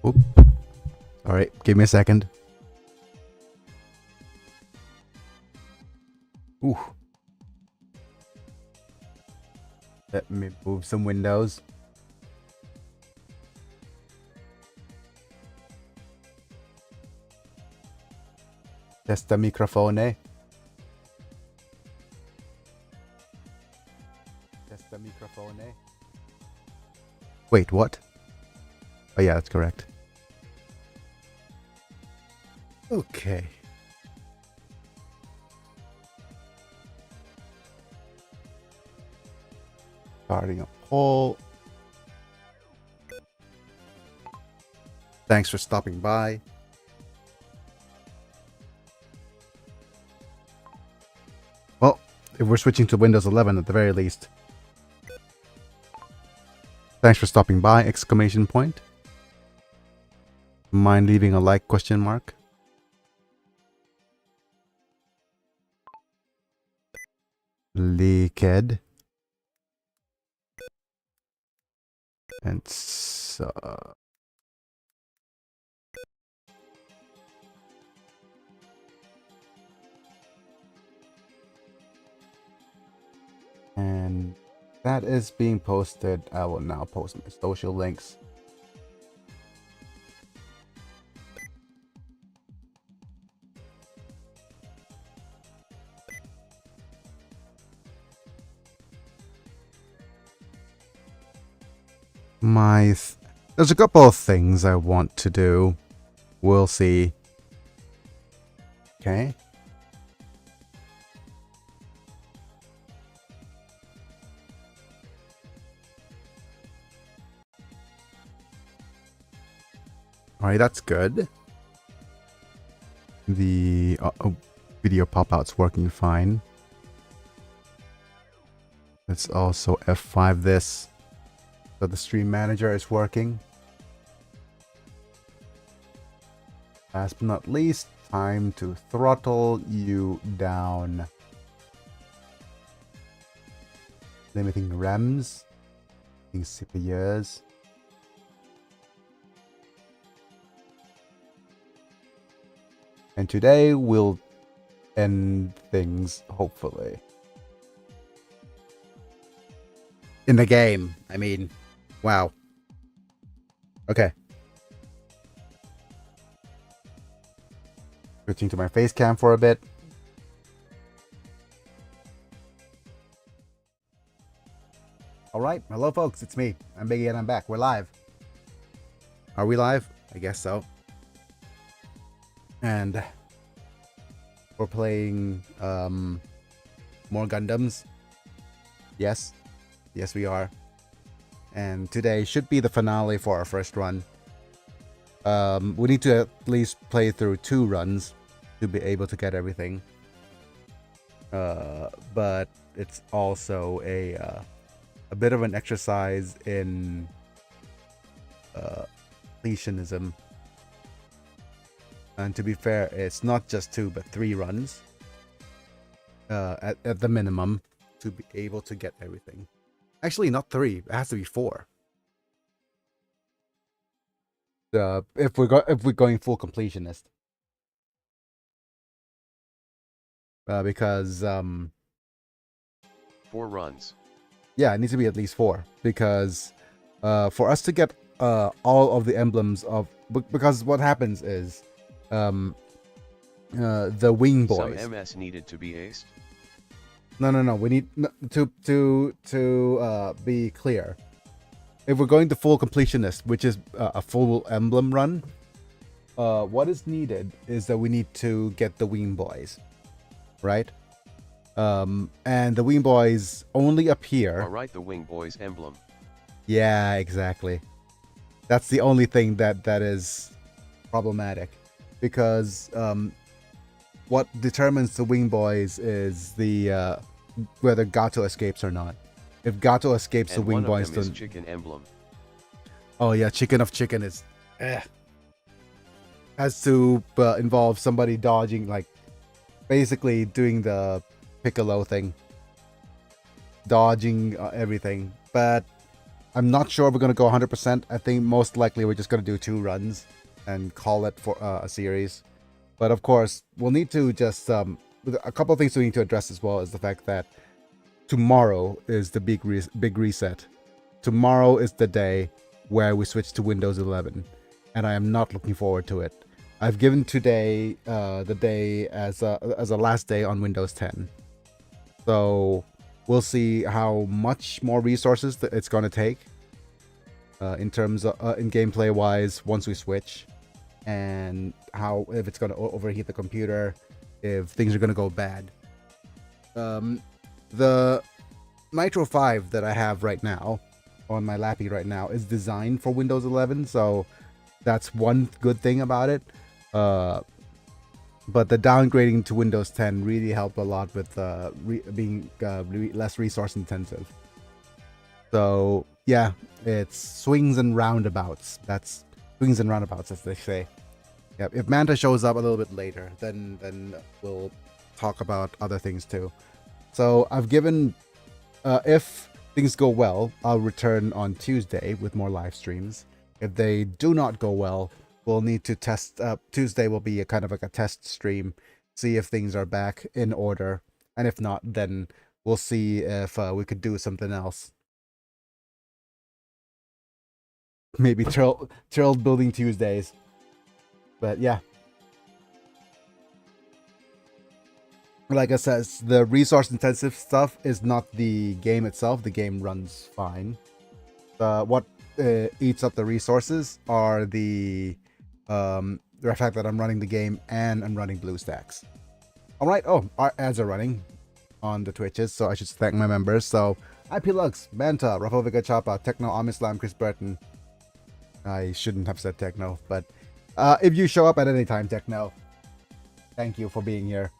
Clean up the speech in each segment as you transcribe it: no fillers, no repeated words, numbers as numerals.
Oop. All right, give me a second. Ooh. Let me move some windows. Testa microphone. Testa microphone. Wait, what? Oh yeah, that's correct. Okay. Starting a poll. Thanks for stopping by. Well, if we're switching to Windows 11 at the very least. Thanks for stopping by! Exclamation point. Mind leaving a like? Question mark. Leaked. And so... And that is being posted. I will now post my social links. There's a couple of things I want to do. We'll see. Okay. Alright, that's good. The video pop-out's working fine. Let's also F5 this. So the stream manager is working. Last but not least, time to throttle you down. Limiting REMs. Limiting CPUs. And today we'll end things, hopefully. In the game, I mean, wow. Okay. Switching to my face cam for a bit. Alright, hello folks, it's me. I'm Biggy and I'm back. We're live. Are we live? I guess so. And we're playing more Gundams. Yes. Yes, we are. And today should be the finale for our first run. We need to at least play through 2 runs to be able to get everything. But it's also a bit of an exercise in completionism. And to be fair, it's not just 2 but 3 runs at the minimum to be able to get everything. Actually, not 3. It has to be 4. If we're going full completionist. Because 4 runs. Yeah, it needs to be at least 4 because for us to get all of the emblems of because what happens is the wing boys. Some MS needed to be aced. No. We need to be clear. If we're going to full completionist, which is a full emblem run, what is needed is that we need to get the wing boys, right? And the wing boys only appear. Alright, the wing boys emblem. Yeah, exactly. That's the only thing that is problematic, because what determines the wing boys is the whether Gato escapes or not. If Gato escapes, And the wing boys don't. don't. Chicken emblem. Oh yeah, chicken of chicken is has to involve somebody dodging, like basically doing the Piccolo thing, dodging everything. But I'm not sure we're going to go 100%. I think most likely we're just going to do 2 runs and call it for a series. But of course, we'll need to just a couple of things we need to address as well is the fact that tomorrow is the big reset. Tomorrow is the day where we switch to Windows 11, and I am not looking forward to it. I've given today the day as a last day on Windows 10. So we'll see how much more resources that it's going to take in terms of in gameplay wise once we switch, and how if it's going to overheat the computer, if things are going to go bad. The Nitro 5 that I have right now on my lappy right now is designed for Windows 11, so that's one good thing about it. But the downgrading to Windows 10 really helped a lot with being less resource intensive. So yeah, it's swings and roundabouts. That's swings and roundabouts, as they say. Yeah, if Manta shows up a little bit later, then we'll talk about other things too. So I've given, if things go well, I'll return on Tuesday with more live streams. If they do not go well, we'll need to test. Tuesday will be a kind of like a test stream, see if things are back in order, and if not, then we'll see if we could do something else. Maybe Turtle building Tuesdays. But yeah, like I said, the resource intensive stuff is not the game itself. The game runs fine. What eats up the resources are the fact that I'm running the game and I'm running BlueStacks. All right. Oh, our ads are running on the Twitches, so I should thank my members. So IP Lux, Manta, Rafael Vega Chapa, Techno, Amislam, Chris Burton. I shouldn't have said Techno, but if you show up at any time, Techno, thank you for being here.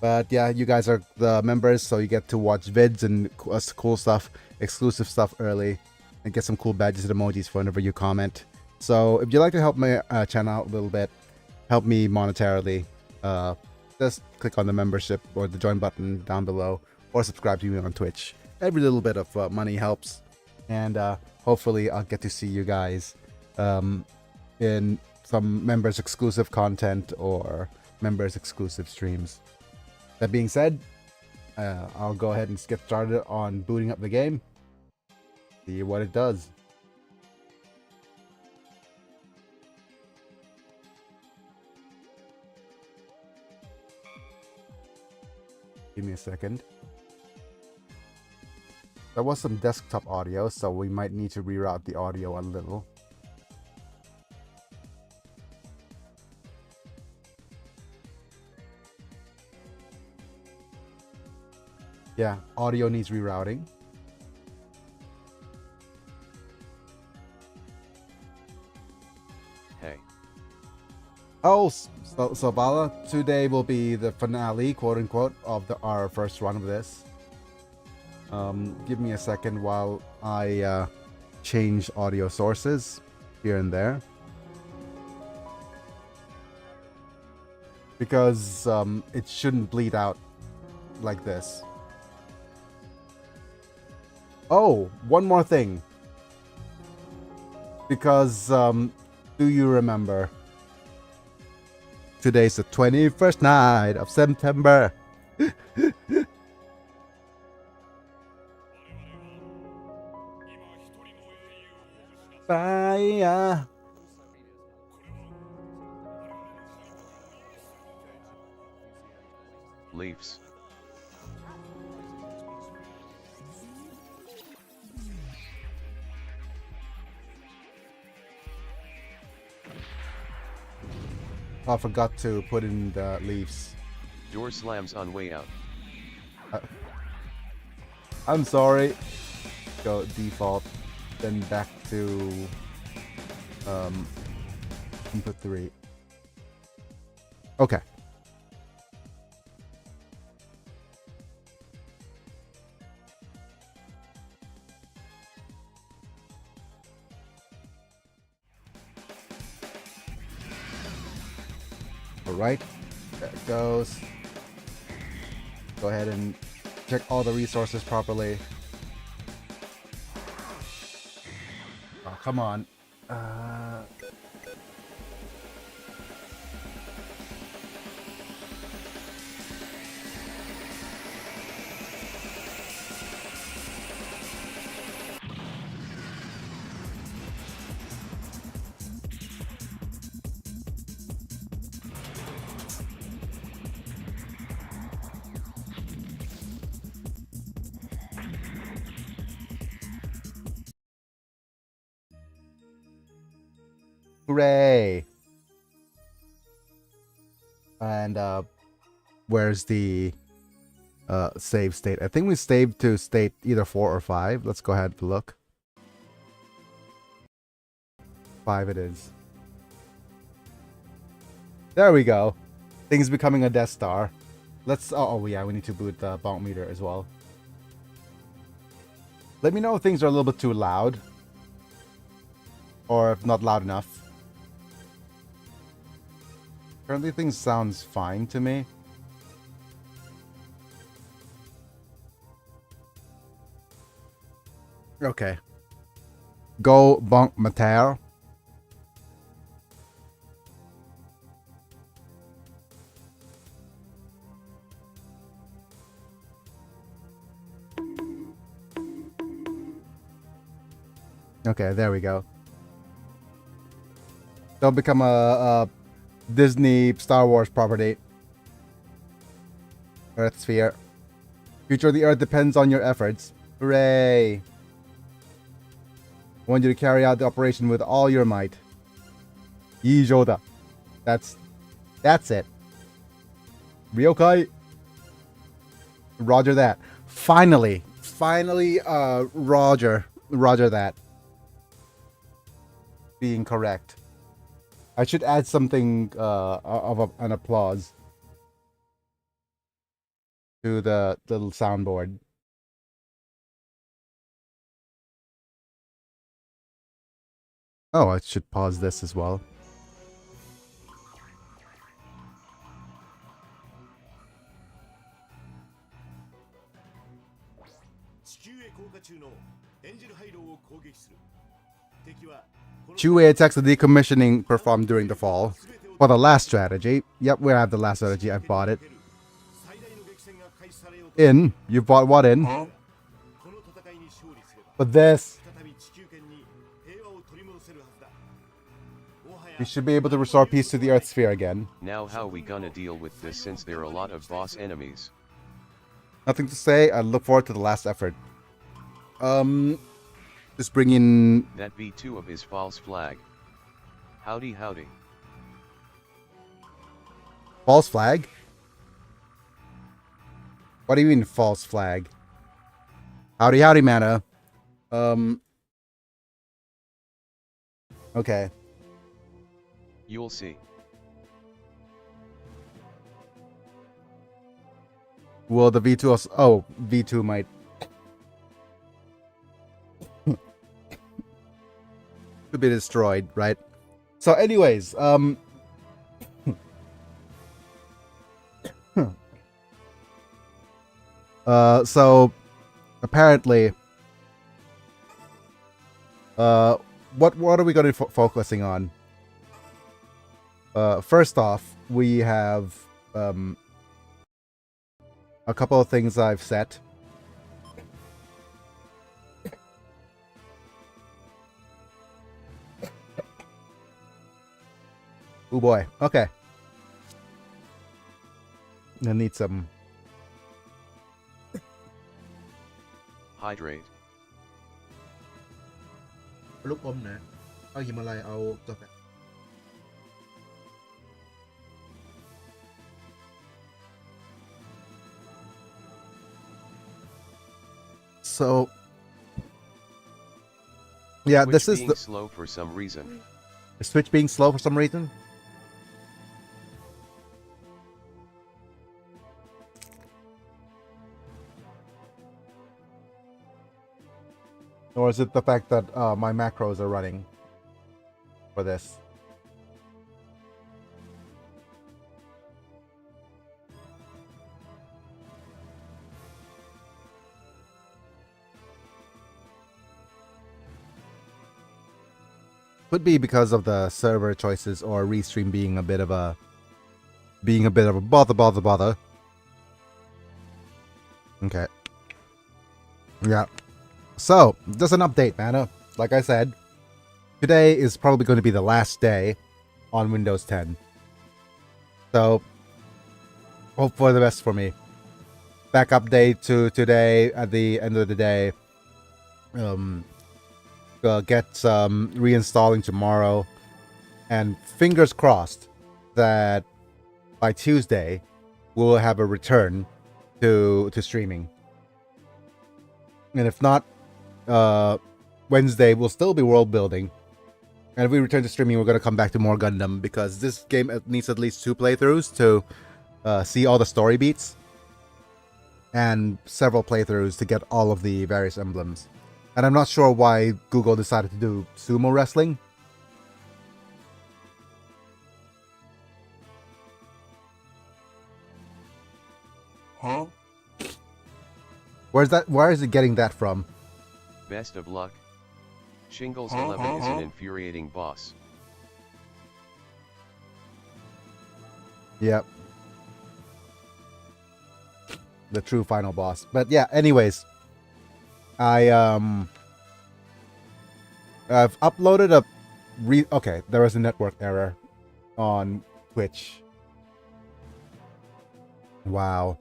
But yeah, you guys are the members, so you get to watch vids and cool stuff, exclusive stuff early, and get some cool badges and emojis whenever you comment. So if you'd like to help my channel out a little bit, help me monetarily, just click on the membership or the join button down below, or subscribe to me on Twitch. Every little bit of money helps, and hopefully I'll get to see you guys in some members exclusive content or members exclusive streams. That being said, I'll go ahead and get started on booting up the game. See what it does. Give me a second. There was some desktop audio, so we might need to reroute the audio a little. Yeah, audio needs rerouting. Hey. Oh, so Vala, today will be the finale, quote unquote, of our first run of this. Give me a second while I change audio sources here and there, because it shouldn't bleed out like this. Oh, one more thing. Because, do you remember? Today's the 21st night of September. Bye. Leaves. I forgot to put in the leaves. Door slams on way out. I'm sorry. Go default, then back to input 3. Okay. Alright, there it goes. Go ahead and check all the resources properly. Come on. Hooray! And where's the save state? I think we saved to state either 4 or 5. Let's go ahead and look. 5 it is. There we go. Things becoming a Death Star. Let's. Oh yeah, we need to boot the Bonk meter as well. Let me know if things are a little bit too loud, or if not loud enough. Currently, things sounds fine to me. Okay. Go Bonk Mater. Okay, there we go. They'll become a Disney Star Wars property. Earth Sphere. Future of the Earth depends on your efforts. Hooray! I want you to carry out the operation with all your might. Yijoda. That's it. Ryokai. Roger that. Finally, Roger that. Being correct. I should add something of an applause to the little soundboard. Oh, I should pause this as well. Chue attacks the decommissioning performed during the fall. For the last strategy. Yep, we have the last strategy. I bought it. In. You bought what in? Huh? But this. We should be able to restore peace to the Earth Sphere again. Now how we gonna deal with this since there are a lot of boss enemies? Nothing to say. I look forward to the last effort. Just bring in... That B2 of his false flag. Howdy howdy. False flag? What do you mean false flag? Howdy howdy, mana. Okay. You'll see. Will the V2 also... Oh, V2 might... could be destroyed, right? So anyways, so apparently what are we going to be focusing on? First off, we have a couple of things I've set. Oh boy. Okay. I need some hydrate. ลูกอมนะเอาหิมาลัยเอากาแฟ So yeah, Switch this is being the slow for some reason. The Switch being slow for some reason. Or is it the fact that my macros are running for this? Could be because of the server choices or restream being a bit of a bother. Okay. Yeah. So, just an update, man. Like I said, today is probably going to be the last day on Windows 10. So, hope for the best for me. Backup day to today at the end of the day. Get reinstalling tomorrow, and fingers crossed that by Tuesday we'll have a return to streaming. And if not, Wednesday will still be world building. And if we return to streaming, we're gonna come back to more Gundam, because this game needs at least 2 playthroughs to see all the story beats, and several playthroughs to get all of the various emblems. And I'm not sure why Google decided to do sumo wrestling. Huh? Where is it getting that from? Best of luck. Shingles 11 is an infuriating boss. Yep. The true final boss. But yeah, anyways. I've uploaded a okay, there was a network error on Twitch. Wow.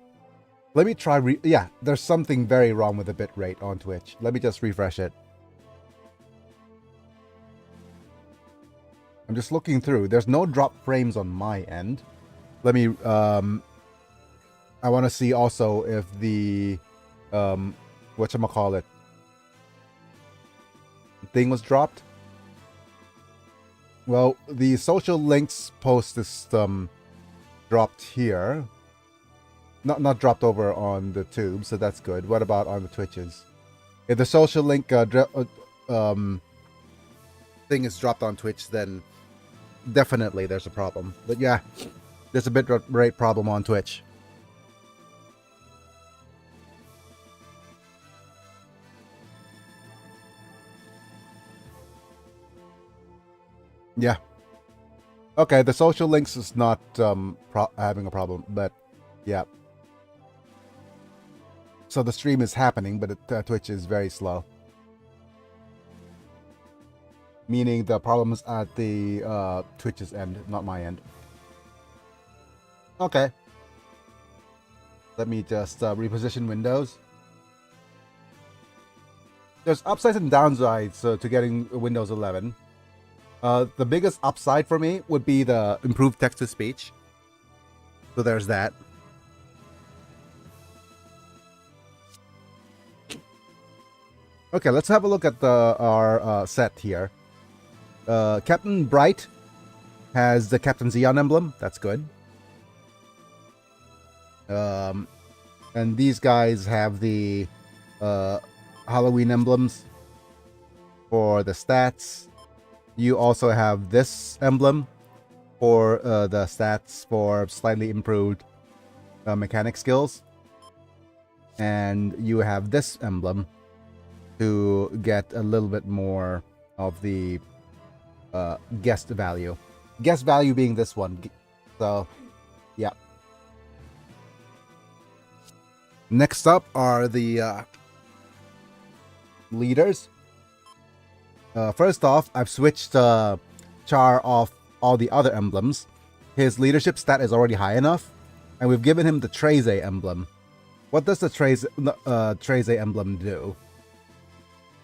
Let me try yeah, there's something very wrong with the bitrate on Twitch. Let me just refresh it. I'm just looking through. There's no drop frames on my end. Let me I want to see also if the whatchamacallit thing was dropped. Well, the social links post is dropped here. Not dropped over on the tube, so that's good. What about on the Twitches? If the social link thing is dropped on Twitch, then definitely there's a problem. But yeah, there's a bitrate problem on Twitch. Yeah. Okay, the social links is not having a problem, but yeah. So the stream is happening, but Twitch is very slow. Meaning the problem is at the Twitch's end, not my end. Okay. Let me just reposition Windows. There's upsides and downsides to getting Windows 11. The biggest upside for me would be the improved text-to-speech. So there's that. Okay, let's have a look at our set here. Captain Bright has the Captain Xeon emblem. That's good. And these guys have the Halloween emblems for the stats. You also have this emblem for the stats for slightly improved mechanic skills. And you have this emblem to get a little bit more of the guest value. Guest value being this one. So, yeah. Next up are the leaders. First off, I've switched Char off all the other emblems. His leadership stat is already high enough, and we've given him the Treze emblem. What does the Treze emblem do?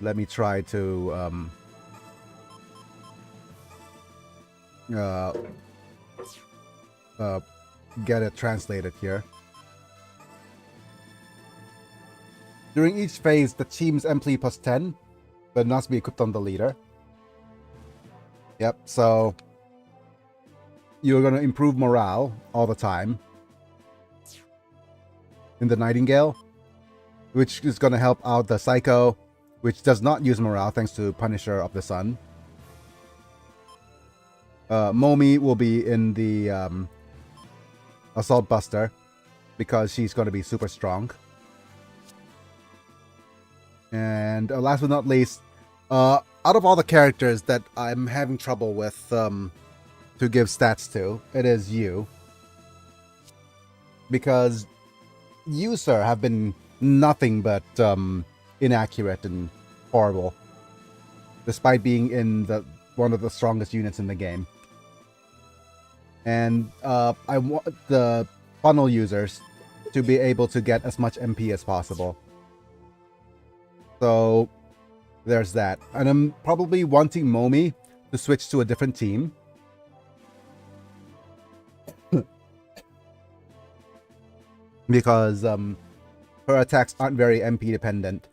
Let me try to get it translated here. During each phase, the team's MP plus 10, but must be equipped on the leader. Yep, so you're going to improve morale all the time in the Nightingale, which is going to help out the Psycho, which does not use morale thanks to Punisher of the Sun. Momi will be in the Assault Buster because she's going to be super strong. And last but not least, out of all the characters that I'm having trouble with to give stats to, it is you. Because you, sir, have been nothing but inaccurate and horrible, despite being in one of the strongest units in the game. And I want the funnel users to be able to get as much MP as possible. So there's that. And I'm probably wanting Momi to switch to a different team. Because her attacks aren't very MP dependent.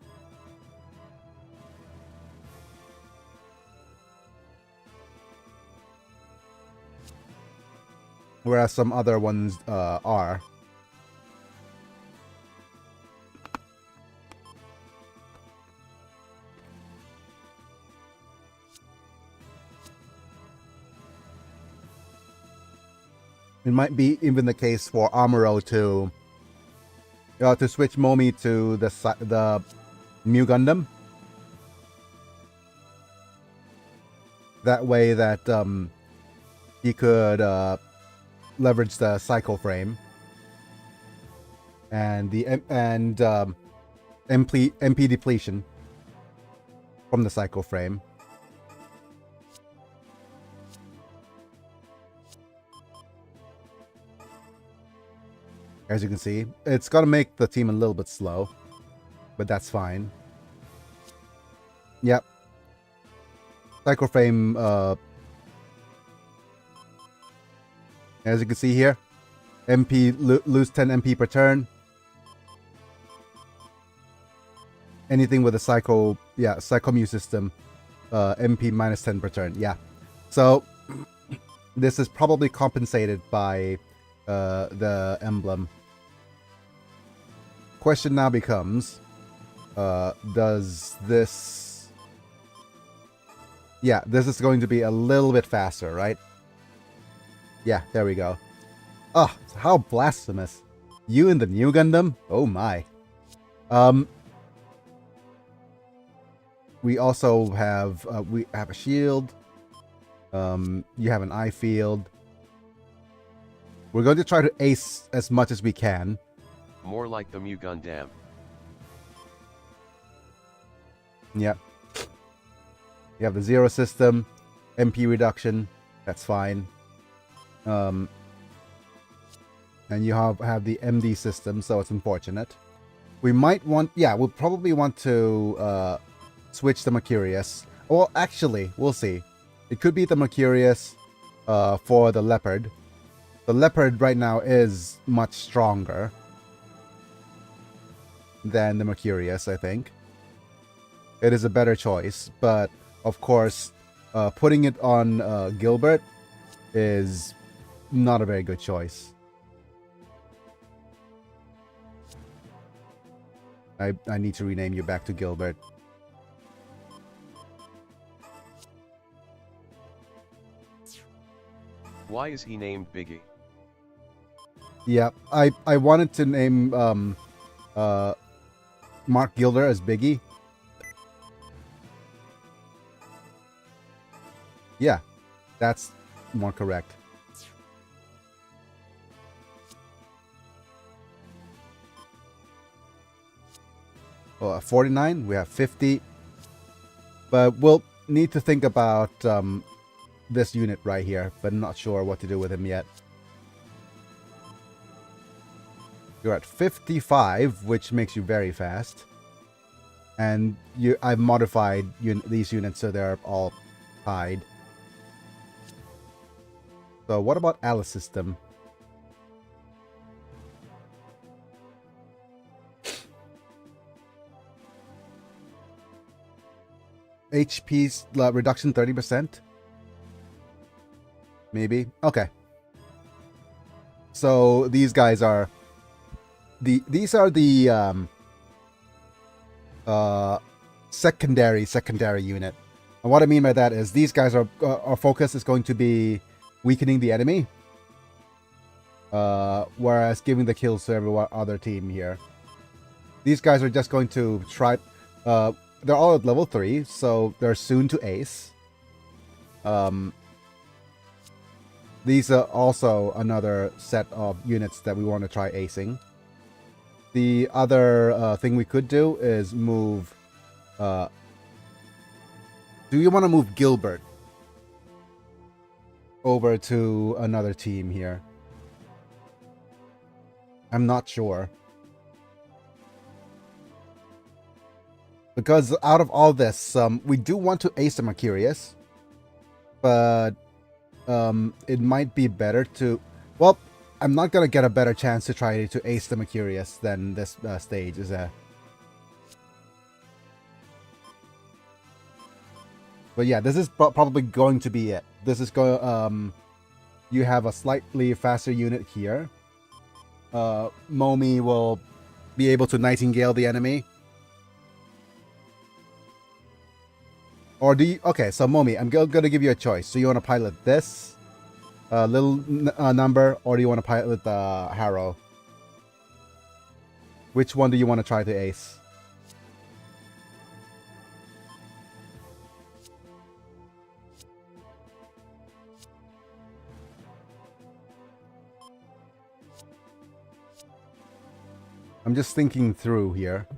Whereas some other ones are. It might be even the case for Amuro to switch Momi to the Mu Gundam. That way that he could leverage the cycle frame and the MP depletion from the cycle frame. As you can see, it's gonna make the team a little bit slow, but that's fine. Yep. Cycle frame, as you can see here, MP lose 10 MP per turn. Anything with a Psycho Mu system, MP minus 10 per turn. Yeah. So this is probably compensated by the emblem. Question now becomes, does this... Yeah, this is going to be a little bit faster, right? Yeah, there we go. Oh, how blasphemous. You in the new Gundam? Oh my. We also have a shield. You have an eye field. We're going to try to ace as much as we can. More like the Mu Gundam. Yep. You have the zero system, MP reduction. That's fine. And you have the MD system, so it's unfortunate. We might want... Yeah, we'll probably want to switch the Mercurius. Well, actually, we'll see. It could be the Mercurius for the Leopard. The Leopard right now is much stronger than the Mercurius, I think. It is a better choice, but of course, putting it on Gilbert is not a very good choice. I need to rename you back to Gilbert. Why is he named Biggy? Yeah, I wanted to name Mark Gilder as Biggie. Yeah, that's more correct. Well, 49, we have 50. But we'll need to think about this unit right here, but I'm not sure what to do with him yet. You're at 55, which makes you very fast. And I've modified these units so they're all tied. So what about Alice system? HP's reduction 30%? Maybe? Okay. So these guys are... These are the secondary unit. And what I mean by that is these guys are... our focus is going to be weakening the enemy. Whereas giving the kills to every other team here. These guys are just going to try... they're all at level 3, so they're soon to ace. These are also another set of units that we want to try acing. The other thing we could do is move... do you want to move Gilbert over to another team here? I'm not sure. Because out of all this, we do want to ace the Mercurius. But it might be better to... Well, I'm not going to get a better chance to try to ace the Mercurius than this stage is a... But yeah, this is probably going to be it. This is going... you have a slightly faster unit here. Momi will be able to Nightingale the enemy. Or do you... Okay, so Momi, I'm going to give you a choice. So you want to pilot this little number, or do you want to pilot the Harrow? Which one do you want to try to ace? I'm just thinking through here.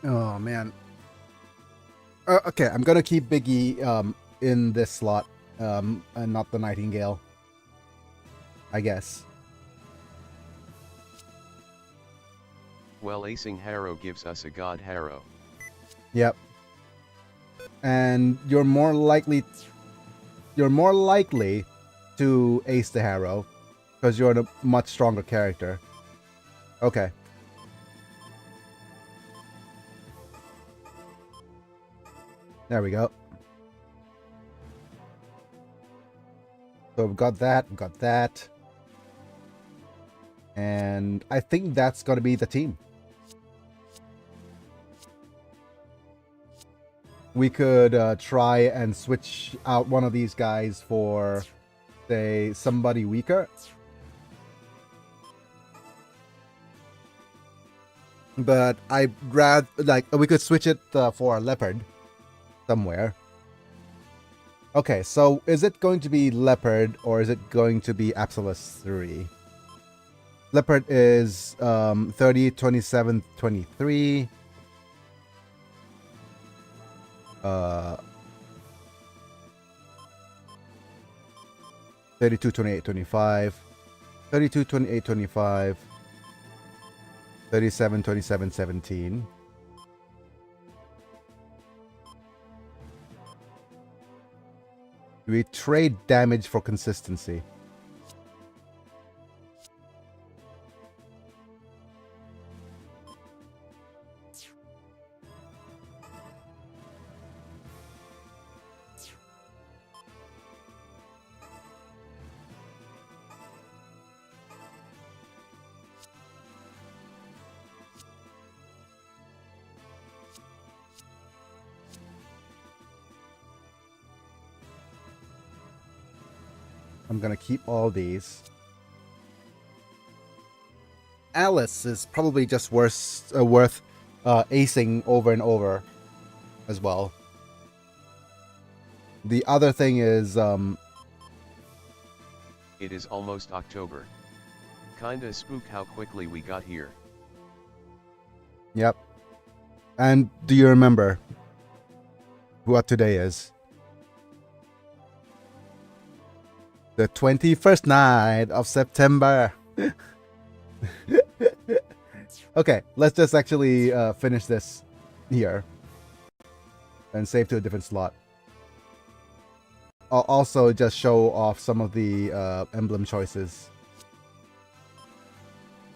Oh, man. Okay, I'm gonna keep Biggy in this slot, and not the Nightingale, I guess. Well, acing Harrow gives us a God Harrow. Yep. And you're more likely to ace the Harrow because you're a much stronger character. Okay. There we go. So we've got that. And I think that's going to be the team. We could try and switch out one of these guys for, say, somebody weaker. But I'd rather, like, we could switch it for a Leopard somewhere. Okay, so is it going to be Leopard or is it going to be Absolus 3? Leopard is 30, 27, 23. 32, 28, 25. 32, 28, 25. 37, 27, 17. We trade damage for consistency. I'm gonna keep all these. Alice is probably just worth acing over and over as well. The other thing is It is almost October. Kinda spook how quickly we got here. Yep. And do you remember what today is? The 21st night of September. Okay, let's just actually finish this here and save to a different slot. I'll also just show off some of the emblem choices.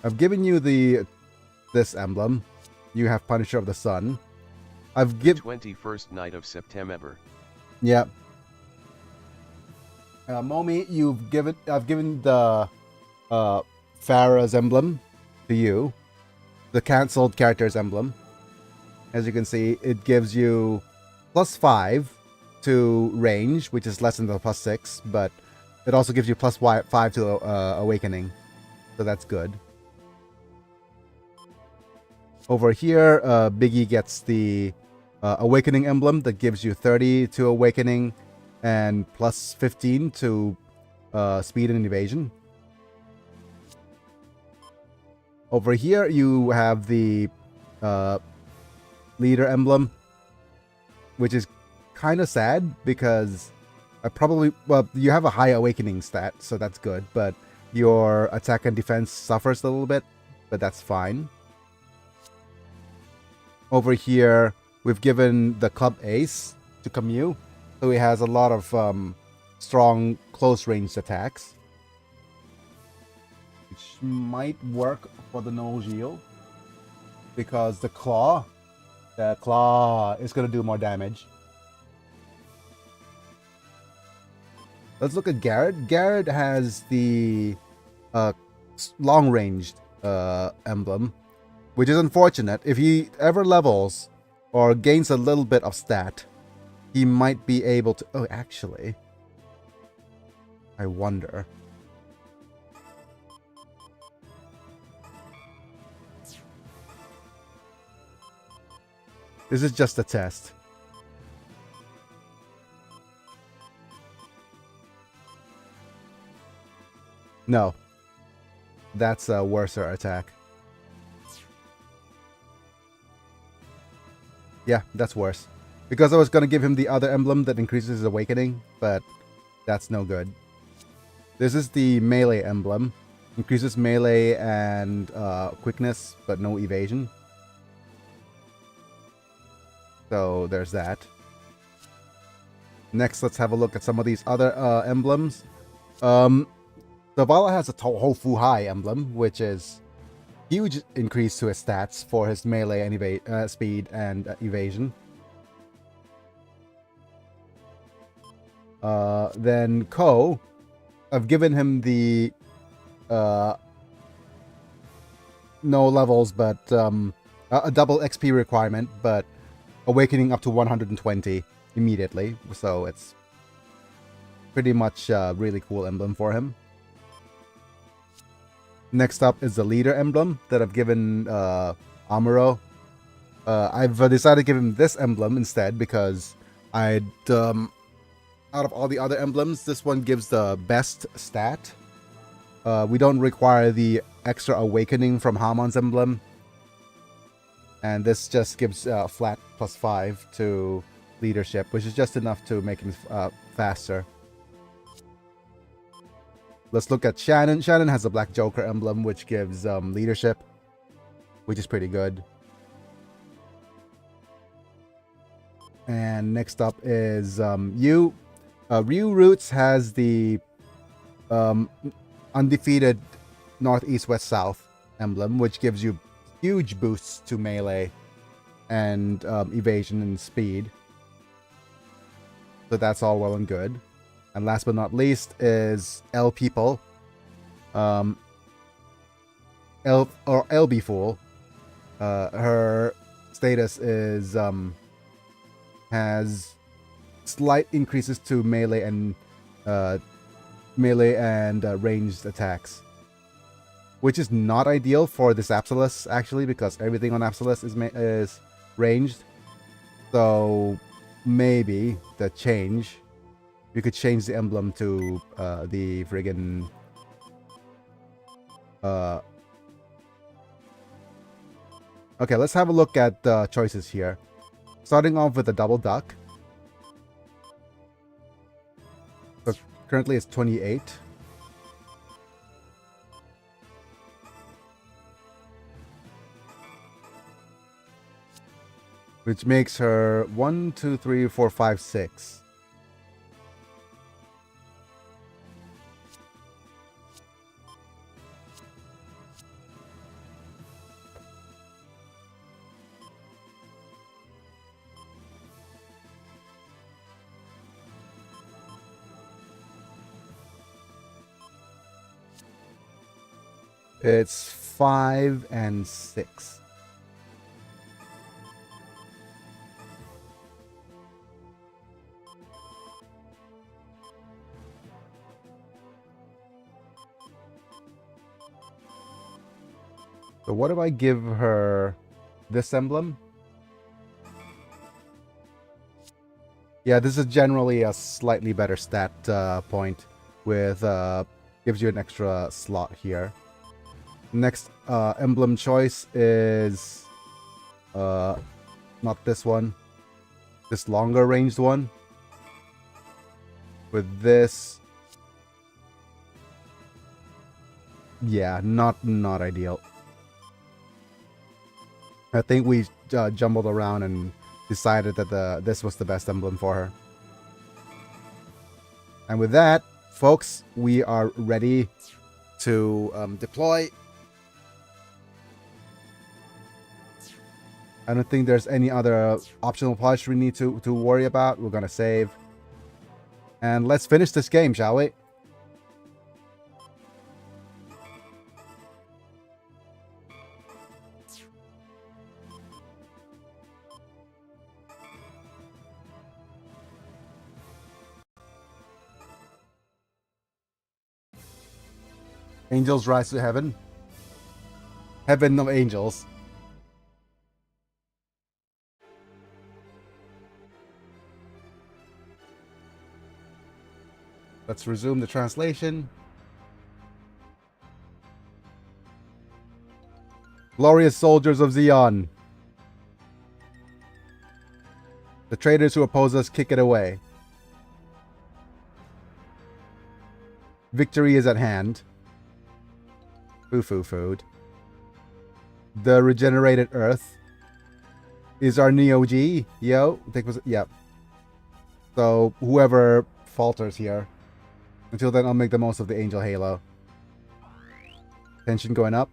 I've given you this emblem. You have Punisher of the Sun. I've given 21st night of September. Yeah. Momi, I've given the Farah's emblem to you, the cancelled character's emblem, As you can see, it gives you +5 to range, which is less than the +6, but it also gives you +5 to awakening. So that's good. Over here, Biggy gets the awakening emblem that gives you 30 to awakening and +15 to speed and evasion. Over here, you have the leader emblem, which is kind of sad because you have a high awakening stat, so that's good, but your attack and defense suffers a little bit, but that's fine. Over here, we've given the club ace to Camus, so he has a lot of strong close range attacks, which might work for the no shield because the claw is going to do more damage. Let's look at Garrett. Garrett has the long-ranged emblem, which is unfortunate. If he ever levels or gains a little bit of stat, he might be able to... Oh, actually, I wonder. This is just a test. No. That's a worser attack. Yeah, that's worse. Because I was going to give him the other emblem that increases his awakening, but that's no good. This is the melee emblem. Increases melee and quickness, but no evasion. So there's that. Next, let's have a look at some of these other emblems. Zavala has a Tohofu High emblem, which is huge increase to his stats for his melee and speed and evasion. Then Ko, I've given him the no levels, but a double XP requirement, but awakening up to 120 immediately. So it's pretty much a really cool emblem for him. Next up is the leader emblem that I've given Amuro. I've decided to give him this emblem instead because out of all the other emblems, this one gives the best stat. We don't require the extra awakening from Hamon's emblem. And this just gives flat +5 to leadership, which is just enough to make him faster. Let's look at Shannon. Shannon has a Black Joker emblem, which gives leadership, which is pretty good. And next up is Yu. Ryu Roots has the undefeated Northeast West South emblem, which gives you huge boosts to melee and evasion and speed. So that's all well and good. And last but not least is L People. LB Fool. Her status is has slight increases to melee and ranged attacks, which is not ideal for this Absolus actually, because everything on Absolus is ranged. So maybe you could change the emblem to the friggin' okay, let's have a look at the choices here. Starting off with the double duck. So currently it's 28. Which makes her 1, 2, 3, 4, 5, 6. It's 5 and 6. So what if I give her this emblem? Yeah, this is generally a slightly better stat point with gives you an extra slot here. Next emblem choice is not this one. This longer ranged one. With this, yeah, not ideal. I think we jumbled around and decided that this was the best emblem for her. And with that, folks, we are ready to deploy. I don't think there's any other optional parts we need to worry about. We're gonna save. And let's finish this game, shall we? Angels rise to heaven. Heaven of angels. Let's resume the translation. Glorious soldiers of Zeon. The traitors who oppose us, kick it away. Victory is at hand. Foo-foo food. The regenerated earth is our Neo G. Yo, I think was yep. So whoever falters here. Until then, I'll make the most of the Angel Halo. Tension going up.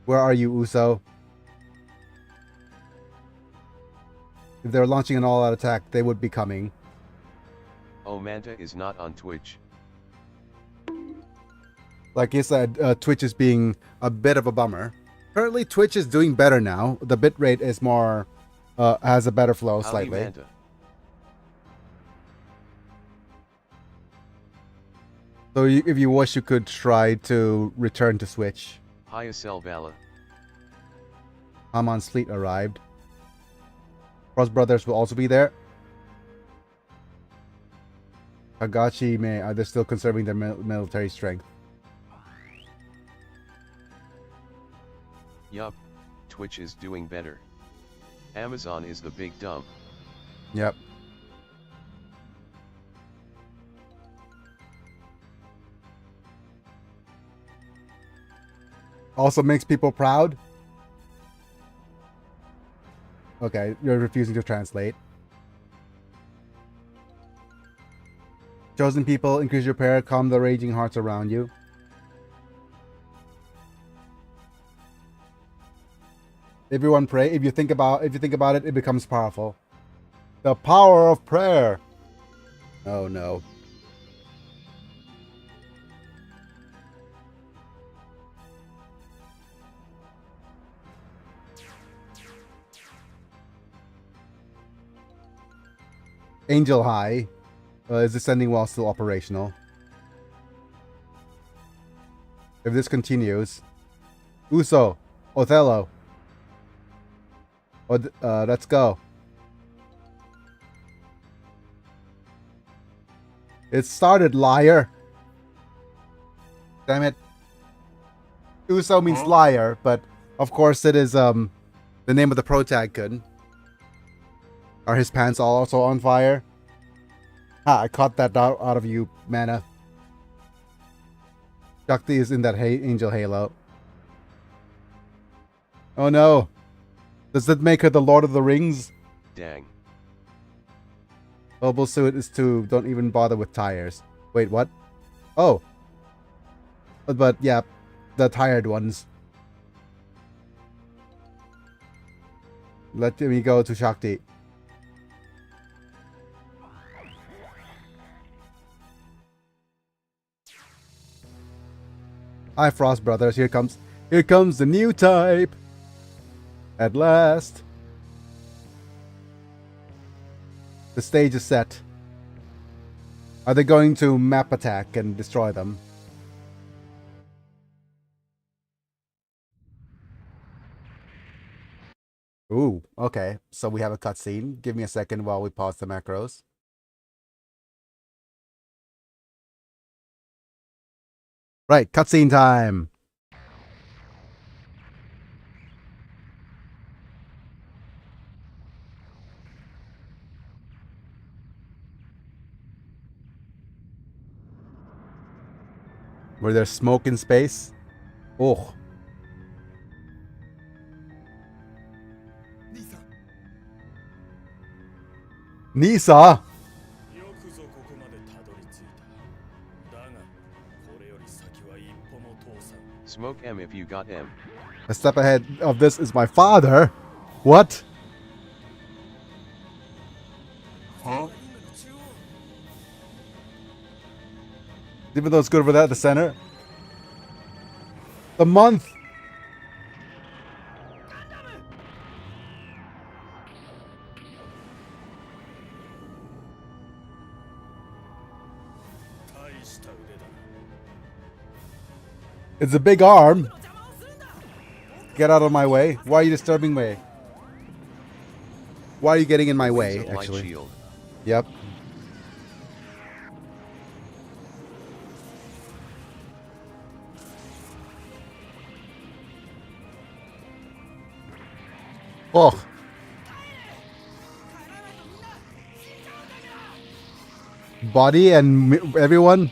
Where are you, Uso? If they're launching an all-out attack, they would be coming. Oh, Manta is not on Twitch. Like you said, Twitch is being a bit of a bummer. Currently, Twitch is doing better now. The bitrate is more, has a better flow Howdy, slightly. Manta. So if you wish, you could try to return to Switch. Hiya Selvala. Hamon's fleet arrived. Frost Brothers will also be there. Kagachi may are they still conserving their military strength? Yup, Twitch is doing better. Amazon is the big dump. Yep. Also makes people proud. Okay, you're refusing to translate. Chosen people, increase your prayer, calm the raging hearts around you. Everyone pray. If you think about it, it becomes powerful. The power of prayer. Oh no. Angel High is descending while still operational. If this continues, Uso, Othello, let's go. It started, liar. Damn it. Uso means liar, but of course it is the name of the protag. Are his pants also on fire? Ha, I caught that out of you, Mana. Shakti is in that angel halo. Oh no. Does that make her the Lord of the Rings? Dang. Mobile suit is to don't even bother with tires. Wait, what? Oh. But yeah, the tired ones. Let me go to Shakti. Hi, Frost Brothers. Here comes the new type. At last. The stage is set. Are they going to map attack and destroy them? Ooh, okay. So we have a cutscene. Give me a second while we pause the macros. Right, cutscene time. Where there's smoke in space. Oh. Nisa! Smoke M if you got M. A step ahead of this is my father. What? Huh? Even though it's good over there at the center. The month. It's a big arm. Get out of my way. Why are you disturbing me? Why are you getting in my way, Wings of light actually? shield. Yep. Oh. Body and everyone.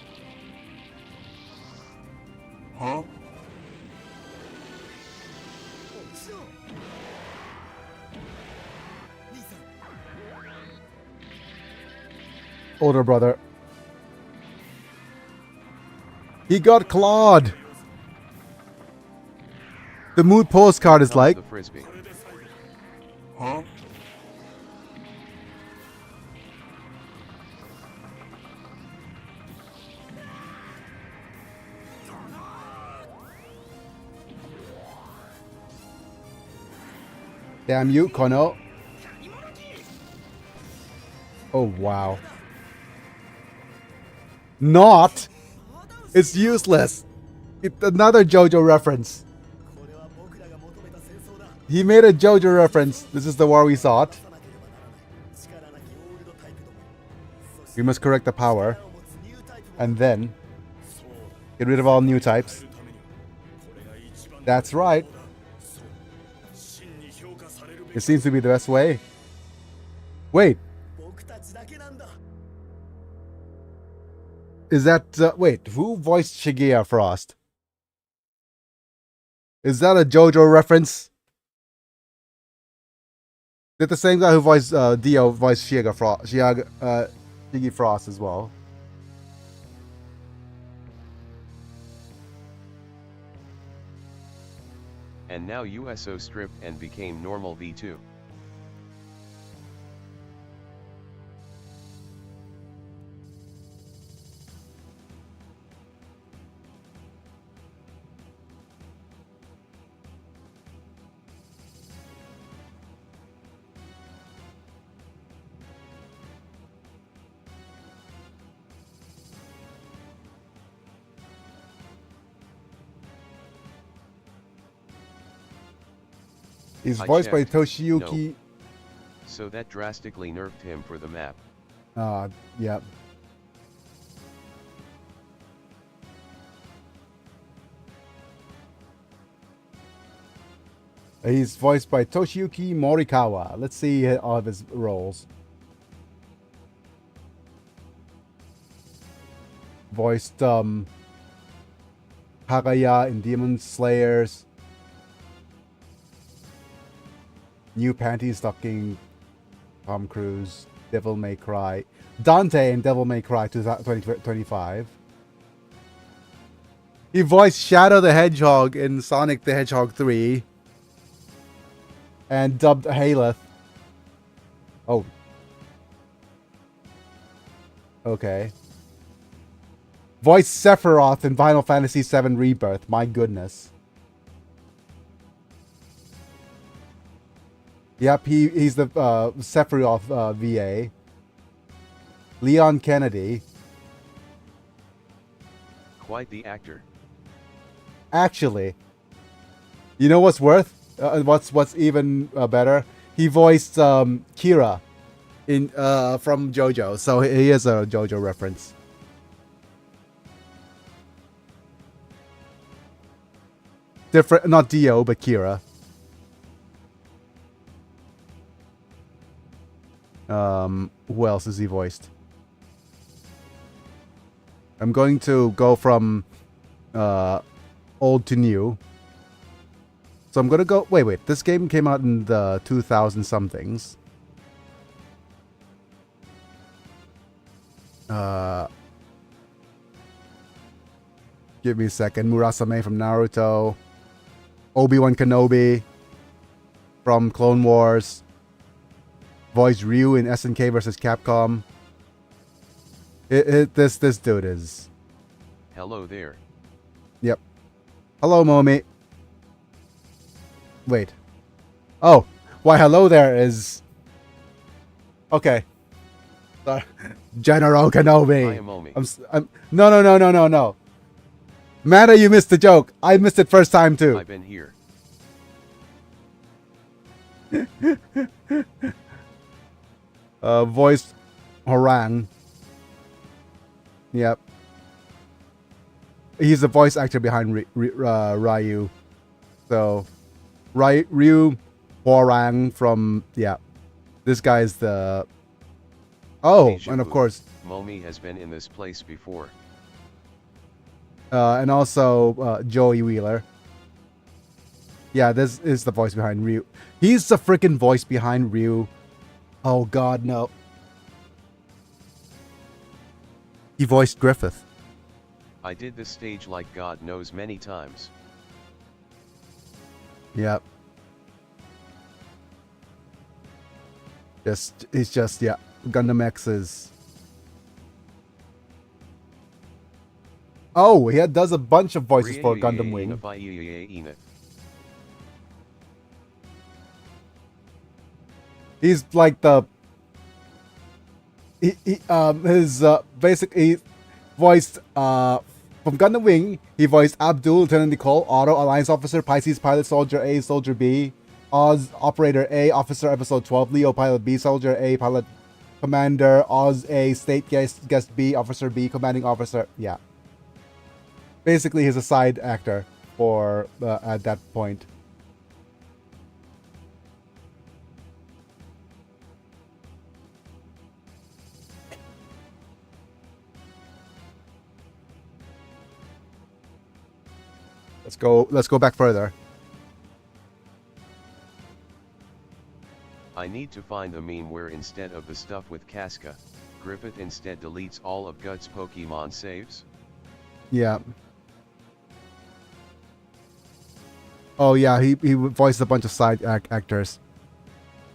Huh? Older brother. He got clawed. The mood postcard is Comes like. the frisbee. Huh? Damn you, Kono. Oh, wow. Not. It's useless. It's another JoJo reference. He made a JoJo reference. This is the war we sought. We must correct the power. And then get rid of all new types. That's right. It seems to be the best way. Wait. Is that... wait, who voiced Shigeya Frost? Is that a JoJo reference? Did the same guy who voiced Dio voice Shiggy Frost as well? And now USO stripped and became normal V2. He's I voiced by checked. Toshiyuki. No. So that drastically nerfed him for the map. Yep. He's voiced by Toshiyuki Morikawa. Let's see all of his roles. Voiced Kagaya in Demon Slayers. New Panty Stocking, Tom Cruise, Devil May Cry, Dante in Devil May Cry 2025. He voiced Shadow the Hedgehog in Sonic the Hedgehog 3. And dubbed Haleth. Oh. Okay. Voiced Sephiroth in Final Fantasy VII Rebirth. My goodness. Yep, he's the Sephiroth VA. Leon Kennedy. Quite the actor. Actually, you know what's worth? what's even better? He voiced Kira in from JoJo, so he is a JoJo reference. Different, not Dio, but Kira. Who else is he voiced? I'm going to go from old to new. So I'm gonna go. Wait. This game came out in the 2000 somethings. Give me a second. Murasame from Naruto. Obi-Wan Kenobi from Clone Wars. Voiced Ryu in SNK versus Capcom. This dude is. Hello there. Yep. Hello, Momi. Wait. Oh, why hello there is... Okay. Sorry. General Kenobi. I am Omi. No. Mana, you missed the joke. I missed it first time too. I've been here. Voiced Harang. Yep. He's the voice actor behind Ryu. So, Ryu Hwarang from, yeah. This guy's the... Oh, Deja and of vu. course... Momi has been in this place before. and also Joey Wheeler. Yeah, this is the voice behind Ryu. He's the freaking voice behind Ryu. Oh god, no. He voiced Griffith. I did this stage like God knows many times. Yep. He's just, yeah. Gundam X is... Oh, he does a bunch of voices for Gundam Wing. He's like the... Basically voiced, from Gundam Wing, he voiced Abdul, Lieutenant Nicole, Otto, Alliance Officer, Pisces, Pilot, Soldier A, Soldier B, Oz, Operator A, Officer, Episode 12, Leo, Pilot B, Soldier A, Pilot, Commander, Oz A, State Guest B, Officer B, Commanding Officer, yeah. Basically, he's a side actor for, at that point. Let's go back further. I need to find a meme where instead of the stuff with Casca, Griffith instead deletes all of Guts' Pokemon saves. Yeah. Oh yeah, he voiced a bunch of side actors.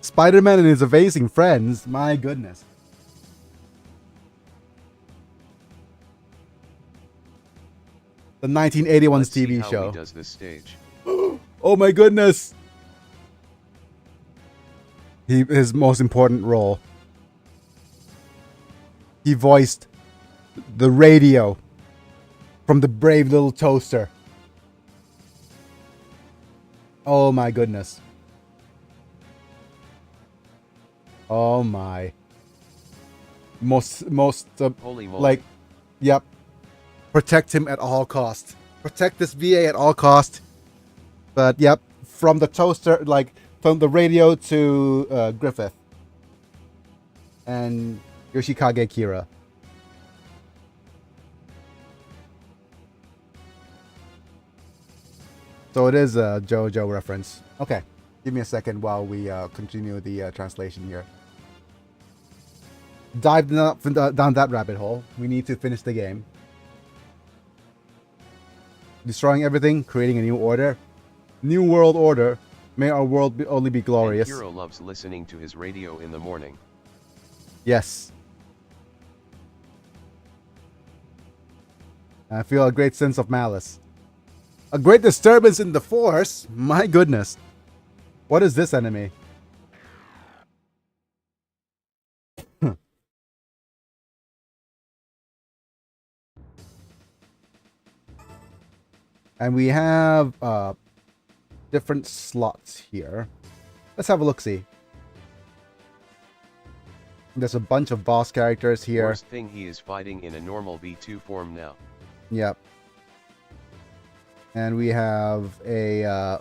Spider-Man and his amazing friends. My goodness. The 1981's Let's see TV how show. he does this stage. Oh my goodness. His most important role. He voiced the radio from the Brave Little Toaster. Oh my goodness. Oh my. Most Holy moly. like, yep. Protect him at all cost. Protect this VA at all cost. But yep, from the toaster, like from the radio to Griffith and Yoshikage Kira. So it is a JoJo reference. Okay, give me a second while we continue the translation here. Dive down that rabbit hole. We need to finish the game. Destroying everything, creating a new order. New world order. May our world only be glorious. And Hero loves listening to his radio in the morning. Yes. I feel a great sense of malice. A great disturbance in the force? My goodness. What is this enemy? And we have different slots here. Let's have a look-see. There's a bunch of boss characters here. Worst thing, he is fighting in a normal V2 form now. Yep. And we have a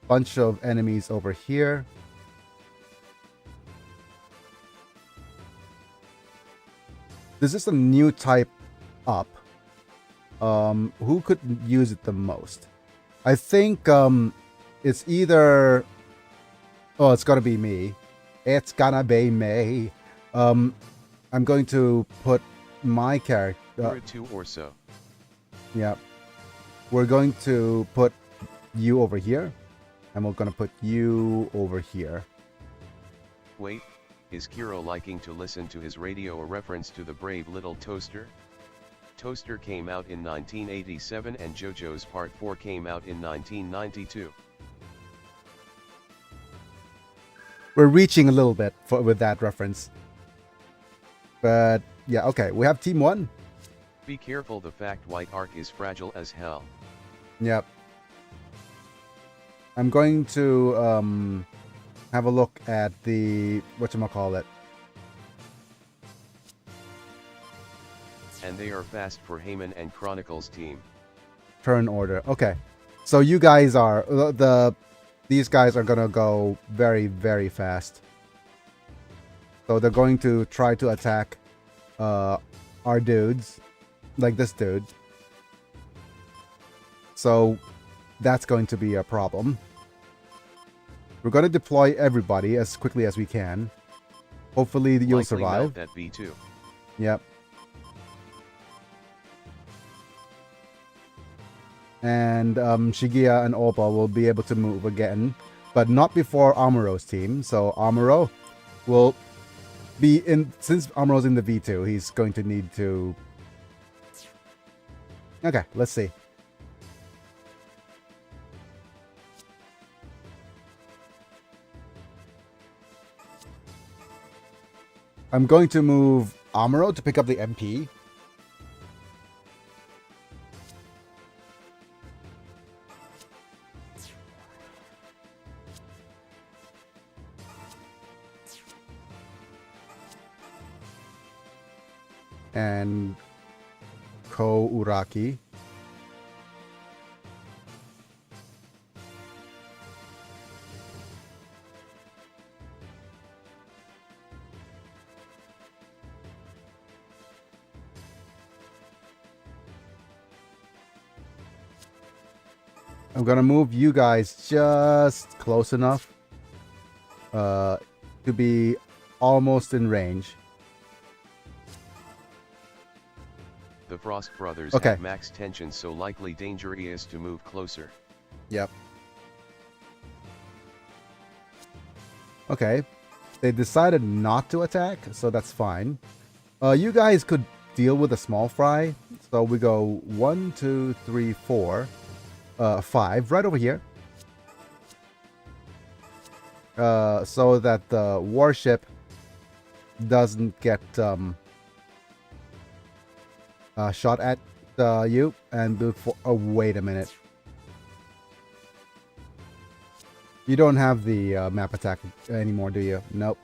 bunch of enemies over here. This is a new type up. Who could use it the most? I think it's either... Oh, it's gonna be me. It's gonna be me. I'm going to put my character... Two or so. Yeah. We're going to put you over here. And we're going to put you over here. Wait, is Kiro liking to listen to his radio a reference to the brave little toaster? Toaster came out in 1987 and JoJo's Part 4 came out in 1992. We're reaching a little bit with that reference. But, yeah, okay. We have Team 1. Be careful, the fact White Arc is fragile as hell. Yep. I'm going to have a look at the... whatchamacallit. And they are fast for Heyman and Chronicles team. Turn order. Okay. So you guys are... these guys are gonna go very, very fast. So they're going to try to attack our dudes. Like this dude. So that's going to be a problem. We're going to deploy everybody as quickly as we can. Hopefully you'll Likely survive. melt that V2. Yep. And Shigeya and Oppa will be able to move again. But not before Amuro's team. So Amuro will be in... Since Amuro's in the V2, he's going to need to... Okay, let's see. I'm going to move Amuro to pick up the MP. And Ko Uraki. I'm gonna move you guys just close enough to be almost in range. The Frost brothers Okay. have max tension, so likely danger is to move closer. Yep. Okay. They decided not to attack, so that's fine. You guys could deal with a small fry. So we go 1, 2, 3, 4, 5, right over here. So that the warship doesn't get shot at you. And before... Oh, wait a minute. You don't have the map attack anymore, do you? Nope.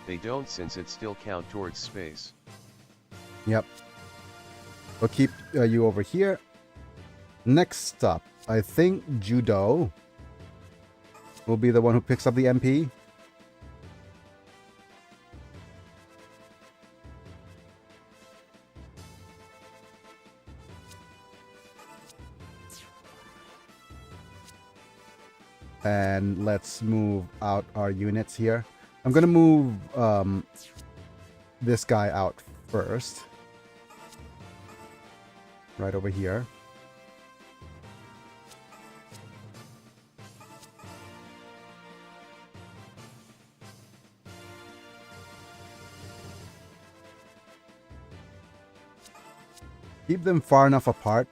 They don't, since it still count towards space. Yep. We'll keep you over here. Next up, I think Judo will be the one who picks up the MP. And let's move out our units here. I'm gonna move this guy out first. Right over here. Keep them far enough apart.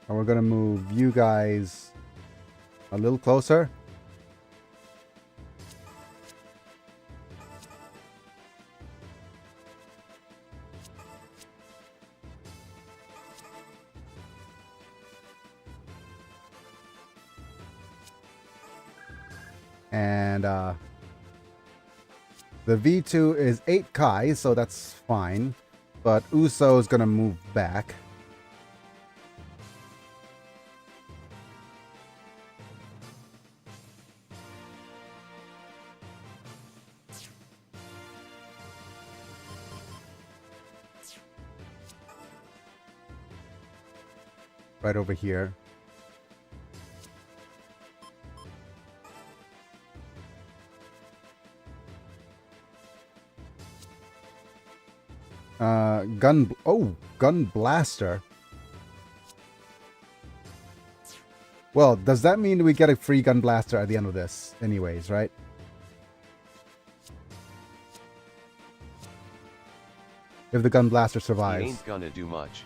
And we're gonna move you guys a little closer. And the V2 is 8 Kai, so that's fine. But Uso is gonna move back. Right over here. Gun blaster. Well, does that mean we get a free gun blaster at the end of this anyways, right? If the gun blaster He survives. ain't gonna do much.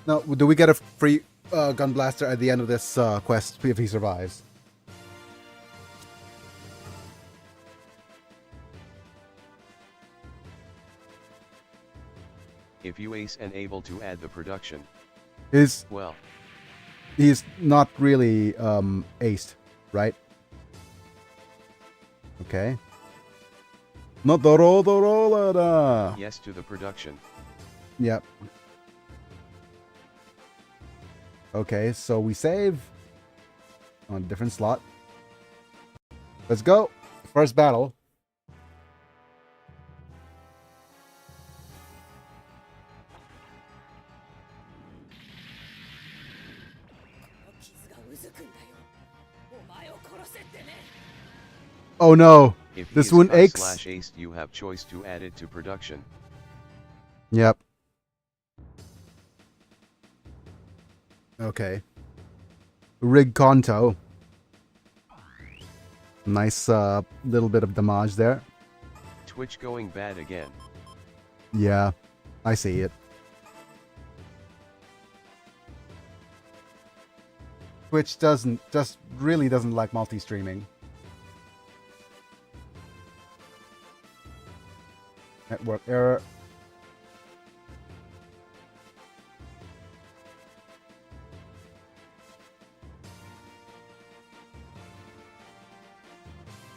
No, do we get a free gun blaster at the end of this quest if he survives? If you ace and able to add the production, Well, he's not really aced, right? Okay. Motorola. yes to the production. Yep. Okay, so we save on a different slot. Let's go. First battle. Oh no. If This he is one aches. /aced, you have choice to add it to production. Yep. Okay. Rig Conto. Nice little bit of damage there. Twitch going bad again. Yeah, I see it. Twitch really doesn't like multi-streaming. Network error.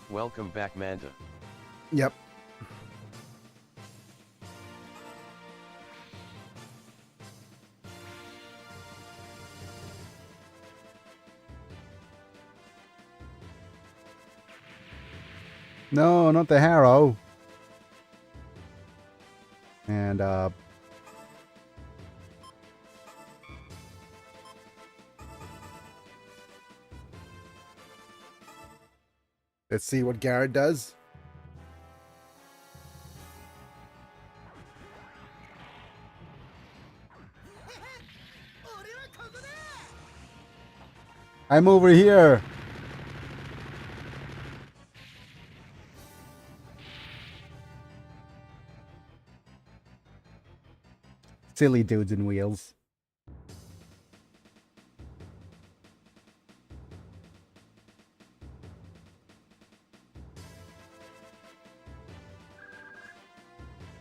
Welcome back, Manta. Yep. No, not the Harrow. And let's see what Garrett does. I'm over here. Silly dudes in wheels.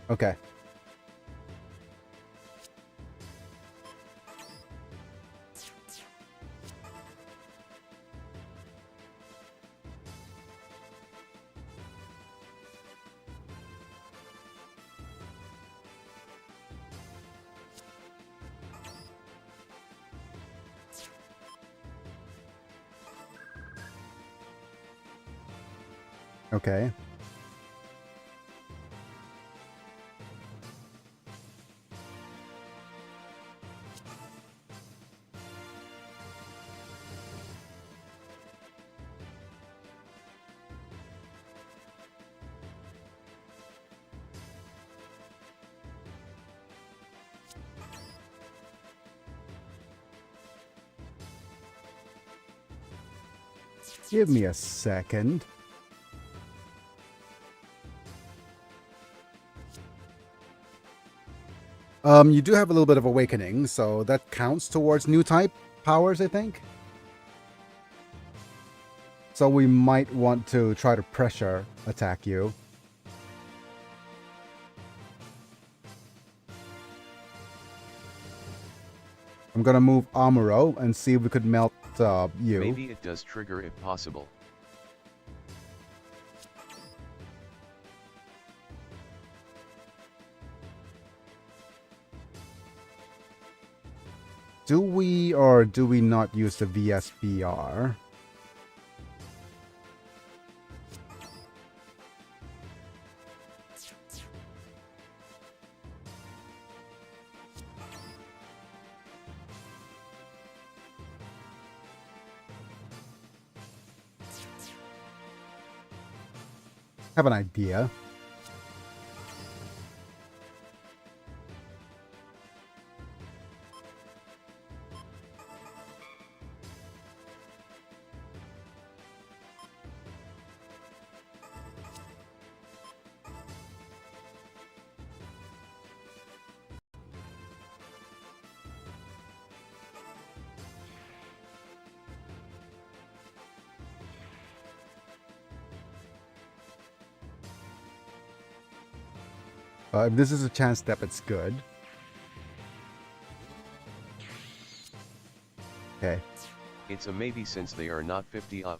Okay. Okay. Give me a second. You do have a little bit of awakening, so that counts towards new type powers, I think. So we might want to try to pressure attack you. I'm gonna move Amuro and see if we could melt you. Maybe it does trigger if possible. Do we or do we not use the VSBR? Have an idea. If this is a chance step, it's good. Okay. It's a maybe since they are not 50 up.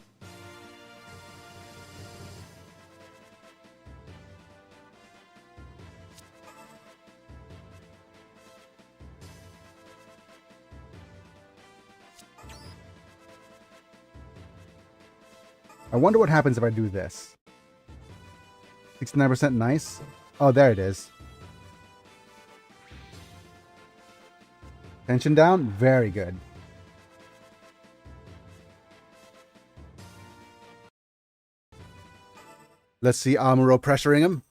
I wonder what happens if I do this. 69% nice. Oh, there it is. Tension down. Very good. Let's see Amuro pressuring him.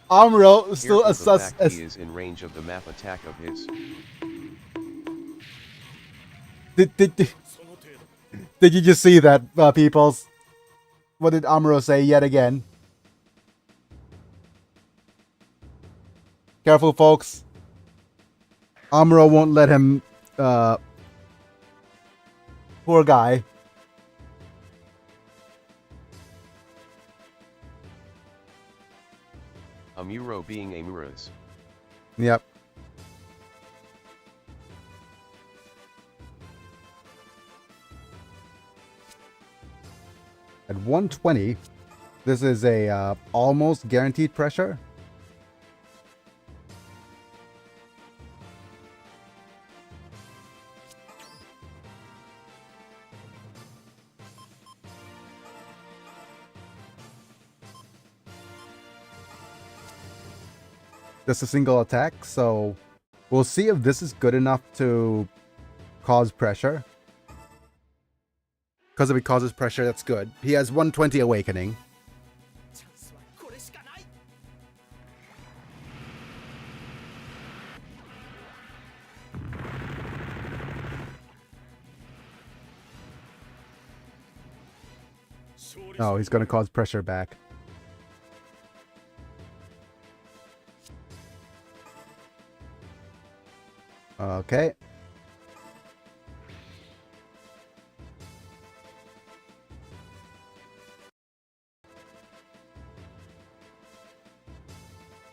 Amuro still Careful, the assess. fact he is in range of the map attack of his. Did you just see that, peoples? What did Amuro say yet again? Careful, folks. Amuro won't let him, poor guy. Amuro being Amuras. Yep. At 120, this is a almost guaranteed pressure. Just a single attack, so we'll see if this is good enough to cause pressure. Because if it causes pressure, that's good. He has 120 awakening. Oh, he's going to cause pressure back. Okay.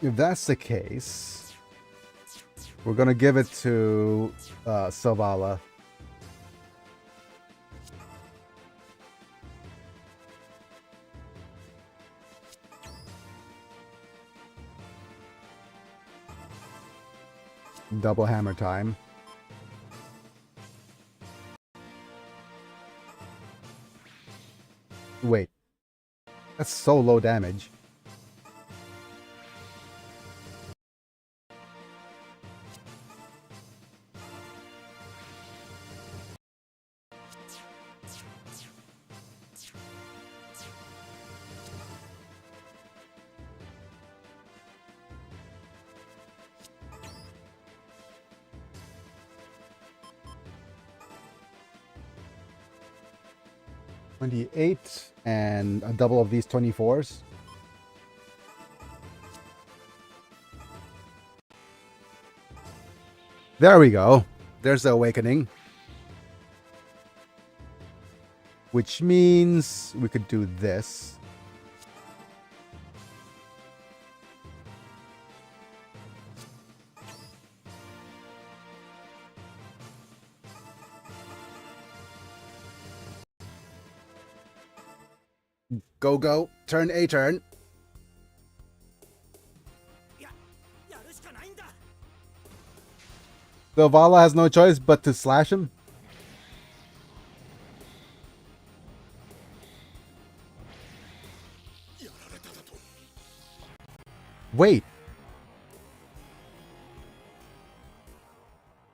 If that's the case, we're going to give it to Selvala. Double hammer time. Wait. That's so low damage. 28 and a double of these 24s. There we go. There's the awakening. Which means we could do this. Go, go. Turn A turn. The Vala has no choice but to slash him. Wait.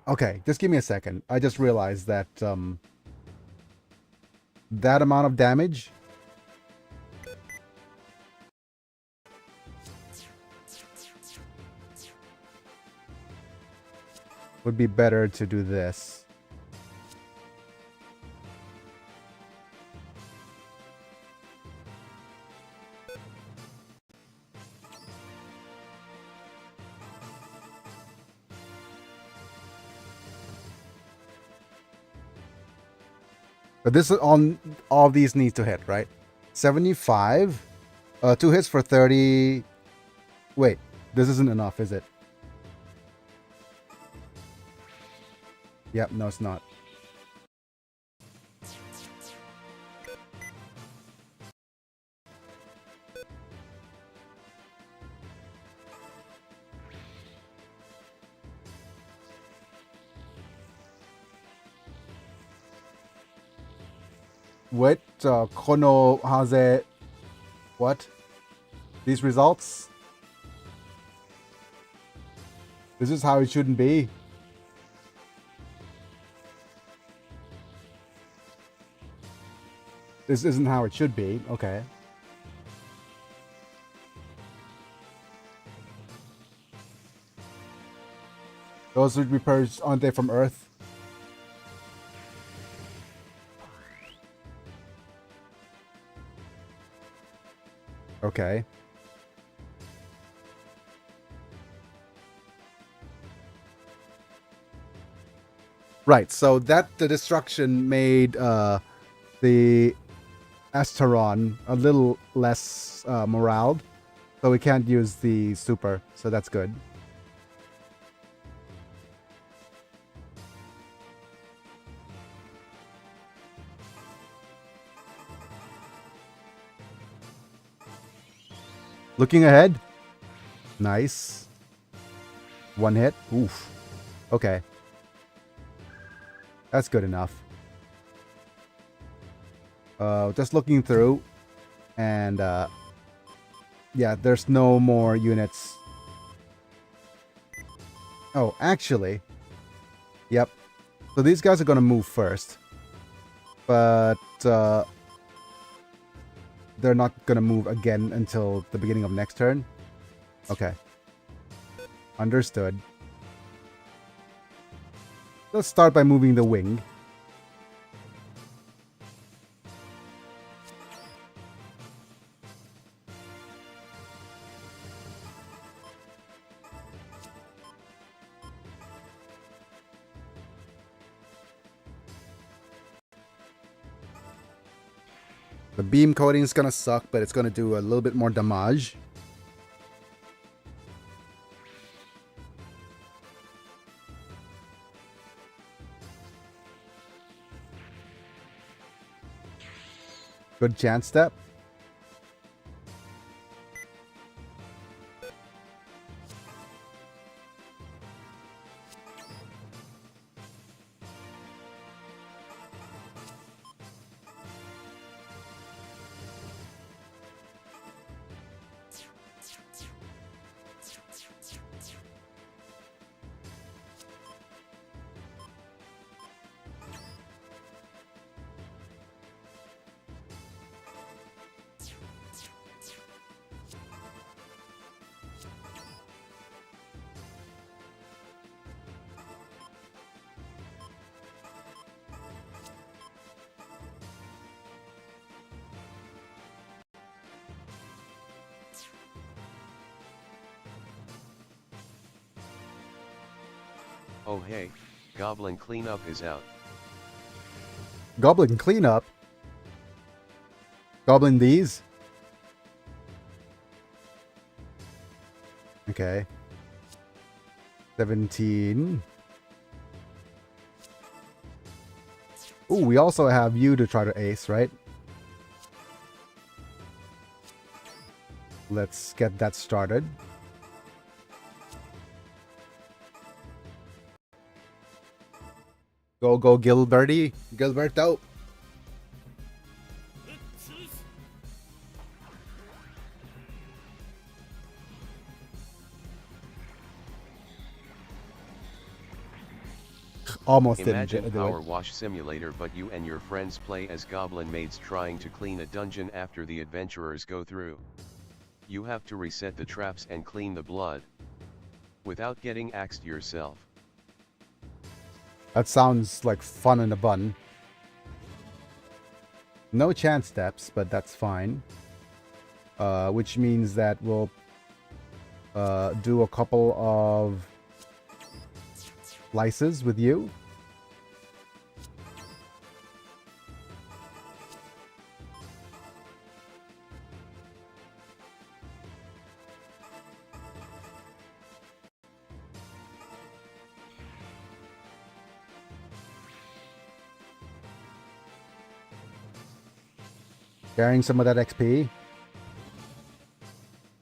Okay, just give me a second. I just realized that that amount of damage would be better to do this. But this is on all these needs to hit, right? 75. 2 hits for 30. Wait, this isn't enough, is it? Yep, no, it's not. Wait, Kono Haze. What? These results? This is how it shouldn't be. This isn't how it should be. Okay. Those would be purged, aren't they, from Earth? Okay. Right, so that the destruction made the Asteron a little less morale, so we can't use the super, so that's good. Looking ahead. Nice. One hit. Oof. Okay. That's good enough. Just looking through. And, yeah, there's no more units. Oh, actually. Yep. So these guys are going to move first. But, they're not going to move again until the beginning of next turn. Okay. Understood. Let's start by moving the wing. The beam coating is going to suck, but it's going to do a little bit more damage. Good chance step. Oh hey, Goblin cleanup is out. Goblin cleanup. Goblin these. Okay. 17. Ooh, we also have you to try to ace, right? Let's get that started. Go, go, Gilberty. Gilberto. Almost Imagine didn't do Power it. Wash Simulator, but you and your friends play as goblin maids trying to clean a dungeon after the adventurers go through. You have to reset the traps and clean the blood without getting axed yourself. That sounds like fun in a bun. No chance steps, but that's fine. Which means that we'll do a couple of slices with you. Carrying some of that XP.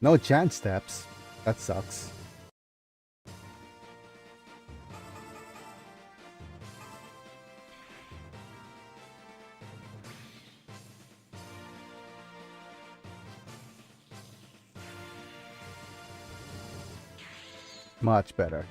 No chance steps. That sucks. Much better.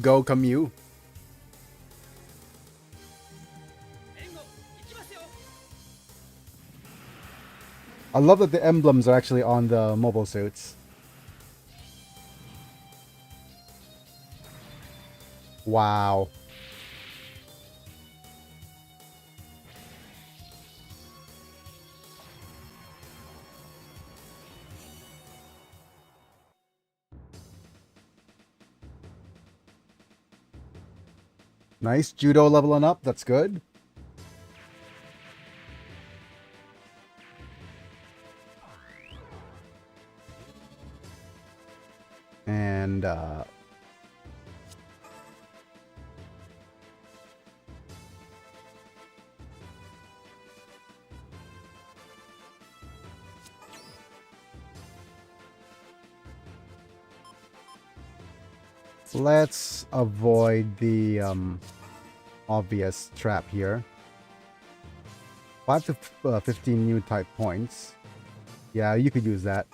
Go, Camus. I love that the emblems are actually on the mobile suits. Wow. Nice. Judo leveling up. That's good. And let's avoid the obvious trap here. 5 to 15 new type points. Yeah, you could use that.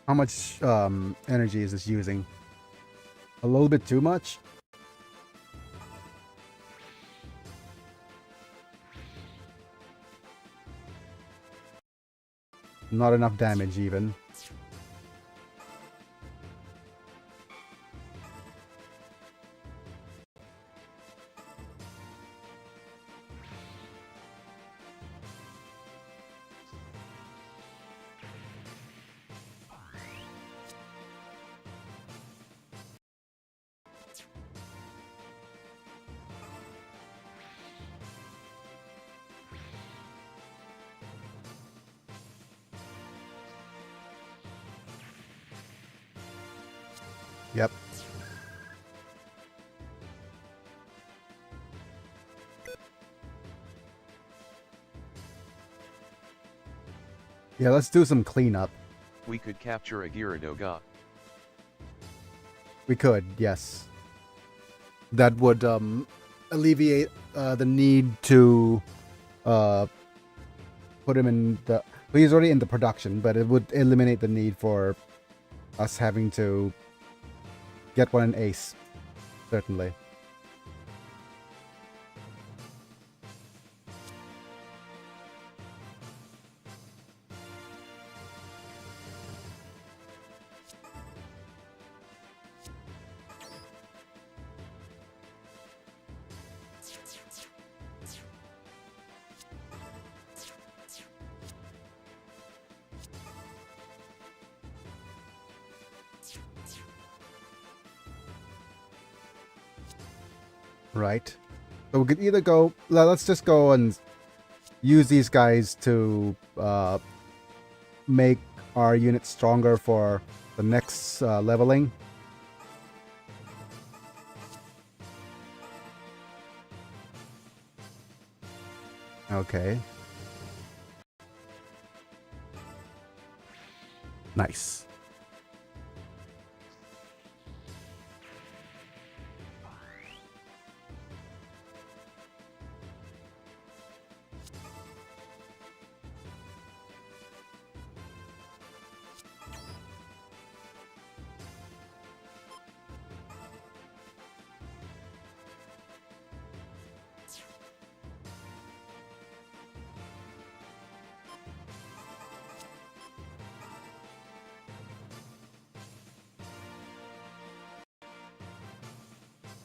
How much energy is this using? A little bit too much? Not enough damage even. Yep. Yeah, let's do some cleanup. We could capture a Gyaradoga. We could, yes. that would alleviate the need to put him in the. Well, he's already in the production, but it would eliminate the need for us having to get one in ace, certainly. Right. So we could either go. Let's just go and use these guys to make our unit stronger for the next leveling. Okay. Nice.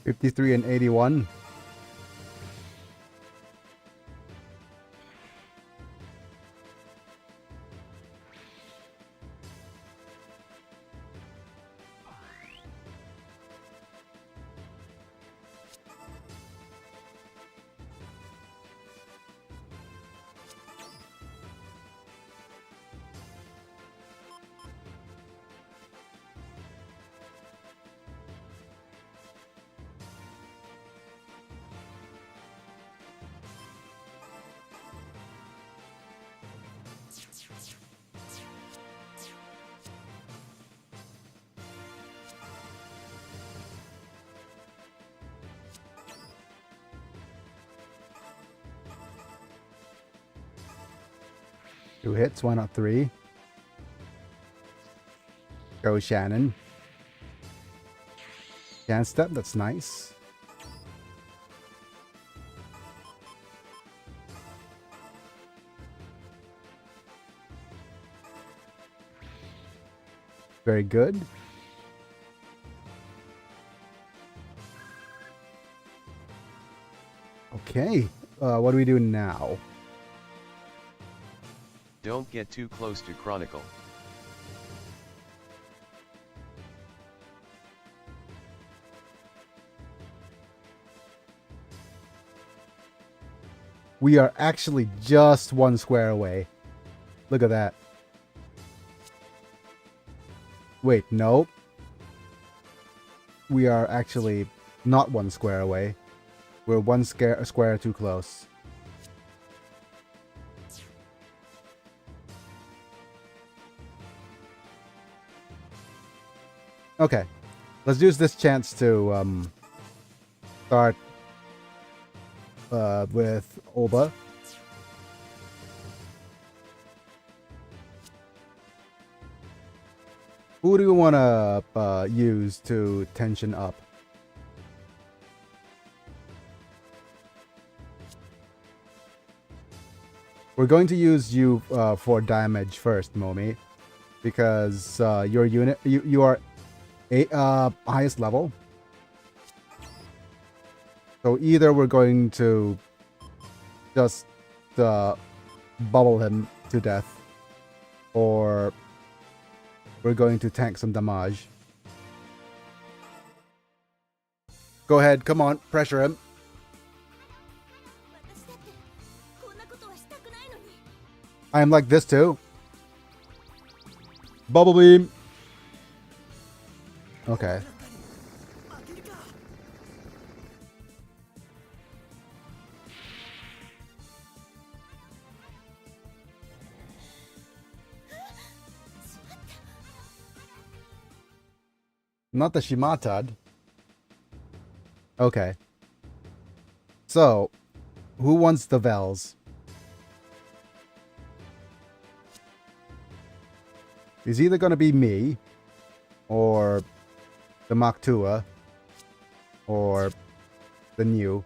$53 and $81. Two hits, why not three? Go Shannon. Can step, that's nice. Very good. Okay, what do we do now? Don't get too close to Chronicle. We are actually just one square away. Look at that. Wait, no. We are actually not one square away. We're one square too close. Okay, let's use this chance to start with Oba. Who do you want to use to tension up? We're going to use you for damage first, Momi, because your unit you are highest level. So either we're going to just bubble him to death, or we're going to tank some damage. Go ahead, come on, pressure him. I am like this too. Bubble beam. Okay. Not the Shimatad. Okay. So, who wants the Vels? It's either going to be me, or the Mach 2, or the new.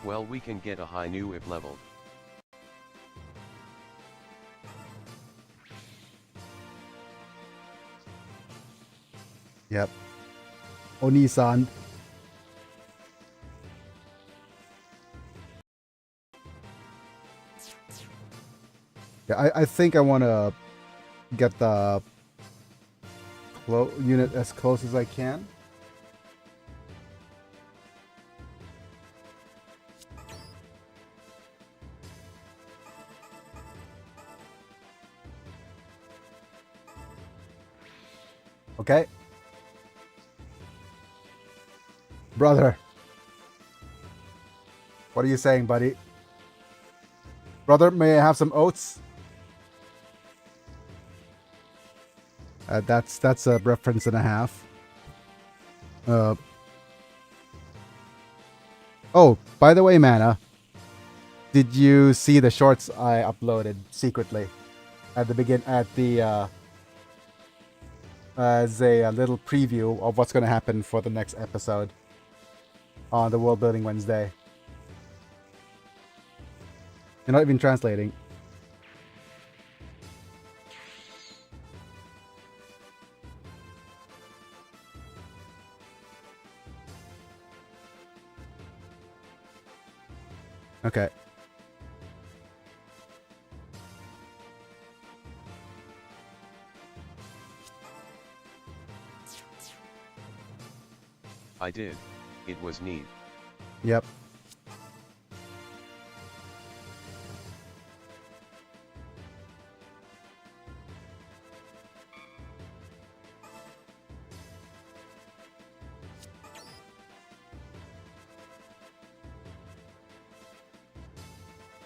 Well, we can get a high new if leveled. Yep. Oni-san. Yeah, I think I want to get the unit as close as I can. Okay. Brother. What are you saying, buddy? Brother, may I have some oats? That's a reference and a half. Oh, by the way, Mana, did you see the shorts I uploaded secretly at the as a little preview of what's going to happen for the next episode on the World Building Wednesday? You're not even translating. Okay. I did. It was neat. Yep.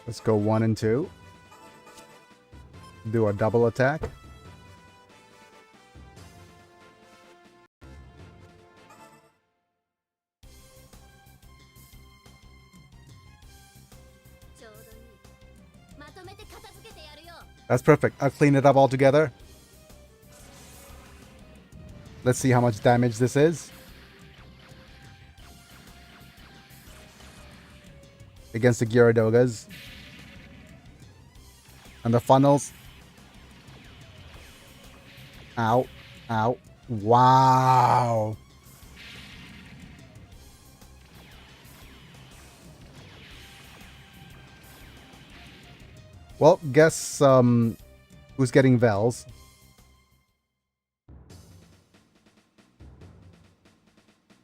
Let's go 1 and 2. Do a double attack. That's perfect. I'll clean it up all together. Let's see how much damage this is. Against the Gyaradogas. And the funnels. Ow. Ow. Wow. Well, guess who's getting Vels?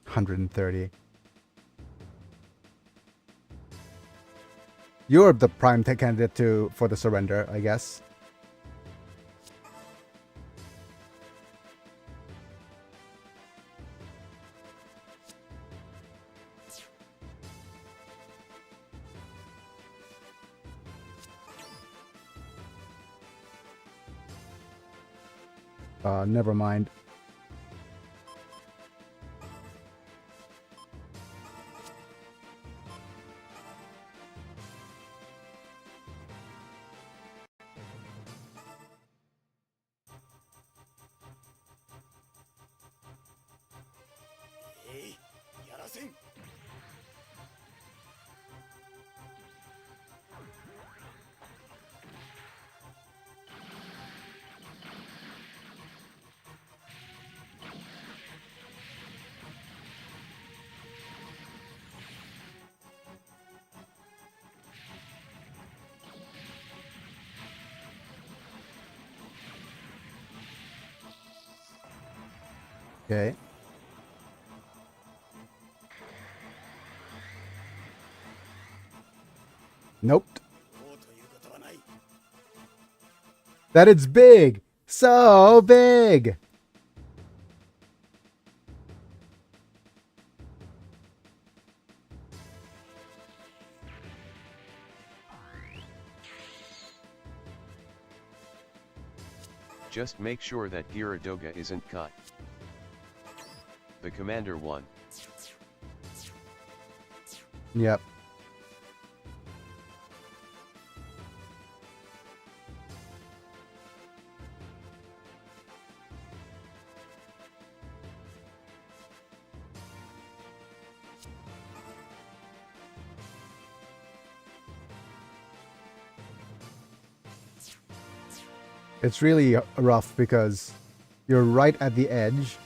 $130. You're the prime candidate for the surrender, I guess. Never mind. Okay. Nope. That it's big! So big! Just make sure that Giradoga isn't cut. The commander won. Yep. It's really rough because you're right at the edge.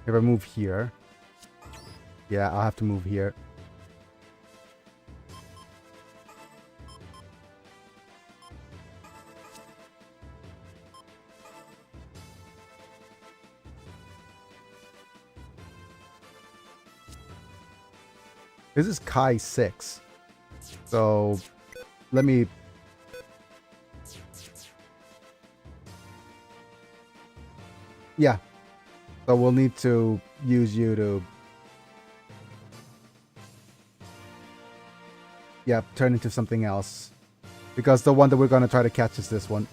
If I move here. Yeah, I'll have to move here. This is Kai 6. So let me... Yeah. So we'll need to use you to... Yeah, turn into something else. Because the one that we're going to try to catch is this one.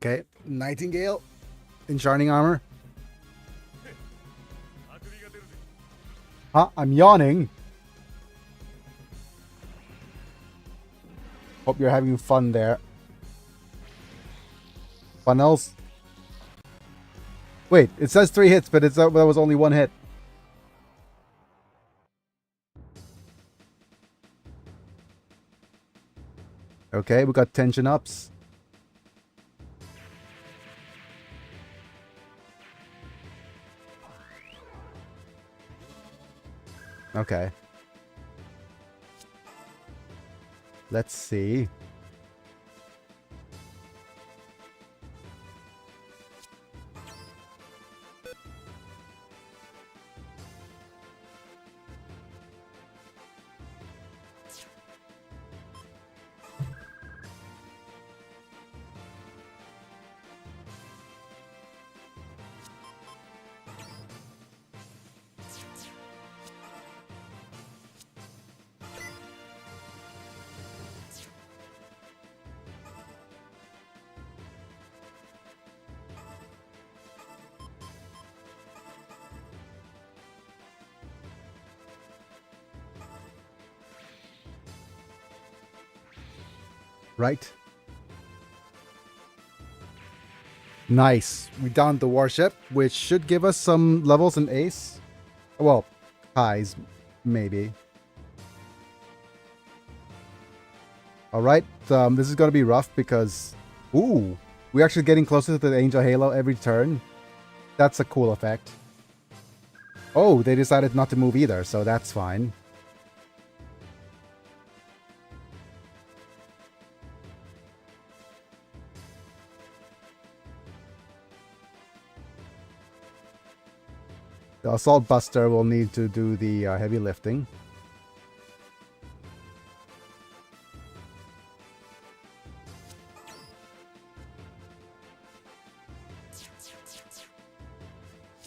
Okay, Nightingale in Shining Armor. Huh? I'm yawning. Hope you're having fun there. Funnels. Wait, it says 3 hits, but that was only 1 hit. Okay, we got tension ups. Okay. Let's see. Right. Nice. We downed the warship, which should give us some levels in Ace. Well, highs, maybe. Alright, this is going to be rough because... Ooh, we're actually getting closer to the Angel Halo every turn. That's a cool effect. Oh, they decided not to move either, so that's fine. The Assault Buster will need to do the heavy lifting.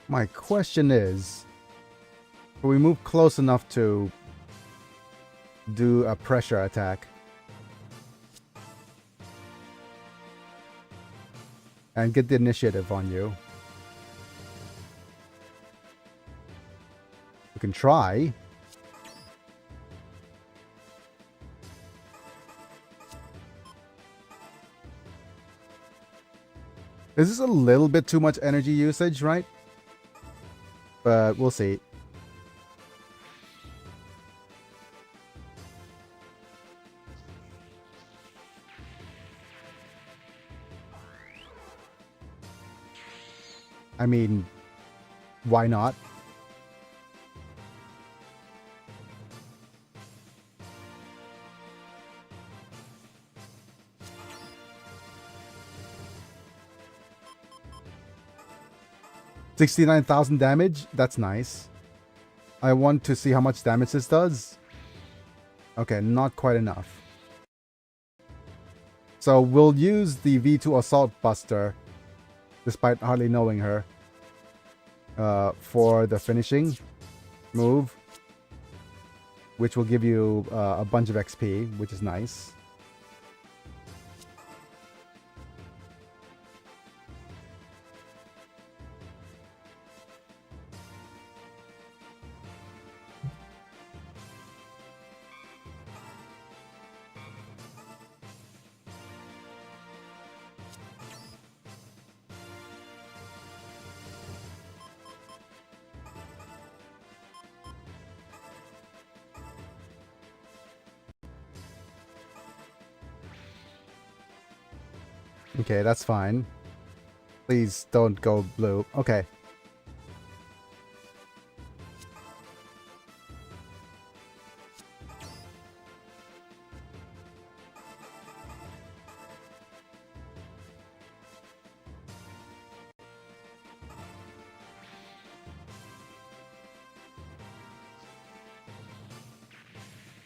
My question is, can we move close enough to do a pressure attack? And get the initiative on you? We can try. This is a little bit too much energy usage, right? But we'll see. I mean, why not? $69,000 damage? That's nice. I want to see how much damage this does. Okay, not quite enough. So we'll use the V2 Assault Buster, despite hardly knowing her, for the finishing move, which will give you a bunch of XP, which is nice. Okay, that's fine. Please don't go blue. Okay.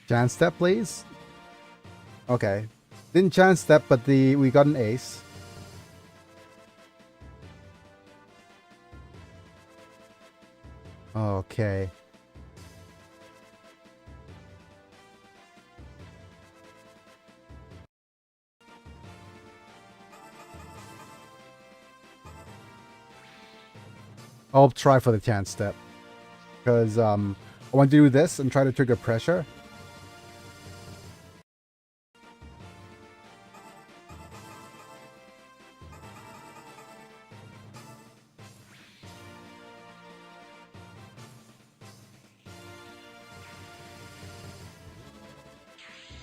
Chance step, please. Okay. Didn't chance step, but we got an ace. Okay. I'll try for the chance step. Because I want to do this and try to trigger pressure.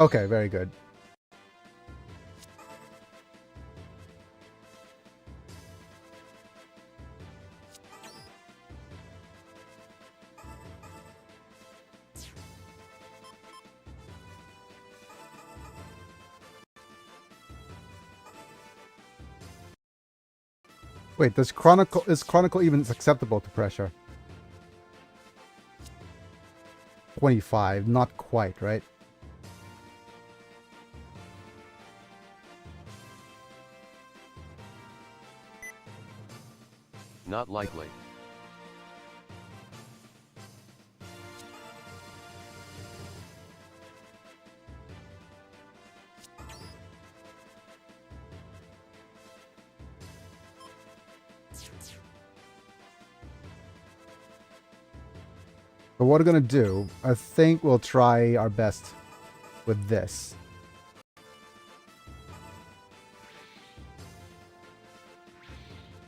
Okay, very good. Wait, is Chronicle even acceptable to pressure? 25, not quite, right? Not likely. But what we're gonna do, I think we'll try our best with this.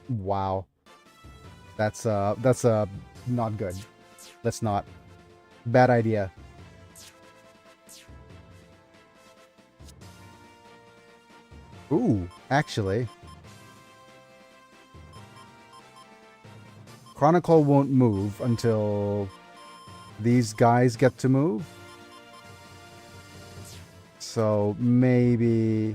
Wow. That's not good. Let's not. Bad idea. Ooh, actually. Chronicle won't move until these guys get to move. So maybe...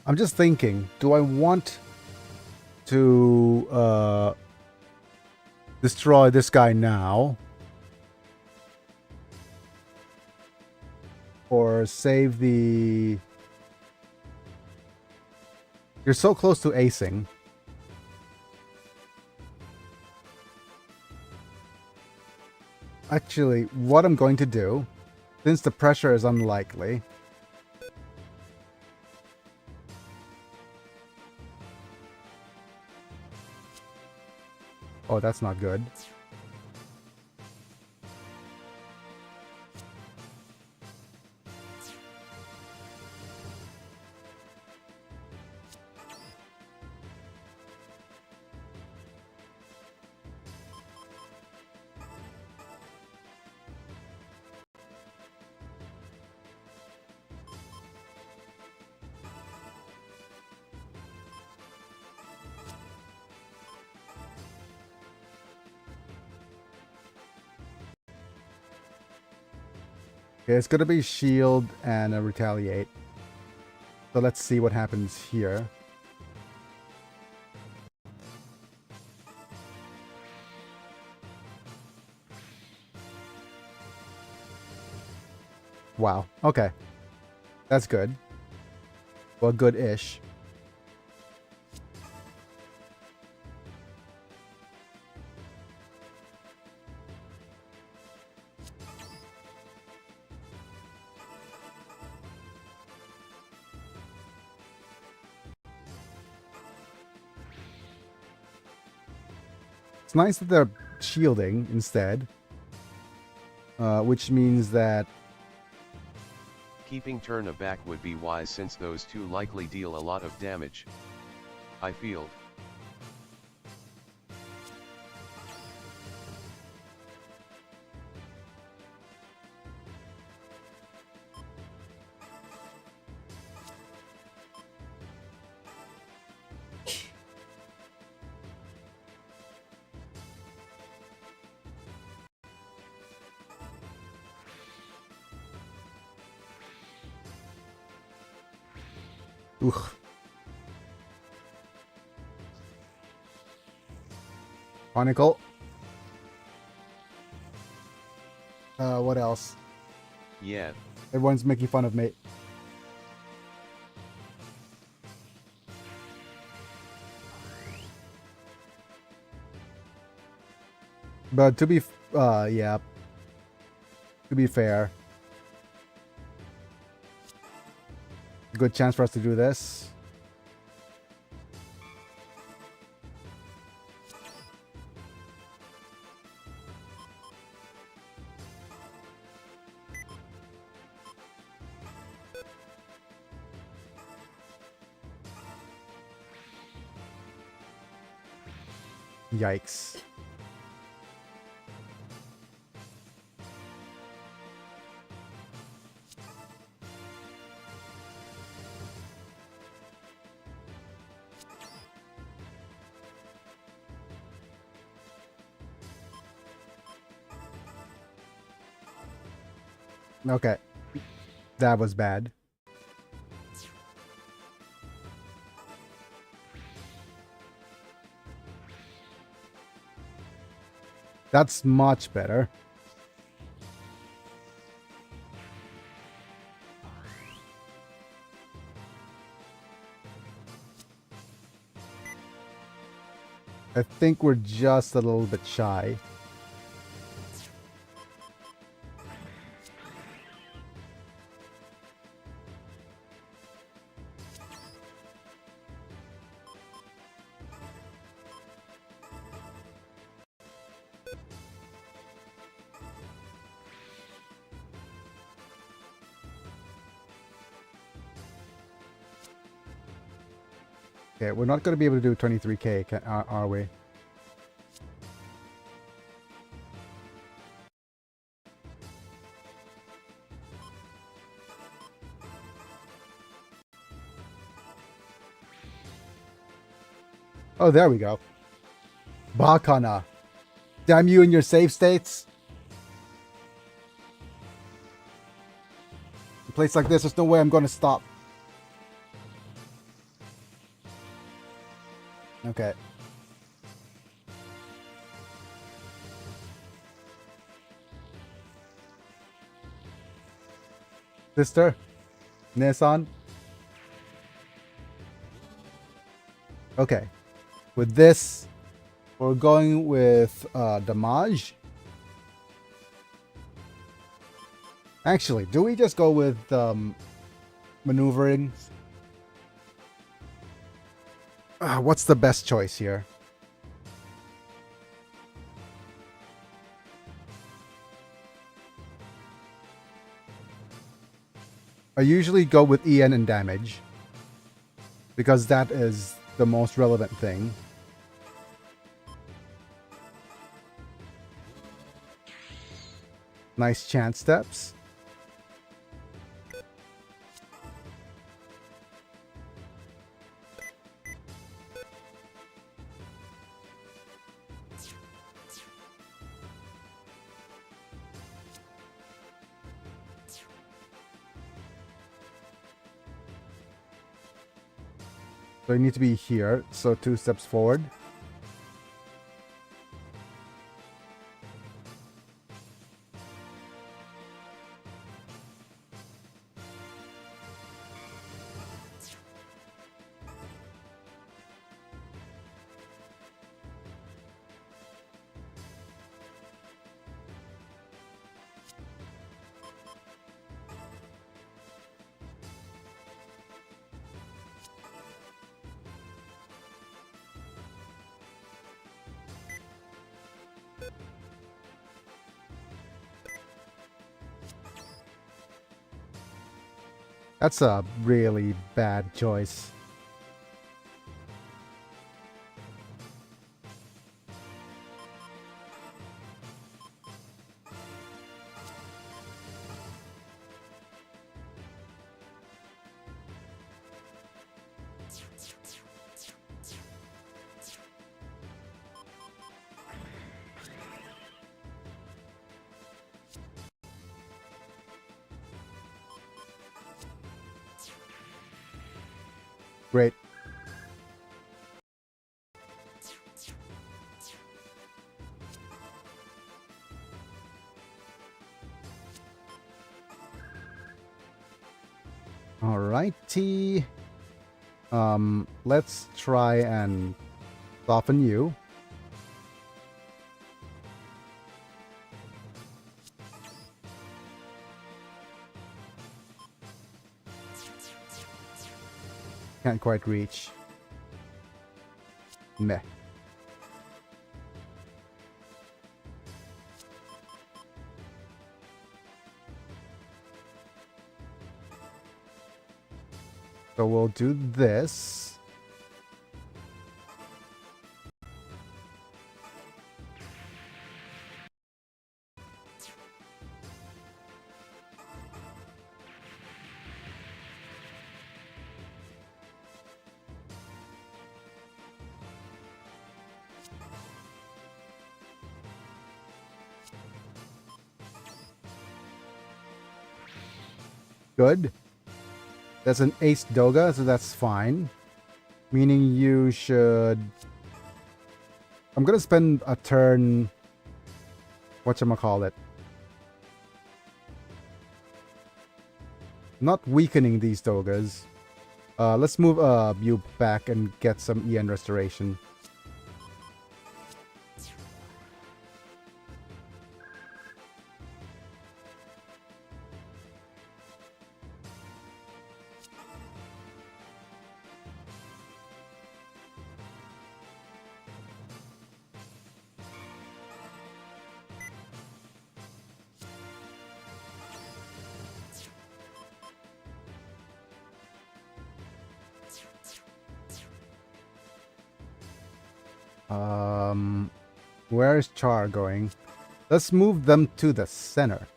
I'm just thinking, do I want to destroy this guy now? Or save the... You're so close to acing. Actually, what I'm going to do, since the pressure is unlikely... Oh, that's not good. Okay, it's gonna be shield and a retaliate. So let's see what happens here. Wow. Okay. That's good. Well, good-ish. It's nice that they're shielding instead. Which means that... Keeping turn aback would be wise since those two likely deal a lot of damage. I field. Ugh. Chronicle. What else? Yeah. Everyone's making fun of me. But to be, yeah. To be fair. Good chance for us to do this. Yikes. Okay. That was bad. That's much better. I think we're just a little bit shy. Okay, we're not going to be able to do 23k, are we? Oh, there we go. Bakana. Damn you and your save states. A place like this, there's no way I'm going to stop. Okay. sister, Nissan. Okay, with this, we're going with damage. Actually, do we just go with maneuvering? What's the best choice here? I usually go with EN and damage, because that is the most relevant thing. Nice chance steps. So I need to be here, so 2 steps forward. That's a really bad choice. Great. Alrighty. Let's try and soften you. Can't quite reach. Meh. So we'll do this. Good. That's an ace Doga, so that's fine. Meaning you should... I'm gonna spend a turn... whatchamacallit. Not weakening these Dogas. Let's move you back and get some EN restoration. Where is Char going? Let's move them to the center.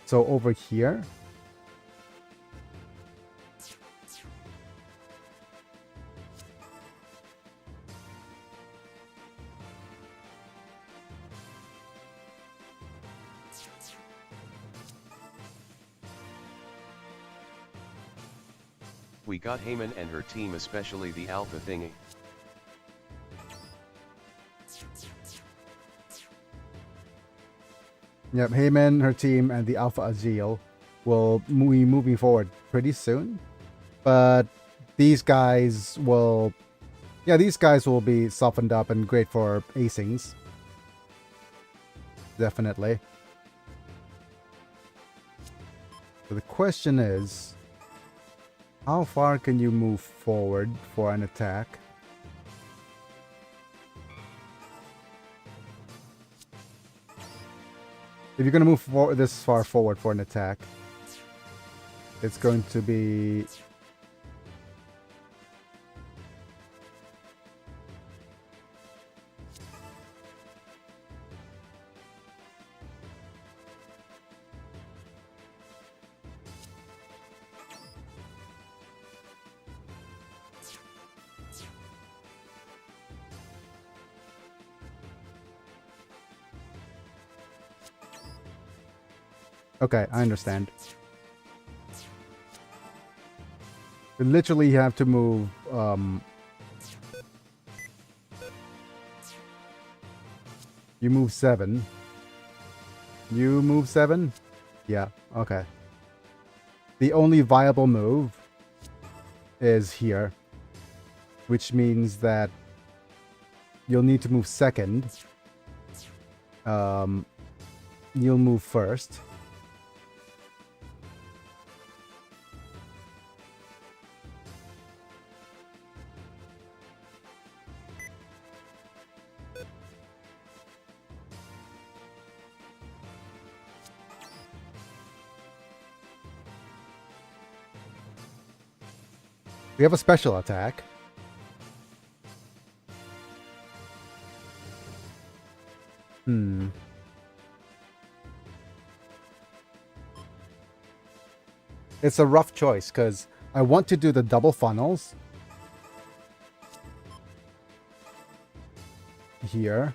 So over here. We got Heyman and her team, especially the alpha thingy. Yep, Heyman, her team, and the Alpha Azil will be moving forward pretty soon. But these guys will... Yeah, these guys will be softened up and great for acings. Definitely. So the question is, how far can you move forward for an attack? If you're going to move this far forward for an attack, it's going to be... Okay, I understand. You literally have to move, you move 7. You move 7? Yeah, okay. The only viable move is here, which means that you'll need to move second. You'll move first. We have a special attack. It's a rough choice because I want to do the double funnels here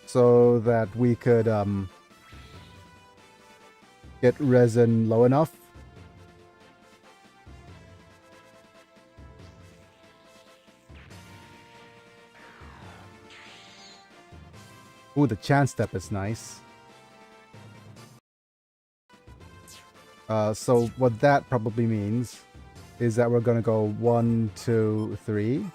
so that we could get resin low enough. Ooh, the chance step is nice. So what that probably means is that we're gonna go 1, 2, 3.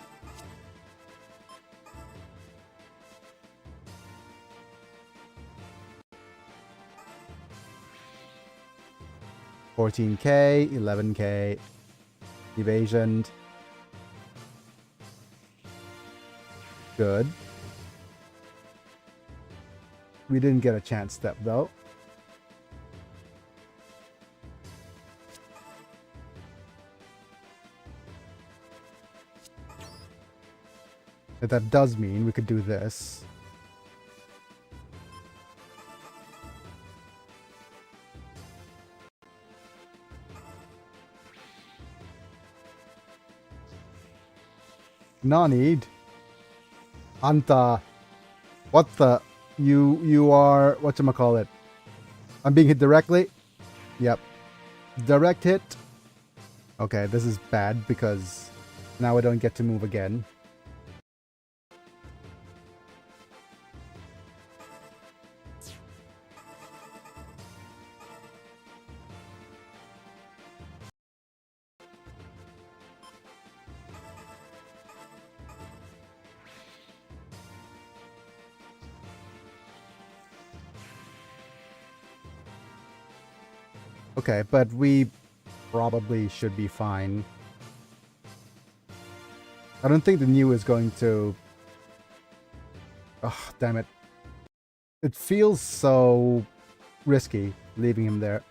$14K, $11K, evasion. Good. We didn't get a chance step though. But that does mean we could do this. No need. Anta. What the? You are... whatchamacallit? I'm being hit directly? Yep. Direct hit. Okay, this is bad because now I don't get to move again. Okay, but we probably should be fine. I don't think the new is going to... Oh, damn it. It feels so risky leaving him there.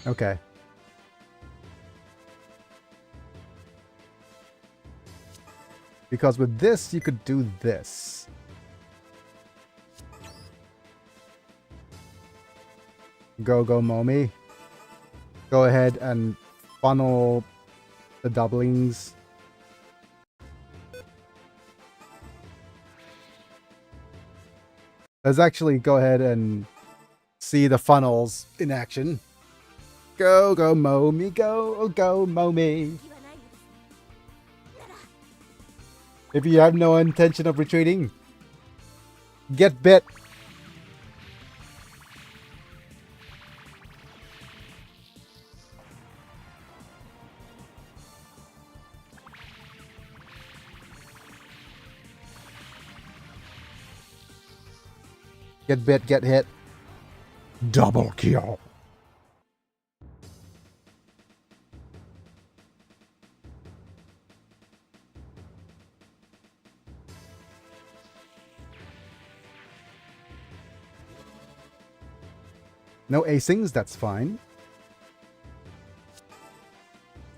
Okay. Because with this, you could do this. Go Momi. Go ahead and funnel the doublings. Let's actually go ahead and see the funnels in action. Go, go, Momi, go, go, Momi. If you have no intention of retreating, get bit. Get bit, get hit. Double kill. No acings, that's fine.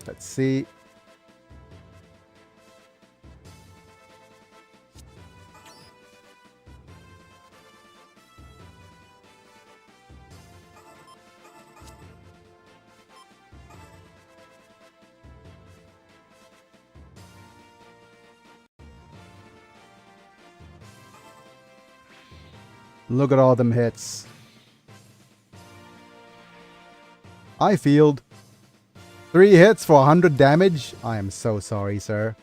Let's see. Look at all them hits. I field 3 hits for 100 damage. I am so sorry, sir.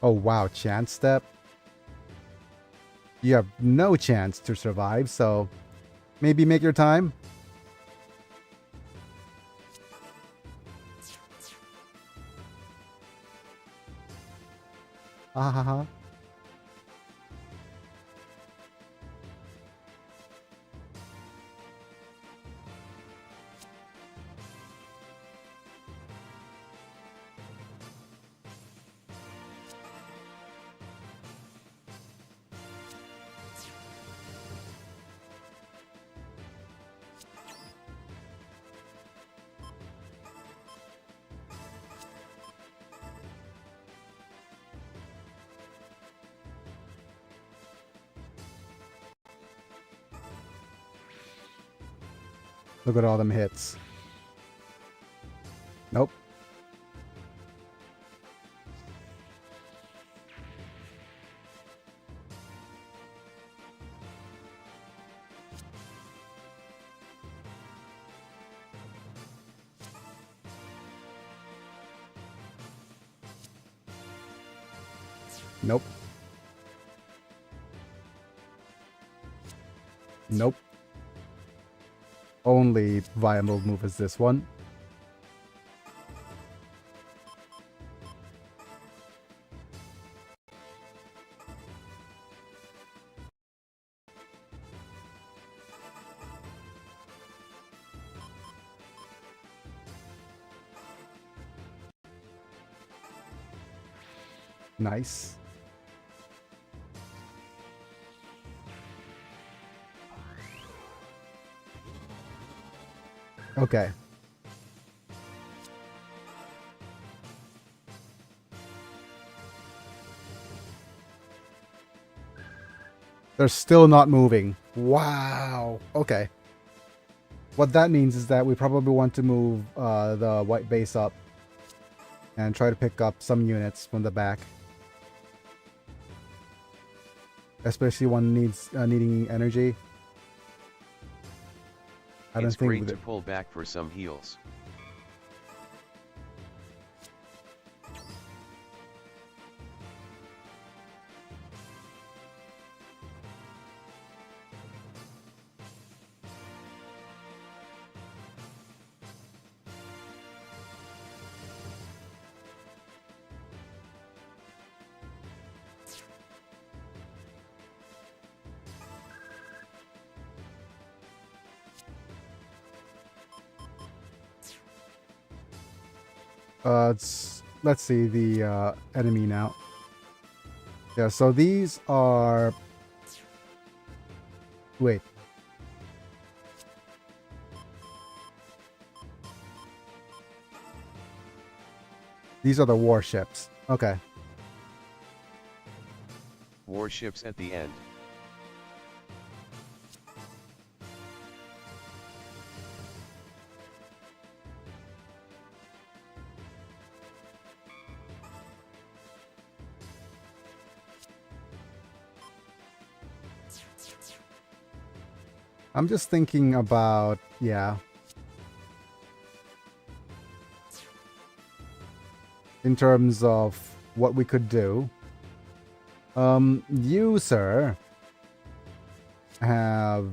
Oh wow, chance step. You have no chance to survive, so maybe make your time. Ah ha ha. Look at all them hits. Nope. Nope. Nope. Only viable move is this one. Nice. Okay. They're still not moving. Wow. Okay. What that means is that we probably want to move the white base up and try to pick up some units from the back. Especially one needing energy. I don't It's think great to pull back for some heals. Let's see the enemy now. Yeah, so these are... Wait. These are the warships. Okay. Warships at the end. I'm just thinking about, yeah. In terms of what we could do. You, sir, have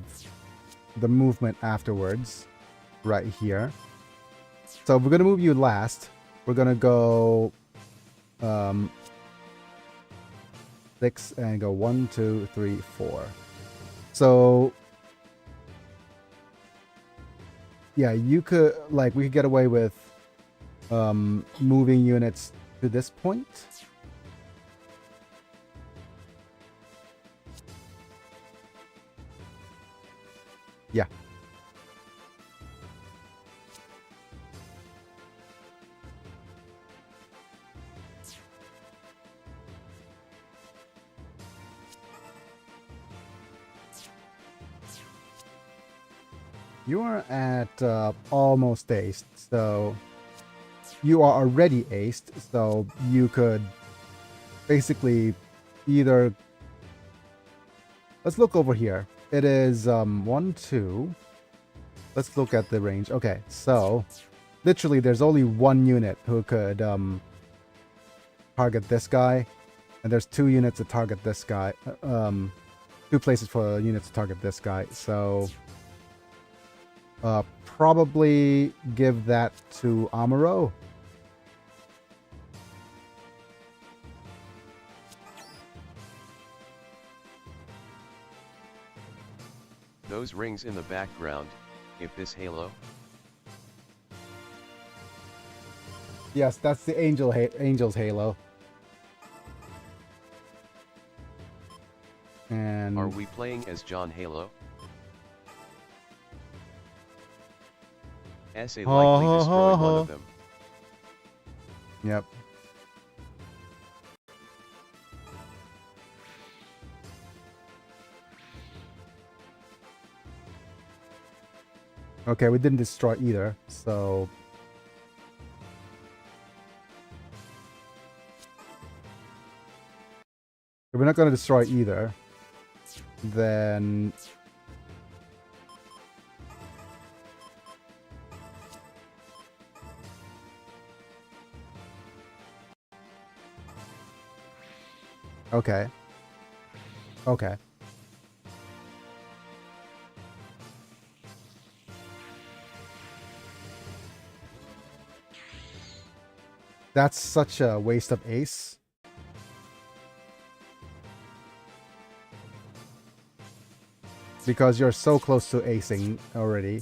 the movement afterwards, right here. So we're gonna move you last. We're gonna go 6 and go 1, 2, 3, 4. So yeah, you could like we could get away with moving units to this point. Yeah. You are at almost aced, so you are already aced, so you could basically either... Let's look over here. It is 1, 2. Let's look at the range. Okay, so literally there's only one unit who could target this guy, and there's 2 units to target this guy. 2 places for units to target this guy, so probably give that to Amuro. Those rings in the background, if this halo? Yes, that's the Angel's Halo. And Are we playing as John Halo? SA likely destroyed one of them. Yep. Okay, we didn't destroy either, so... If we're not going to destroy either, then... Okay. Okay. That's such a waste of ace. Because you're so close to acing already.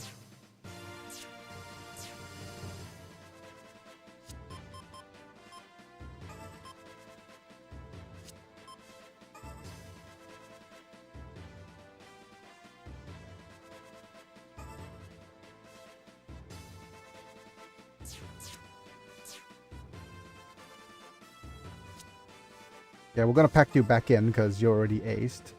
Yeah, we're gonna pack you back in because you're already aced.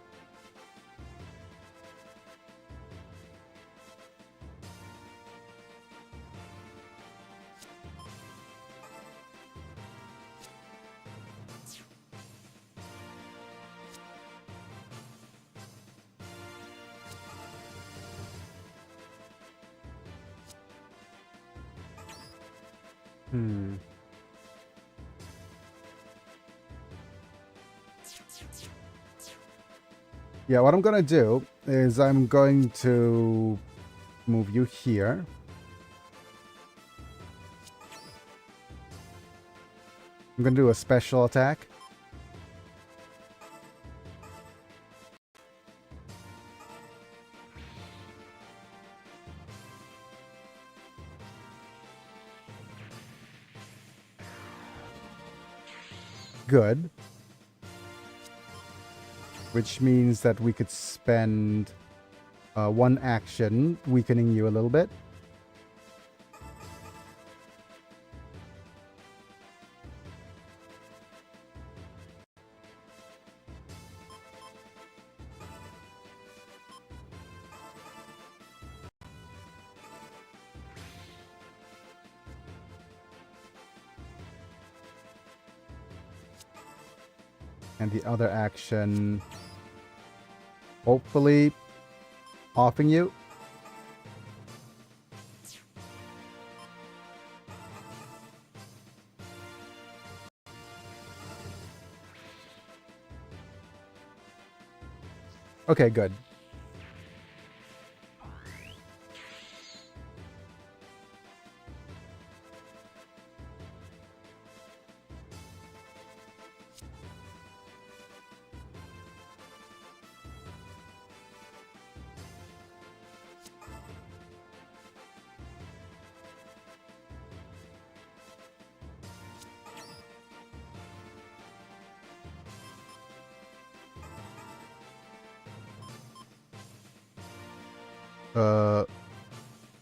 Yeah, what I'm gonna do is I'm going to move you here. I'm gonna do a special attack. Good. Which means that we could spend one action weakening you a little bit. And the other action, hopefully, offing you. Okay, good.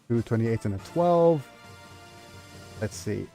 Two 28s and a 12. Let's see.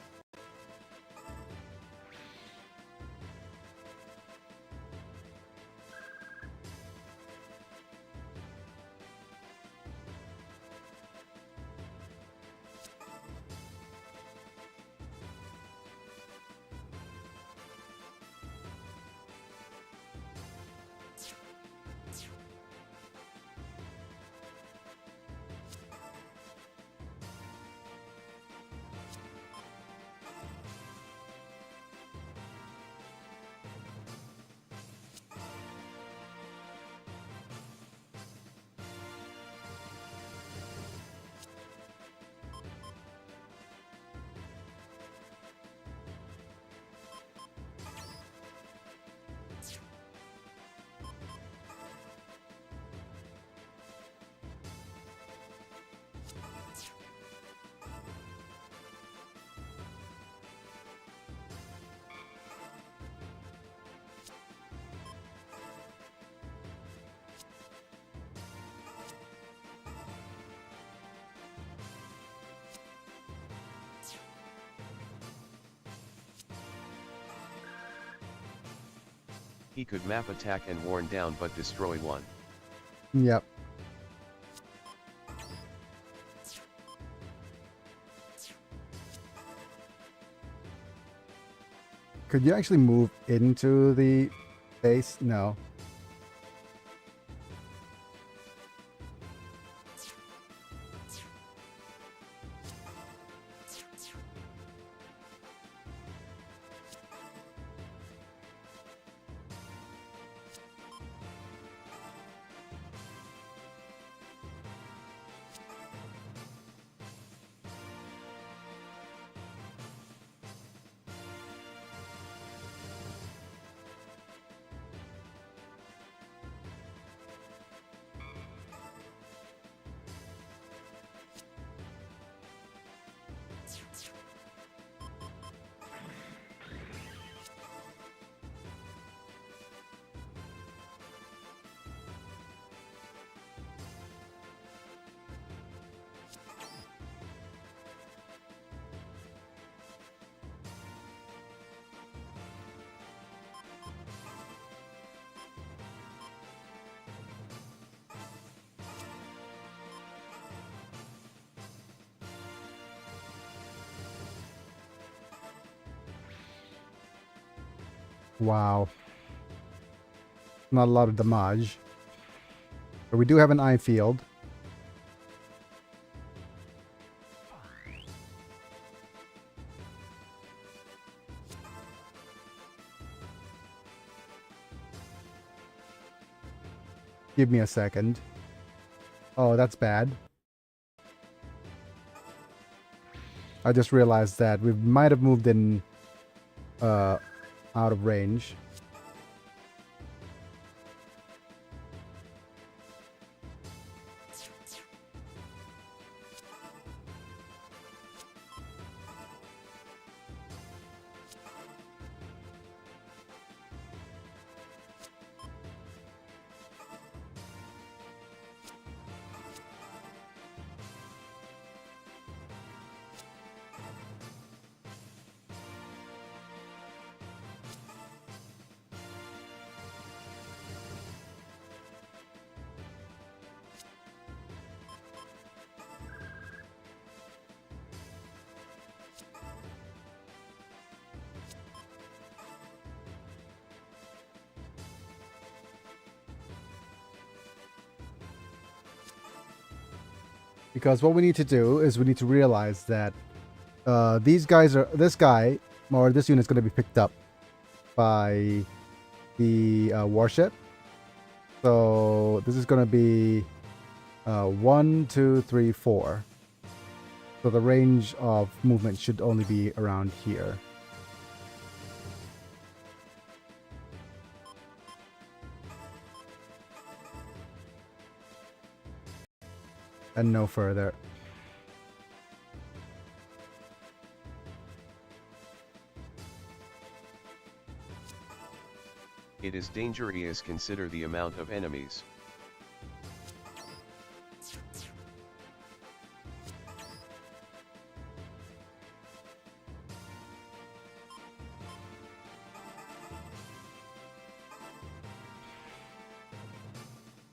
He could map attack and worn down but destroy one. Yep. Could you actually move into the base? No. Wow. Not a lot of damage. But we do have an eye field. Give me a second. Oh, that's bad. I just realized that we might have moved in out of range. Because what we need to do is we need to realize that this guy or this unit is going to be picked up by the warship. So this is going to be 1, 2, 3, 4. So the range of movement should only be around here. And no further. It is dangerous. Consider the amount of enemies.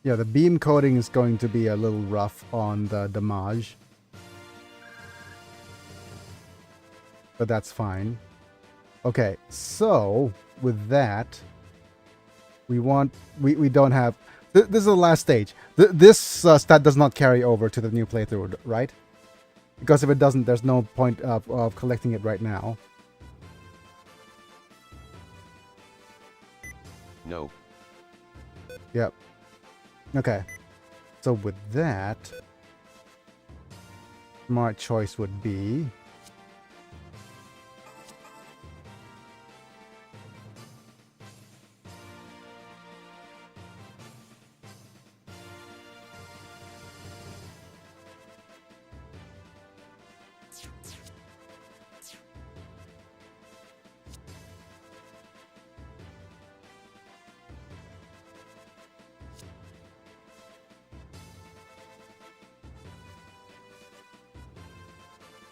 Yeah, the beam coating is going to be a little rough on the damage. But that's fine. Okay, so with that, we don't have... This is the last stage. This stat does not carry over to the new playthrough, right? Because if it doesn't, there's no point of collecting it right now. No. Yep. Okay. So with that, smart choice would be...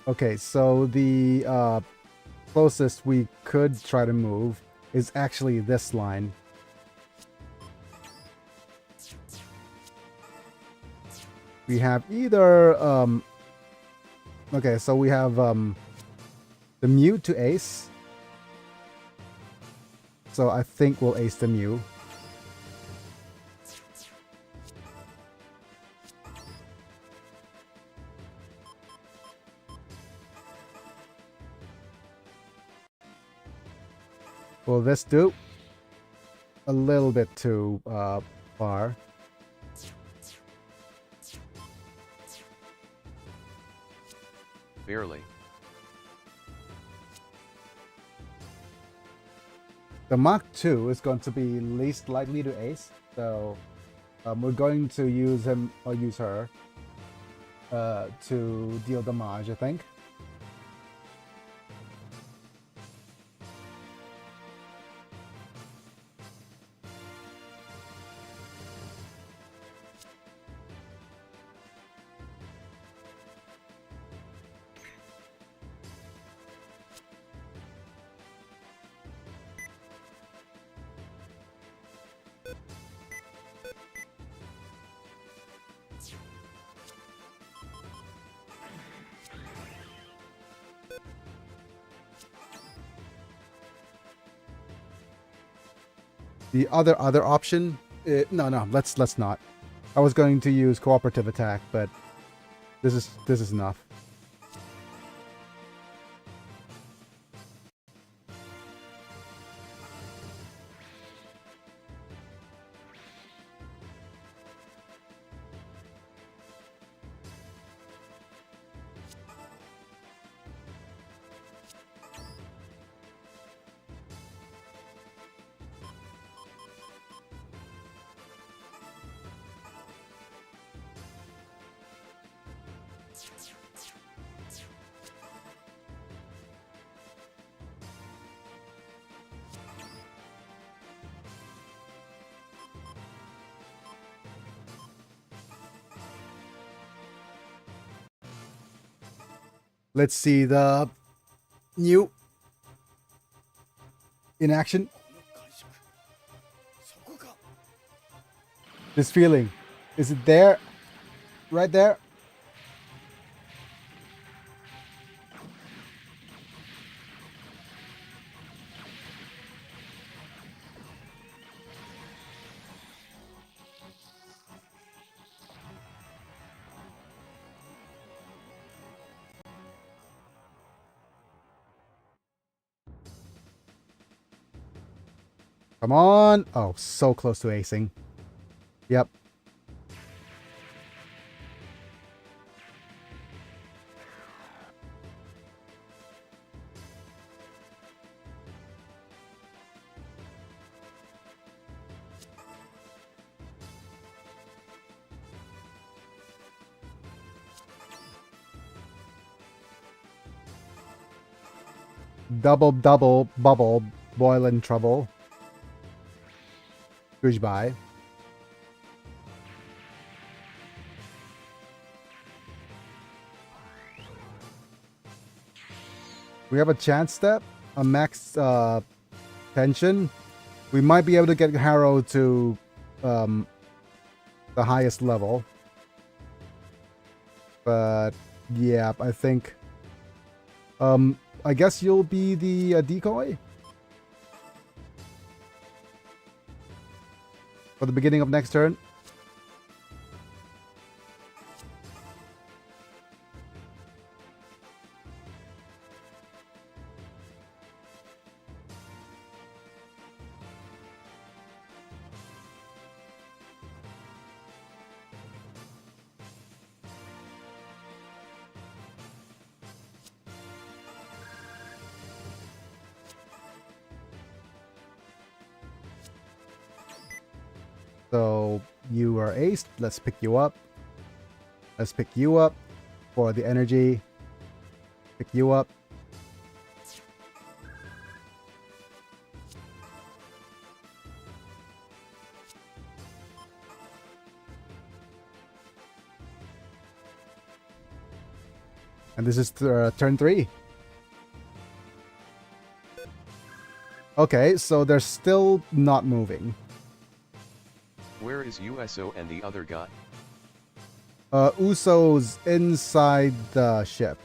Okay, so the closest we could try to move is actually this line. We have either... okay, so we have the Mew to ace. So I think we'll ace the Mew. Will this do? A little bit too far. Barely. The Mach 2 is going to be least likely to ace, so we're going to use him or use her to deal damage, I think. The other option, no, let's not. I was going to use cooperative attack, but this is enough. Let's see the new in action. This feeling, is it there? Right there? Come on. Oh, so close to acing. Yep. Double bubble boiling trouble. Goodbye. We have a chance step, a max tension. We might be able to get Harrow to the highest level. But yeah, I think I guess you'll be the decoy for the beginning of next turn. So you are aced. Let's pick you up. Let's pick you up for the energy. Pick you up. And this is turn 3. Okay, so they're still not moving. Where is USO and the other guy? Uso's inside the ship.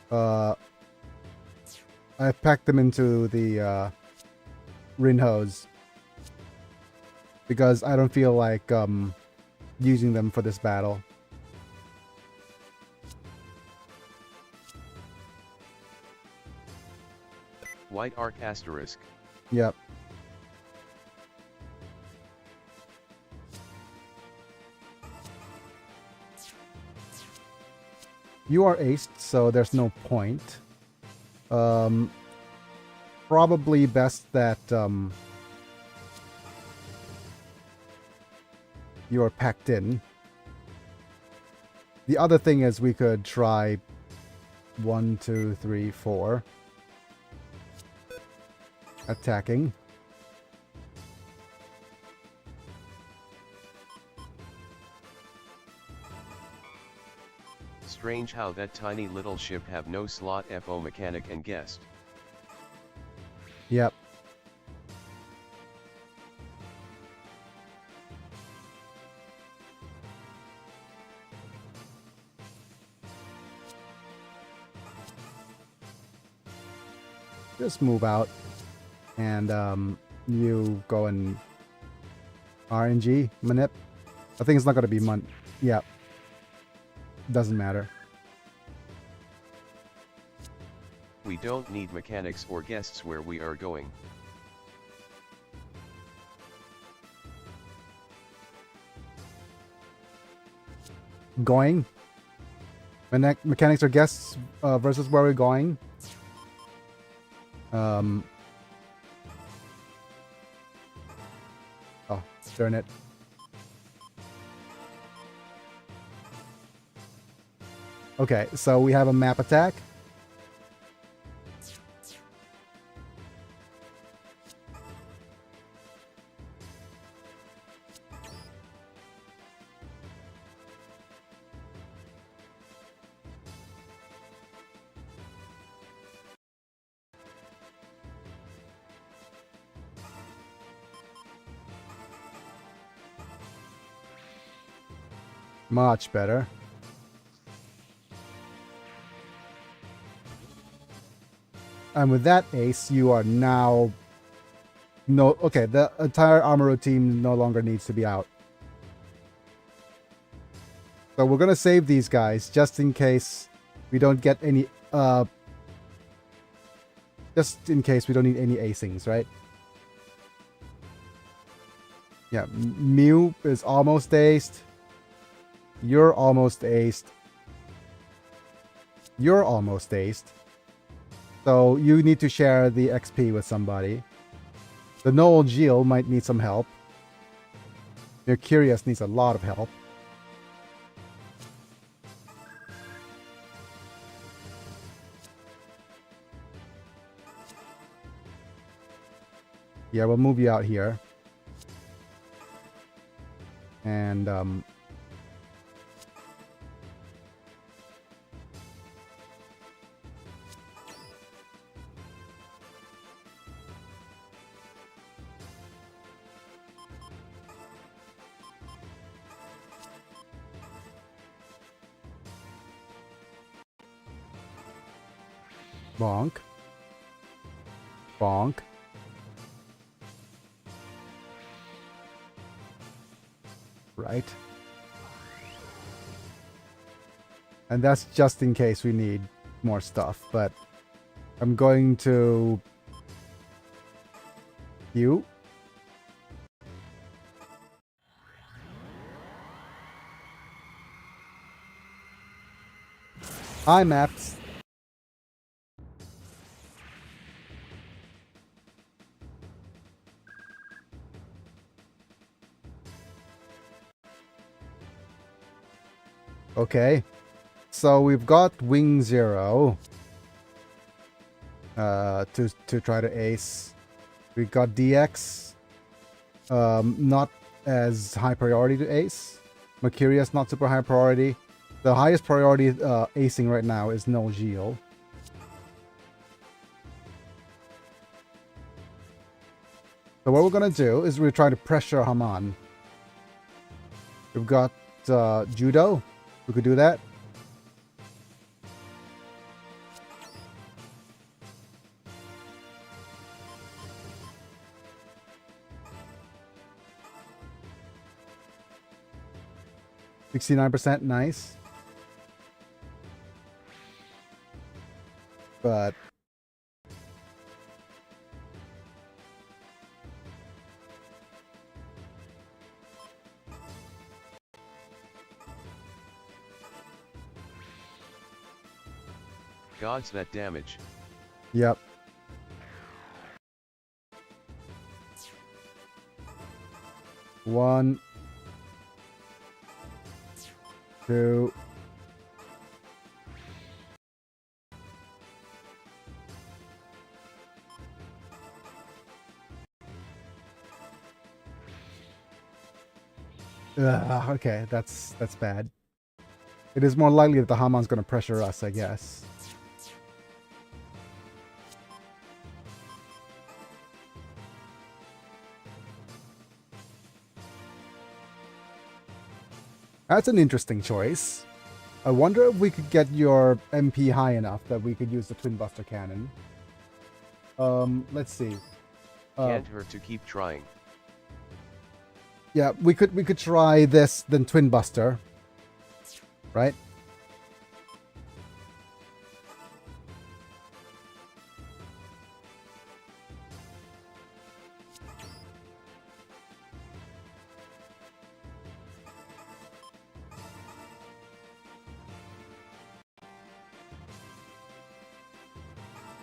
I packed them into the Rinhos because I don't feel like using them for this battle. White arc asterisk. Yep. You are aced, so there's no point. Probably best that you are packed in. The other thing is we could try 1, 2, 3, 4. Attacking. Strange how that tiny little ship have no slot FO mechanic and guest. Yep. Just move out. And you go and RNG manip. I think it's not gonna be yeah. Doesn't matter. We don't need mechanics or guests where we are going. Going? Mechanics or guests versus where we're going? Oh, darn it. Okay, so we have a map attack. Much better. And with that ace, you are now... No, okay, the entire Armoro team no longer needs to be out. So we're gonna save these guys just in case we don't get any... Just in case we don't need any acings, right? Yeah, Mew is almost aced. You're almost aced. You're almost aced. So you need to share the XP with somebody. The Noel Geo might need some help. Mercurius needs a lot of help. Yeah, we'll move you out here. And bonk. Bonk. Right. And that's just in case we need more stuff, but I'm going to you. Hi, maps. Okay, so we've got Wing Zero to try to ace. We got DX, not as high priority to ace. Mercurius not super high priority. The highest priority acing right now is No Geo. So what we're gonna do is we're trying to pressure Haman. We've got Judo. We could do that. %, nice. But Gods, that damage. yep. One, two. Okay, that's bad. It is more likely that the Haman's going to pressure us, I guess. That's an interesting choice. I wonder if we could get your MP high enough that we could use the Twin Buster Cannon. Let's see. Can't hurt to keep trying. Yeah, we could try this, then Twin Buster. Right?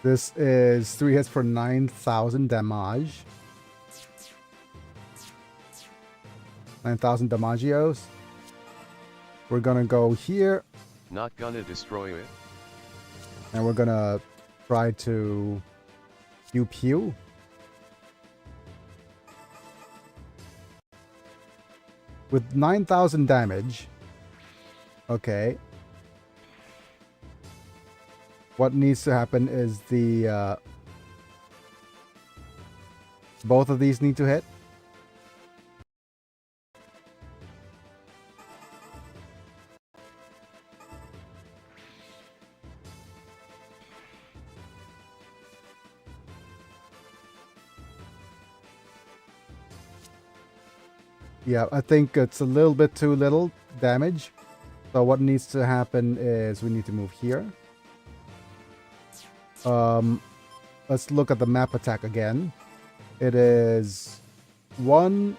This is 3 hits for 9,000 damage. 9,000 damagios. We're gonna go here. Not gonna destroy it. And we're gonna try to pew pew. With 9,000 damage. Okay. What needs to happen is the both of these need to hit. Yeah, I think it's a little bit too little damage. So what needs to happen is we need to move here. Let's look at the map attack again. It is 1.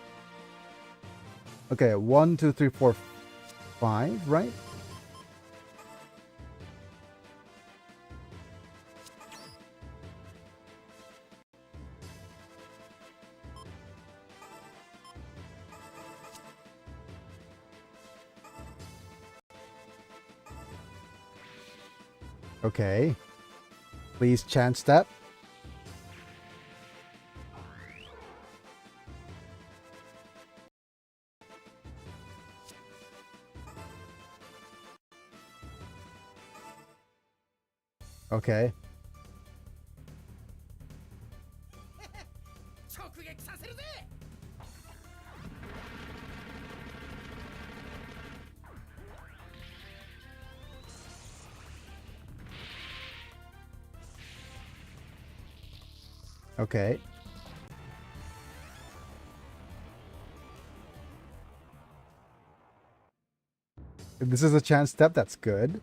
Okay, 1, 2, 3, 4, 5, right? Okay. Please chance that. Okay. Okay. If this is a chance step, that's good.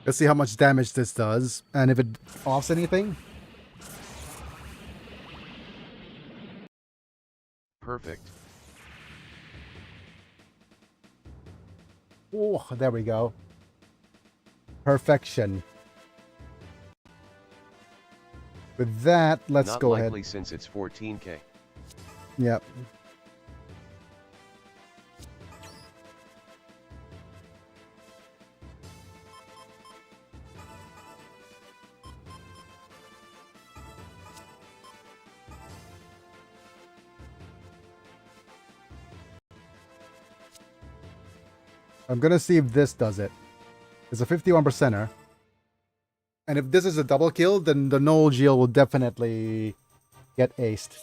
Let's see how much damage this does, and if it offs anything. Perfect. Oh, there we go. Perfection. With that, let's Not go likely ahead. since it's 14k. Yep. I'm gonna see if this does it. It's a 51%er. And if this is a double kill, then the Null Geo will definitely get aced.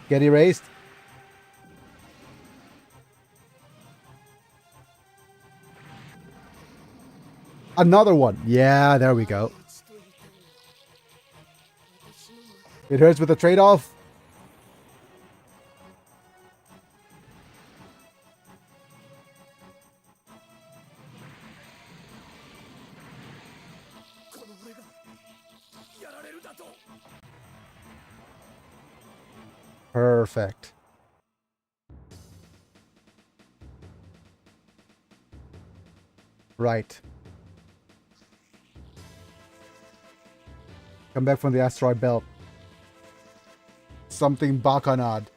Get erased. Another one. Yeah, there we go. It hurts with the trade-off. Perfect. Right. Come back from the asteroid belt. Something bacchanad.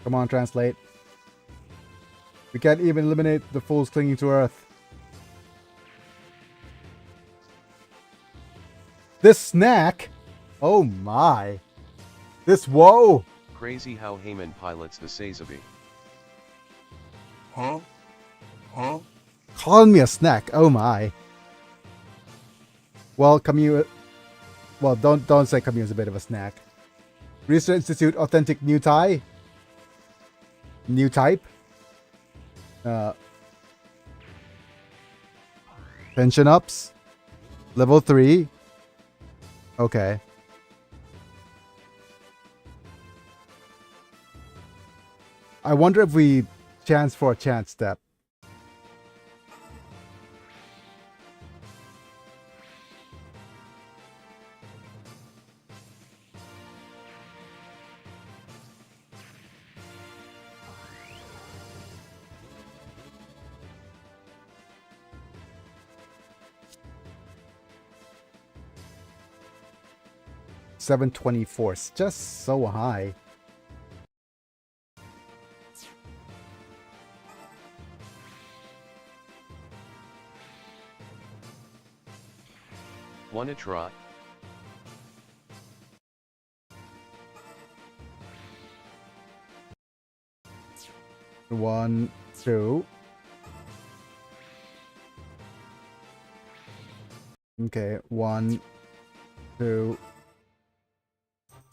Come on, translate. We can't even eliminate the fools clinging to Earth. This snack? Oh my. This whoa! Crazy how Heyman pilots the Sazabi. Huh? Huh? Calling me a snack. Oh my. Well, Camus. Well, don't say Camus is a bit of a snack. Research Institute authentic new tie. New type. Pension ups. Level 3. Okay. I wonder if we chance for a chance step. $724. It's just so high. Wanna try? One, two. Okay, 1, 2.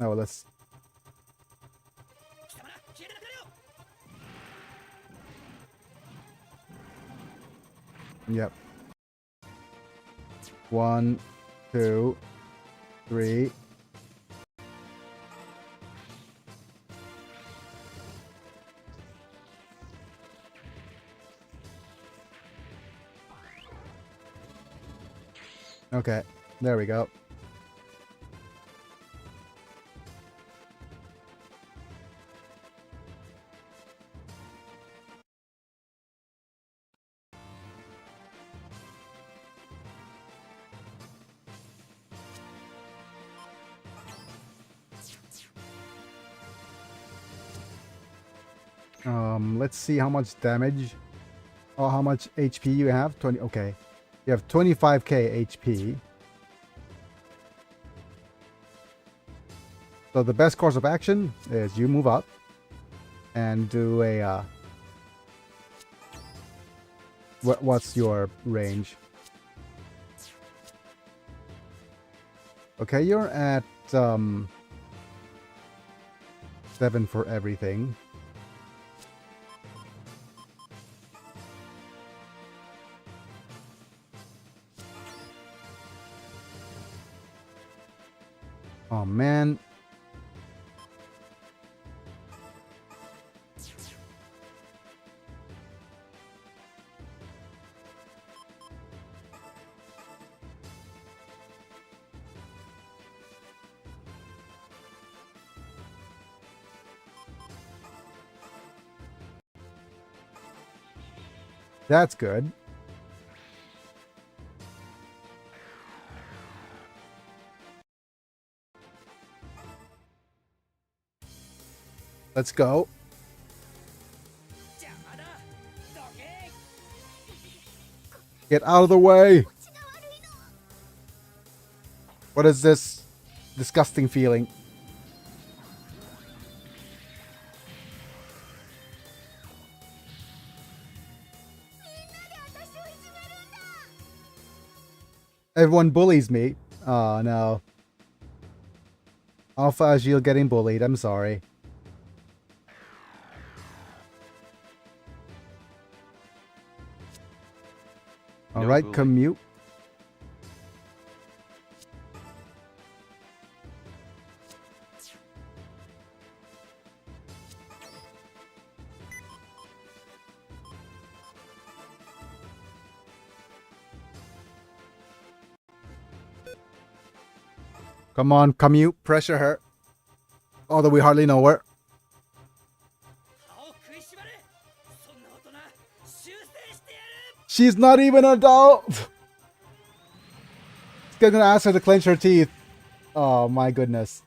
Oh, let's. Yep. 1, 2, 3. Okay, there we go. Let's see how much damage or how much HP you have. 20. Okay, you have 25k HP. So the best course of action is you move up and do a. What's your range? Okay, you're at 7 for everything. Oh man. That's good. Let's go. Get out of the way. What is this disgusting feeling? Everyone bullies me. Oh no. Alpha Agile getting bullied. I'm sorry. All right, bully. commute. Come on, commute. Pressure her. Although we hardly know her. She's not even an adult. Gonna ask her to clench her teeth. Oh my goodness.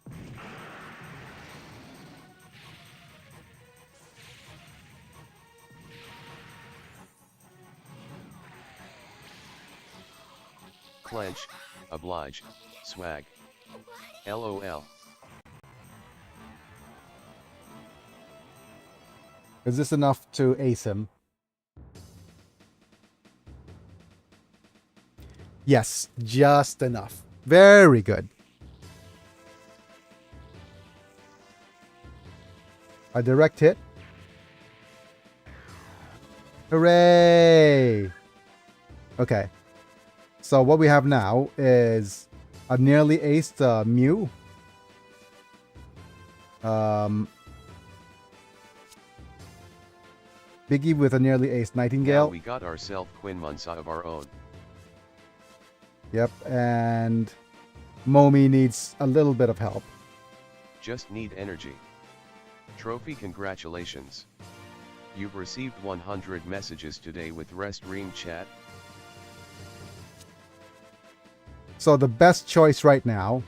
Clench, oblige, swag. LOL. Is this enough to ace him? Yes, just enough. Very good. A direct hit. Hooray! Okay. So what we have now is a nearly aced Mew. Biggy with a nearly aced Nightingale. Now we got ourselves Quinn Munsa of our own. Yep, and Momi needs a little bit of help. Just need energy. Trophy, congratulations. You've received 100 messages today with Rest Ream Chat. So the best choice right now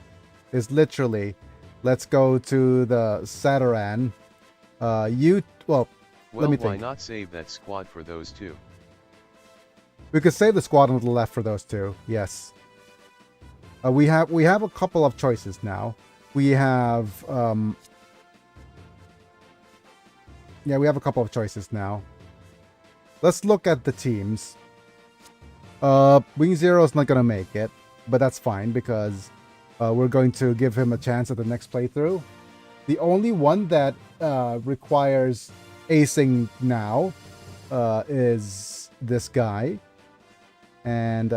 is literally, let's go to the Sataran. Well, let me think. Why not save that squad for those two? We could save the squad on the left for those two. Yes. We have a couple of choices now. We have we have a couple of choices now. Let's look at the teams. Wing Zero's not gonna make it. but that's fine because we're going to give him a chance at the next playthrough. The only one that requires acing now is this guy, and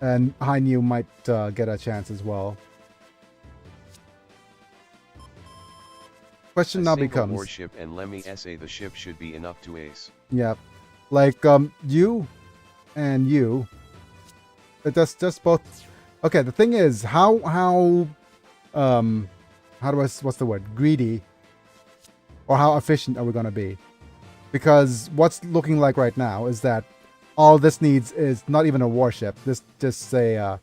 Hainyu might get a chance as well. Question now becomes warship and let me essay the ship should be enough to ace. Yeah, like you and you. It just both. Okay, the thing is how do I what's the word, greedy, or how efficient are we gonna be? Because what's looking like right now is that all this needs is not even a warship. This just a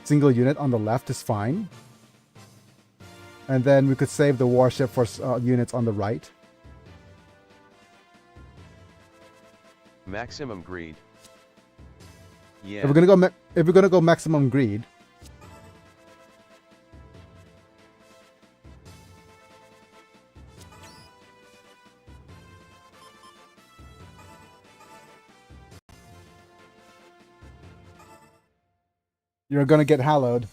single unit on the left is fine. And then we could save the warship for units on the right. Maximum greed. Yeah. If we're gonna go maximum greed, you're gonna get hallowed.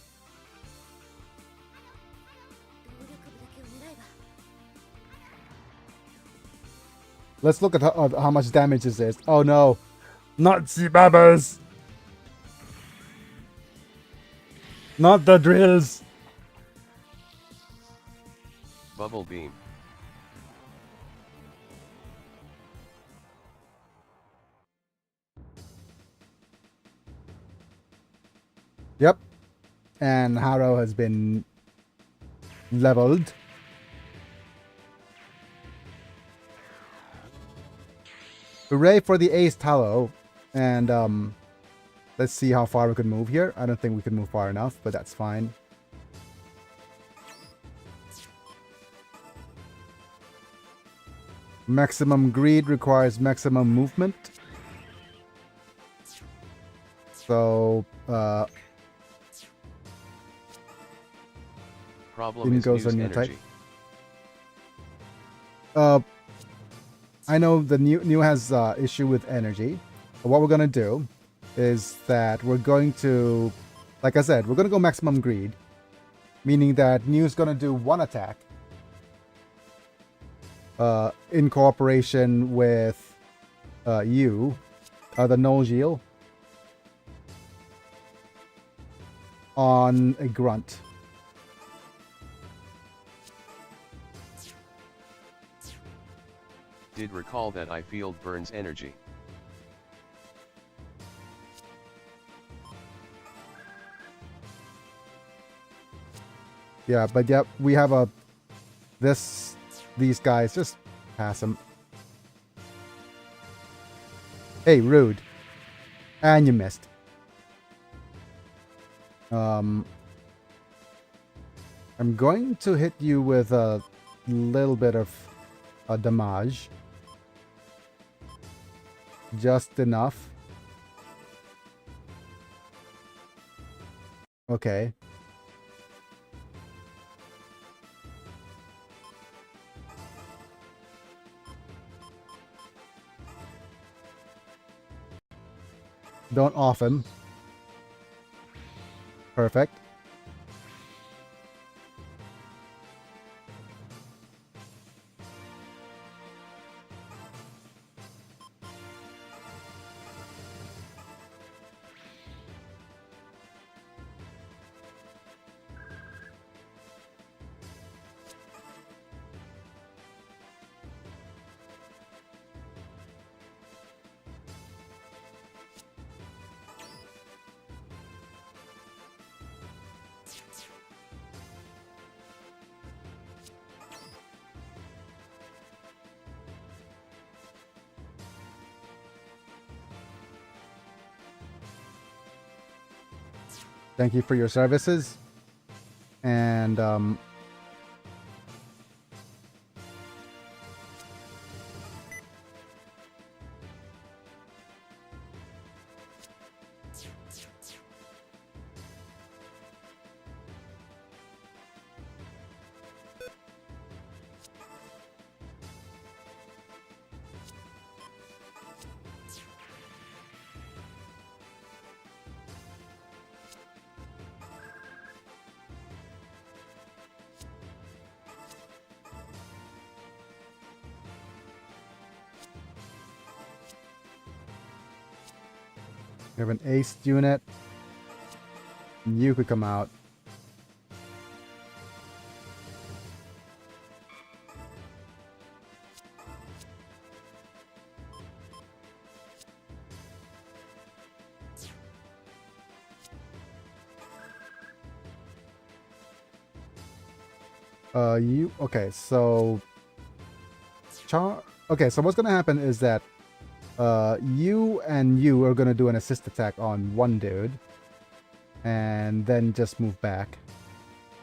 Let's look at how much damage this is. Oh no, not Zibabas! Not the drills! Bubble beam. Yep. And Harrow has been leveled. Hooray for the Ace Tallow. And let's see how far we can move here. I don't think we can move far enough, but that's fine. Maximum greed requires maximum movement. So, problem is goes on your energy. Type. I know the new has issue with energy. But what we're gonna do is that we're going to, like I said, we're gonna go maximum greed, meaning that New's gonna do one attack in cooperation with you, the Nolgil, on a grunt. Did recall that I field burns energy. Yeah, but yep, we have a these guys, just pass them. Hey, rude. And you missed. I'm going to hit you with a little bit of damage. Just enough. Okay. Don't off him. Perfect. Thank you for your services. And We have an ace unit. You could come out. Okay, so okay, so what's gonna happen is that you and you are gonna do an assist attack on one dude and then just move back.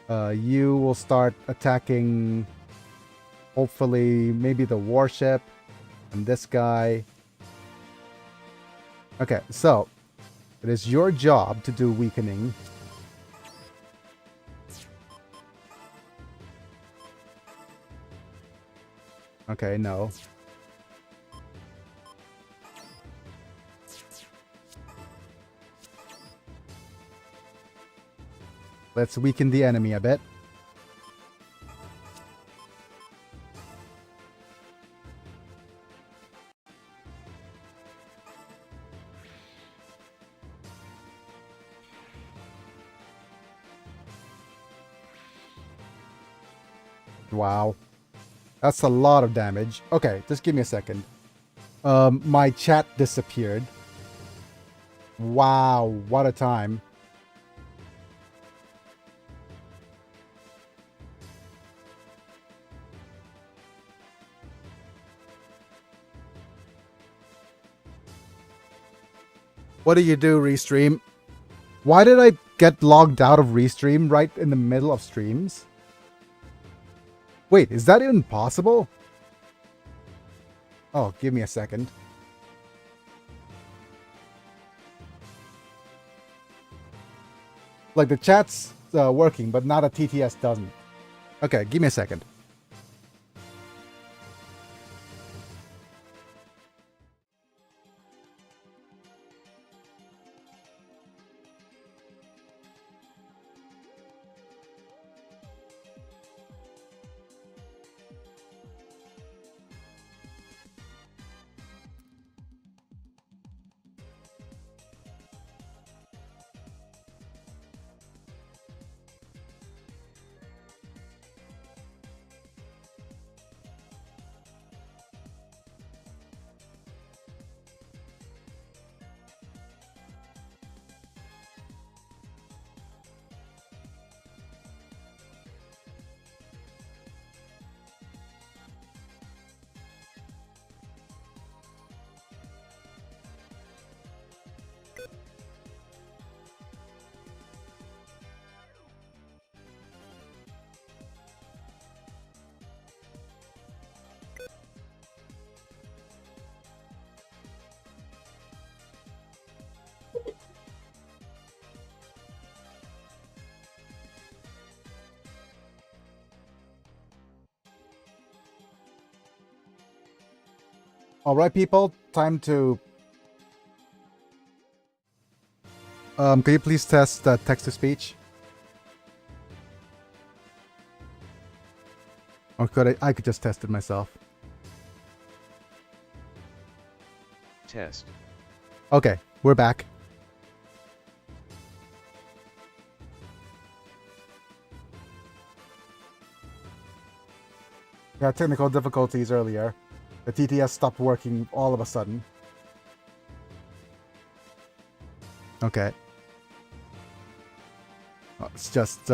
You will start attacking hopefully maybe the warship and this guy. Okay, so it is your job to do weakening. Okay, no. Let's weaken the enemy a bit. Wow. That's a lot of damage. Okay, just give me a second. My chat disappeared. Wow, what a time. What do you do, Restream? Why did I get logged out of Restream right in the middle of streams? Wait, is that even possible? Oh, give me a second. Like the chat's working, but not a TTS doesn't. Okay, give me a second. All right, people, time to... could you please test text-to-speech? Or could I could just test it myself. Test. Okay, we're back. Yeah, technical difficulties earlier. The TTS stopped working all of a sudden. Okay. It's just,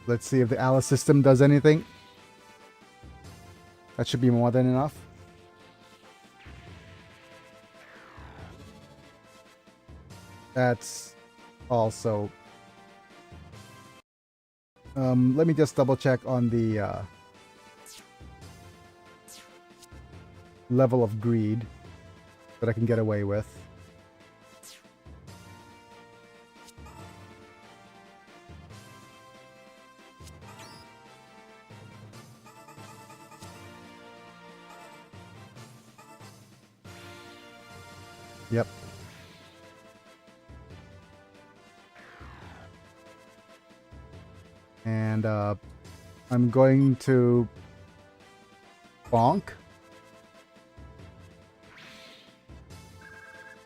let's see if the Alice system does anything. That should be more than enough. That's also... let me just double check on the level of greed that I can get away with. Yep. And I'm going to bonk.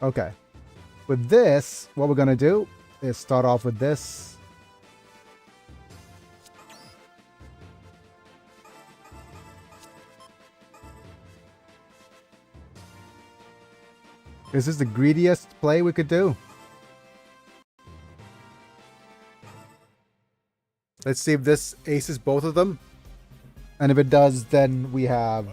Okay. With this, what we're gonna do is start off with this. Is this the greediest play we could do? Let's see if this aces both of them. And if it does, then we have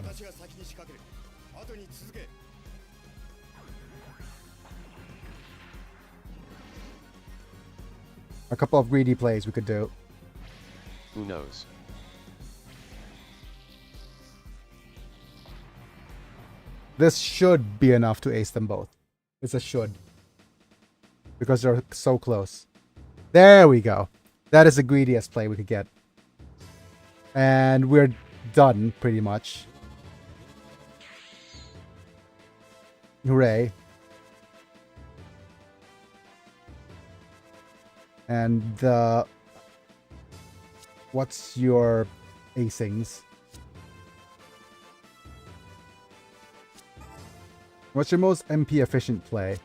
a couple of greedy plays we could do. Who knows? This should be enough to ace them both. It's a should. Because they're so close. There we go. That is the greediest play we could get. And we're done, pretty much. Hooray. And what's your acings? What's your most MP efficient play?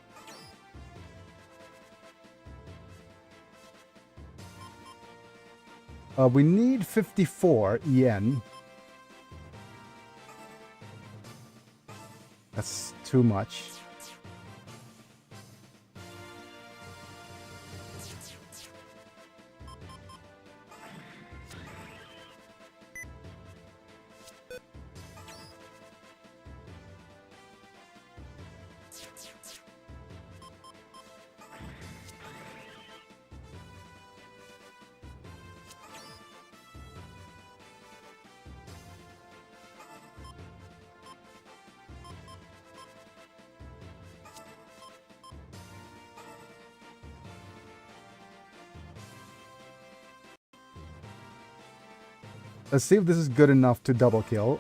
We need 54 EN. That's too much. Let's see if this is good enough to double kill.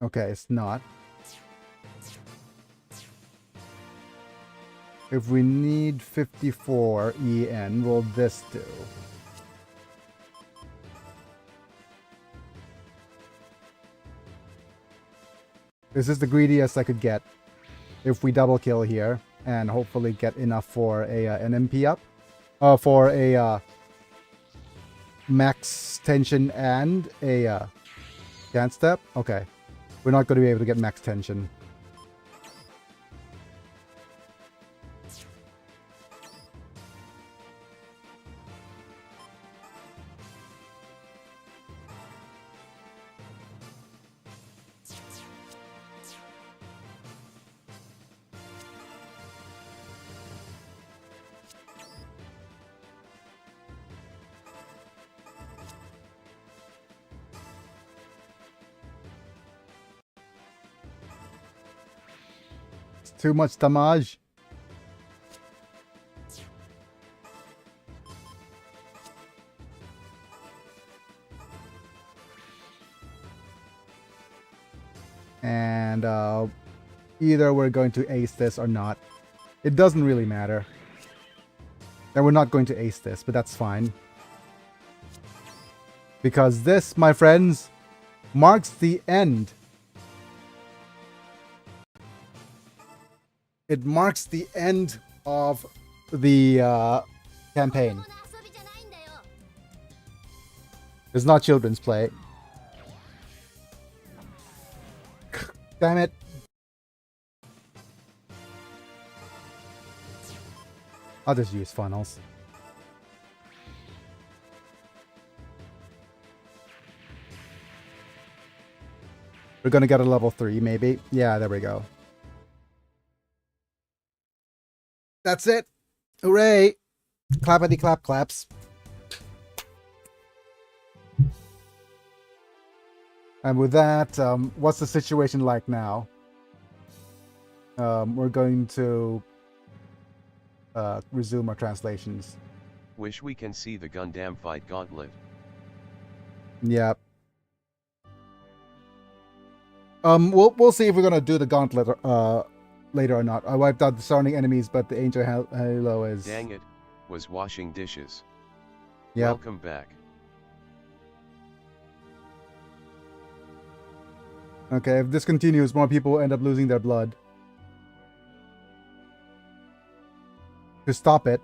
Okay, it's not. If we need 54 EN, will this do? This is the greediest I could get if we double kill here and hopefully get enough for an MP up. For a max tension and a dance step. Okay. We're not going to be able to get max tension. Too much damage. And either we're going to ace this or not. It doesn't really matter. And we're not going to ace this, but that's fine. Because this, my friends, marks the end. It marks the end of the campaign. It's not children's play. Damn it. I'll just use funnels. We're gonna get a level 3, maybe. Yeah, there we go. That's it. Hooray. Clappity clap claps. And with that, what's the situation like now? We're going to resume our translations. Wish we can see the Gundam fight gauntlet. Yep. We'll see if we're gonna do the gauntlet later or not. I wiped out the surrounding enemies, but the Angel Halo is. Dang it, was washing dishes. Yep. Welcome back. Okay, if this continues, more people will end up losing their blood. To stop it.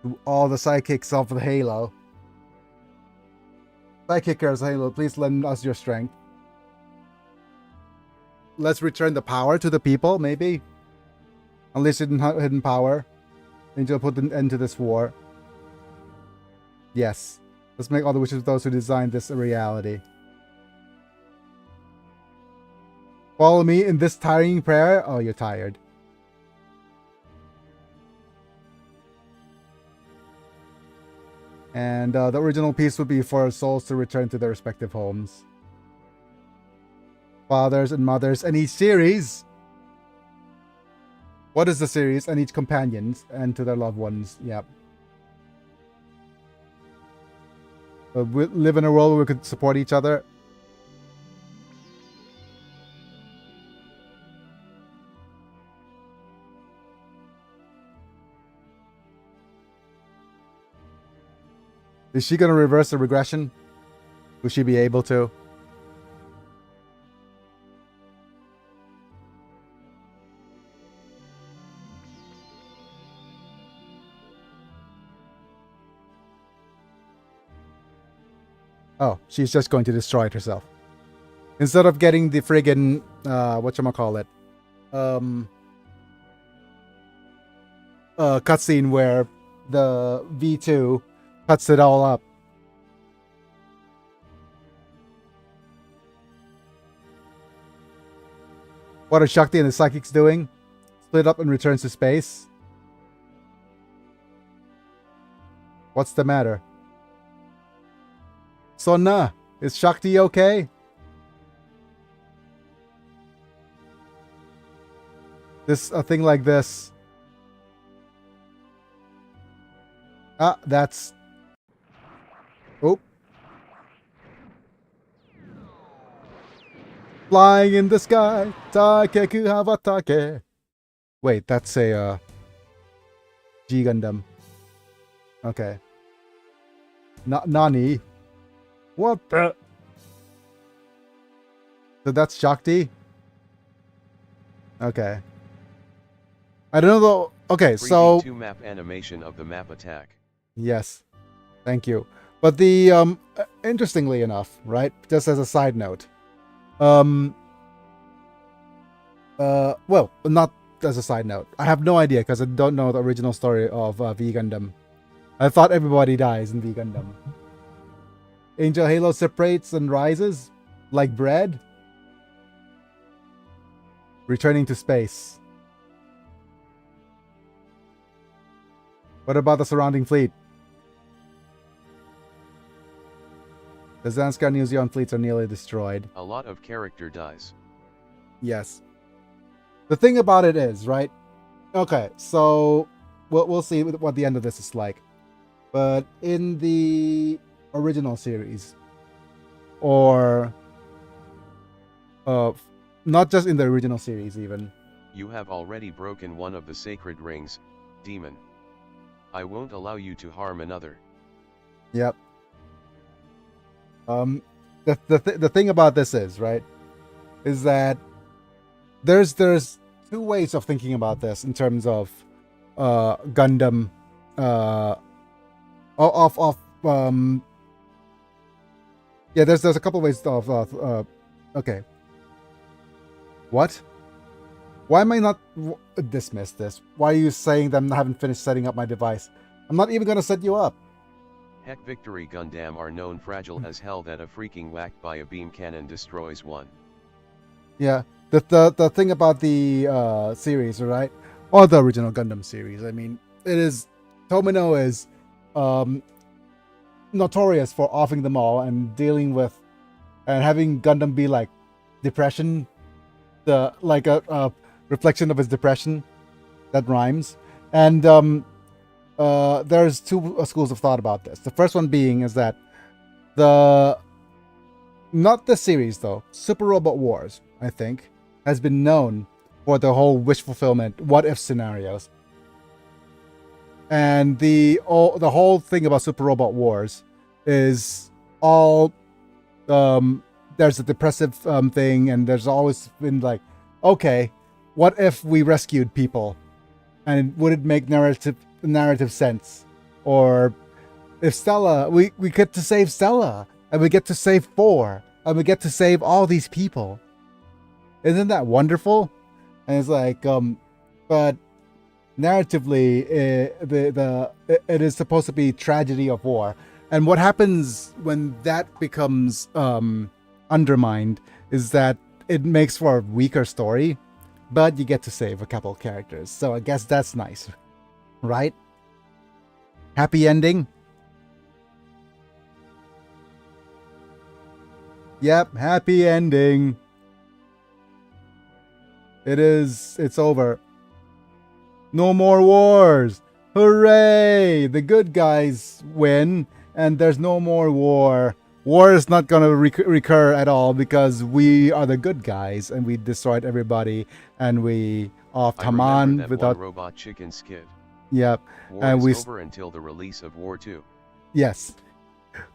To all the sidekicks of the Halo. Sidekickers, Halo, please lend us your strength. Let's return the power to the people, maybe? Unleash hidden power. Angel put an end to this war. Yes. Let's make all the wishes of those who designed this a reality. Follow me in this tiring prayer. Oh, you're tired. And the original piece would be for souls to return to their respective homes. Fathers and mothers, and each series. What is the series? And each companions, and to their loved ones. Yep. We live in a world where we could support each other. Is she going to reverse the regression? Will she be able to? Oh, she's just going to destroy it herself. Instead of getting the friggin' whatchamacallit, cutscene where the V2 cuts it all up. What are Shakti and the Psychics doing? Split up and returns to space? What's the matter? Sonna, is Shakti okay? A thing like this. Ah, that's... Oh. Flying in the sky. Takeku Havatake. Wait, that's a G Gundam. Okay. Nani? What the? So that's Shakti? Okay. I don't know though. Okay, so... 2 map animation of the map attack. Yes. Thank you. But the, interestingly enough, right? Just as a side note. Well, not as a side note. I have no idea because I don't know the original story of V Gundam. I thought everybody dies in V Gundam. Angel Halo separates and rises like bread. Returning to space. What about the surrounding fleet? The Zanskar New Zeon fleets are nearly destroyed. A lot of character dies. Yes. The thing about it is, right? Okay, so we'll see what the end of this is like. But in the original series, or not just in the original series even. You have already broken one of the sacred rings, demon. I won't allow you to harm another. Yep. The thing about this is, right, is that there's two ways of thinking about this in terms of Gundam yeah, there's a couple ways of okay. What? Why am I not dismiss this? Why are you saying that I haven't finished setting up my device? I'm not even gonna set you up. Heck, Victory Gundam are known fragile as hell that a freaking whack by a beam cannon destroys one. Yeah, The thing about the series, right? Or the original Gundam series. I mean, it is Tomino is notorious for offing them all and dealing with and having Gundam be like depression, like a reflection of his depression that rhymes. And there's two schools of thought about this. The first one being is that not the series though, Super Robot Wars, I think, has been known for the whole wish fulfillment, what if scenarios. And the whole thing about Super Robot Wars is all there's a depressive thing, and there's always been like, okay, what if we rescued people, and would it make narrative sense? Or if Stella, we get to save Stella, and we get to save 4, and we get to save all these people. Isn't that wonderful? And it's like, but narratively, it is supposed to be tragedy of war. And what happens when that becomes undermined is that it makes for a weaker story, but you get to save a couple of characters. So I guess that's nice, right? Happy ending? Yep, happy ending. It's over. No more wars. Hooray! The good guys win, and there's no more war. War is not going to recur at all because we are the good guys, and we destroyed everybody, and we off Taman without robot chicken skid. Yep, War and is over until the release of War 2. Yes.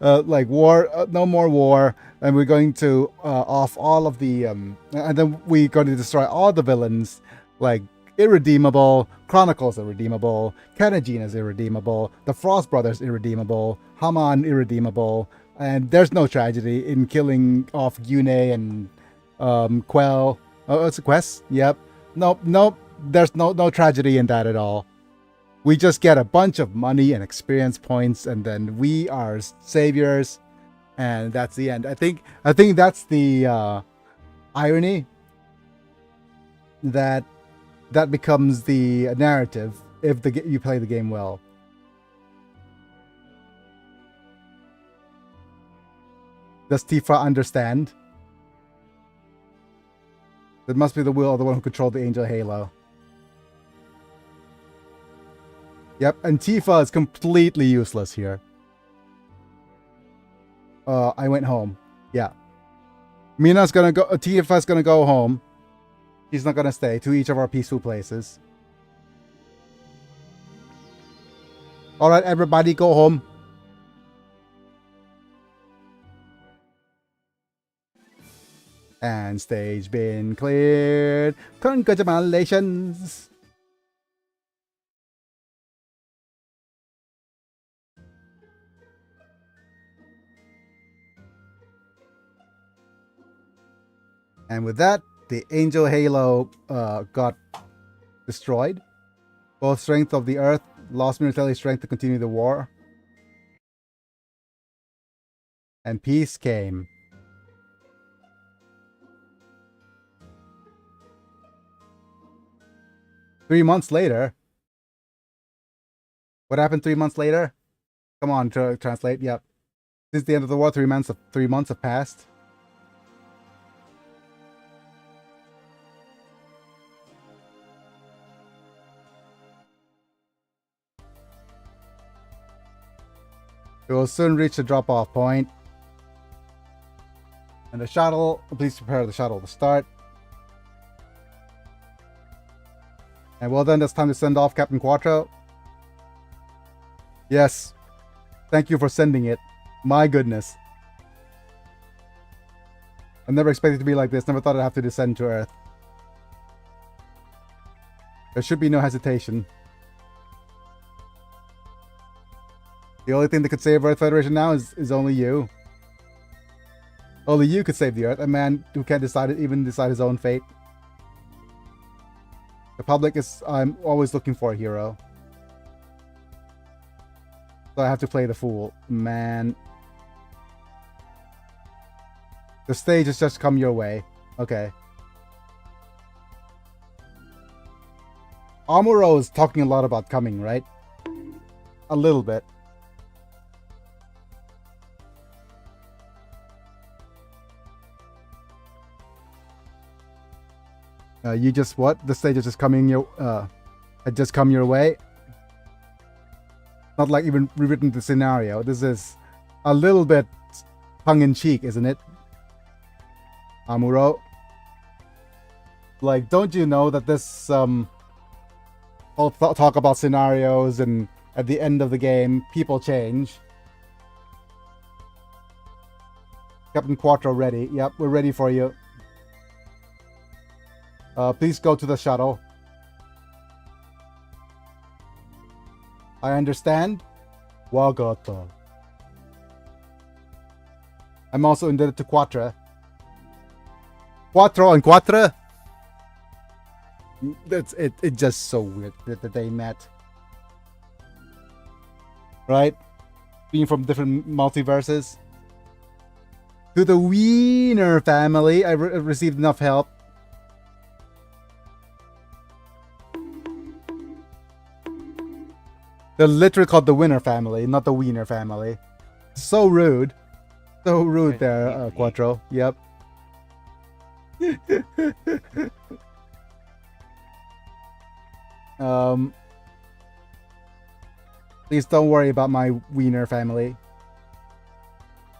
Like war, no more war, and we're going to off all of the and then we're going to destroy all the villains, like Irredeemable, Chronicles irredeemable, Kanajin is irredeemable, the Frost Brothers irredeemable, Haman irredeemable, and there's no tragedy in killing off Yune and Quell. Oh, it's a quest. Yep. Nope. There's no tragedy in that at all. We just get a bunch of money and experience points, and then we are saviors, and that's the end. I think that's the irony that becomes the narrative if you play the game well. Does Tifa understand? It must be the will of the one who controlled the Angel Halo. Yep, and Tifa is completely useless here. I went home. Yeah. Tifa's gonna go home. She's not gonna stay to each of our peaceful places. Alright, everybody go home. And stage been cleared. Congratulations. And with that, the Angel Halo got destroyed. Both strength of the Earth lost military strength to continue the war. And peace came. Three months later. What happened 3 months later? Come on, translate. Yep. Since the end of the war, 3 months have passed. We will soon reach the drop-off point. And the shuttle, please prepare the shuttle to start. And well then, it's time to send off Captain Quattro. Yes. Thank you for sending it. My goodness. I never expected it to be like this. Never thought I'd have to descend to Earth. There should be no hesitation. The only thing that could save Earth Federation now is only you. Only you could save the Earth. A man who can't even decide his own fate. The public is... I'm always looking for a hero. So I have to play the fool. Man. The stage has just come your way. Okay. Amuro is talking a lot about coming, right? A little bit. You just what? The stage is just coming your had just come your way. Not like even rewritten the scenario. This is a little bit tongue-in-cheek, isn't it? Amuro. Like, don't you know that this whole talk about scenarios and at the end of the game, people change. Captain Quattro ready. Yep, we're ready for you. Please go to the shuttle. I understand. Wagato. I'm also indebted to Quattro. Quattro and Quattro? That's it. It's just so weird that they met. Right? Being from different multiverses. To the Wiener family, I received enough help. They're literally called the Winner family, not the Wiener family. So rude. So rude there, Quattro. Yep. Please don't worry about my Wiener family.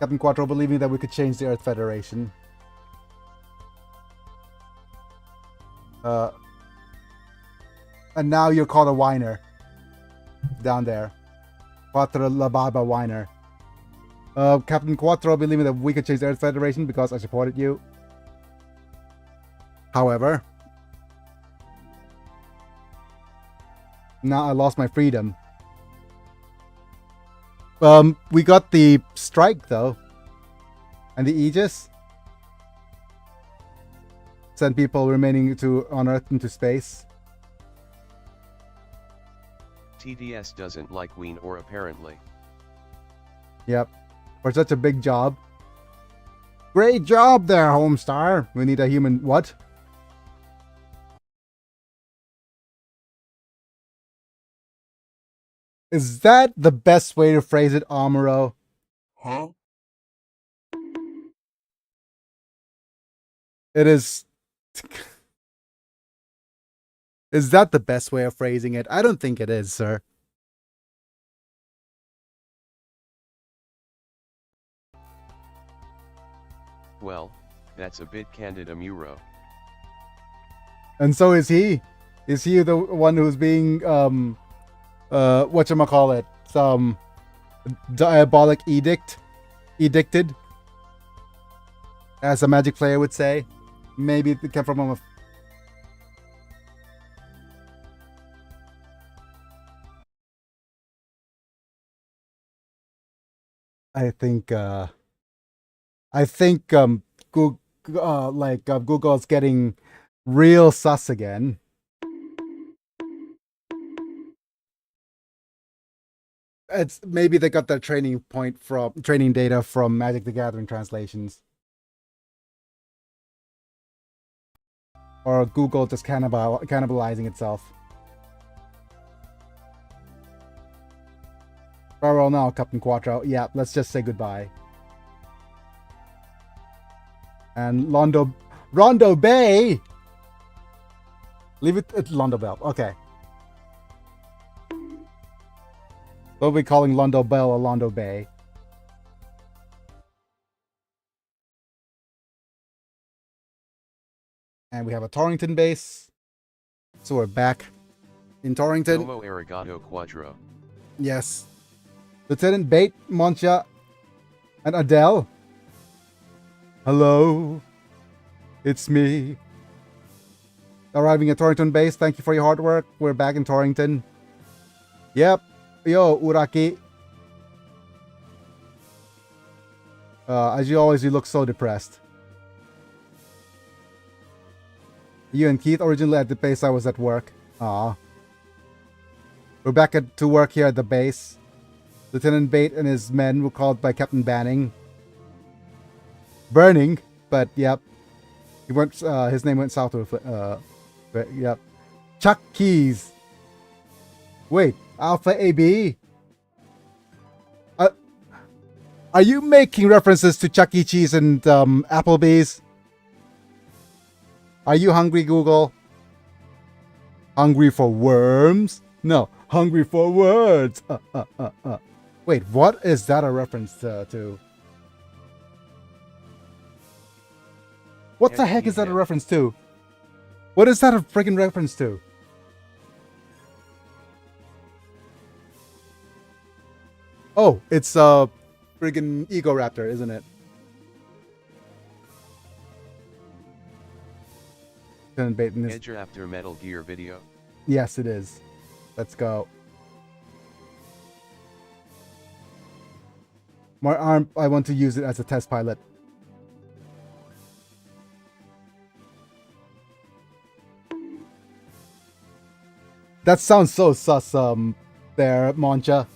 Captain Quattro believing that we could change the Earth Federation. And now you're called a whiner. Down there. Quattro La Baba whiner. Captain Quattro believing that we could change the Earth Federation because I supported you. However, now I lost my freedom. We got the strike though. And the Aegis. Send people remaining on Earth into space. TDS doesn't like Wien or apparently. Yep. For such a big job. Great job there, Homestar. We need a human what? Is that the best way to phrase it, Amuro? Huh? It is. Is that the best way of phrasing it? I don't think it is, sir. Well, that's a bit candid, Amuro. And so is he. Is he the one who's being whatchamacallit? Some diabolic edicted? As a Magic player would say. Maybe it came from a I think Google's getting real sus again. It's maybe they got their training data from Magic the Gathering translations. Or Google just cannibalizing itself. Farewell now, Captain Quattro. Yeah, let's just say goodbye. And Rondo Bay! Leave it at Londo Bell. Okay. We'll be calling Londo Bell or Londo Bay. And we have a Torrington base. So we're back in Torrington. Domo arigato Quattro. Yes. Lieutenant Bate, Moncha, and Adele. Hello. It's me. Arriving at Torrington base. Thank you for your hard work. We're back in Torrington. Yep. Yo, Uraki. As you always, you look so depressed. You and Keith originally at the base. I was at work. Aw. We're back to work here at the base. Lieutenant Bate and his men were called by Captain Banning. Burning, but yep. He went. His name went south of. But yep. Chuck Keys. Wait, Alpha AB? Are you making references to Chuck E. Cheese and Applebee's? Are you hungry, Google? Hungry for worms? No, hungry for words. Wait, what is that a reference to? What the heck is that a reference to? What is that a freaking reference to? Oh, it's a friggin' Ego Raptor, isn't it? Edge after Metal Gear video. Yes, it is. Let's go. My arm, I want to use it as a test pilot. That sounds so sus, there, Moncha.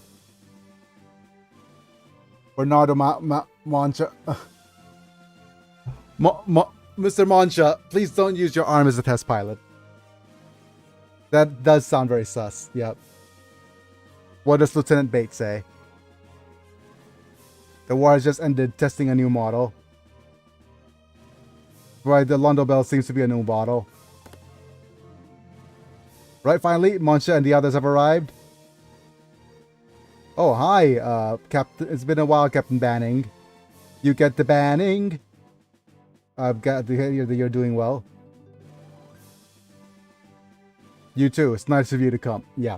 Bernardo Moncha. Mr. Moncha, please don't use your arm as a test pilot. That does sound very sus, yep. What does Lieutenant Bates say? The war has just ended, testing a new model. Right, the Londo Bell seems to be a new model. Right, finally, Moncha and the others have arrived. Oh, hi, Captain. It's been a while, Captain Banning. You get the banning. I've got to hear that you're doing well. You too. It's nice of you to come. Yeah.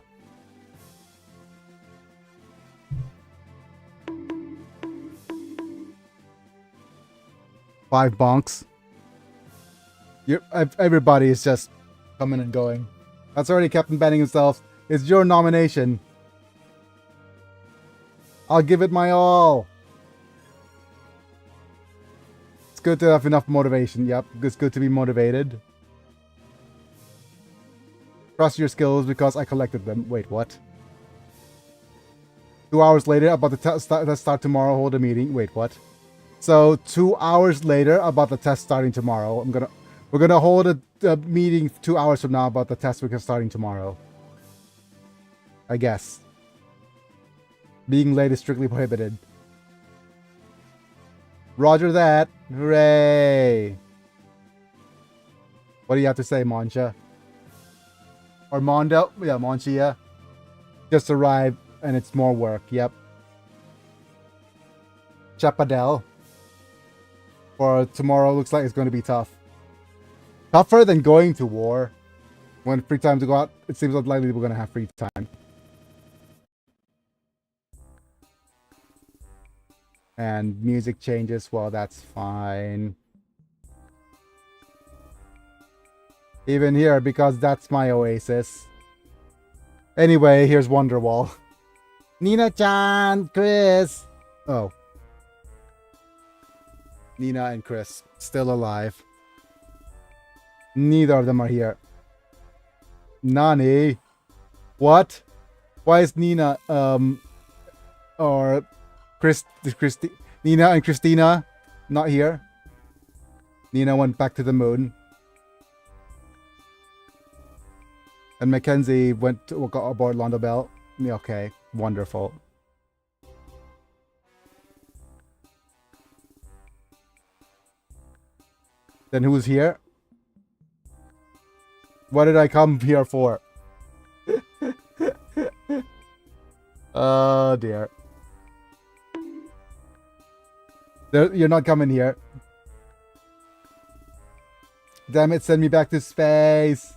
Five bonks. Everybody is just coming and going. That's already Captain Banning himself. It's your nomination. I'll give it my all. It's good to have enough motivation. Yep, it's good to be motivated. Trust your skills because I collected them. Wait, what? 2 hours later, about the start tomorrow, hold a meeting. Wait, what? So 2 hours later, about the test starting tomorrow, we're gonna hold a meeting 2 hours from now about the test we're starting tomorrow. I guess. Being late is strictly prohibited. Roger that. Hooray. What do you have to say, Moncha? Or Mondo? Yeah, Monchia. Just arrived and it's more work. Yep. Chapadel. For tomorrow looks like it's going to be tough. Tougher than going to war. When free time to go out, it seems unlikely we're going to have free time. And music changes, well, that's fine. Even here, because that's my oasis. Anyway, here's Wonderwall. Nina-chan, Chris. Oh. Nina and Chris, still alive. Neither of them are here. Nani? What? Why is Nina, or Nina and Christina not here? Nina went back to the moon. And Mackenzie went aboard Londo Bell. Okay, wonderful. Then who's here? What did I come here for? Oh dear. You're not coming here. Damn it, send me back to space.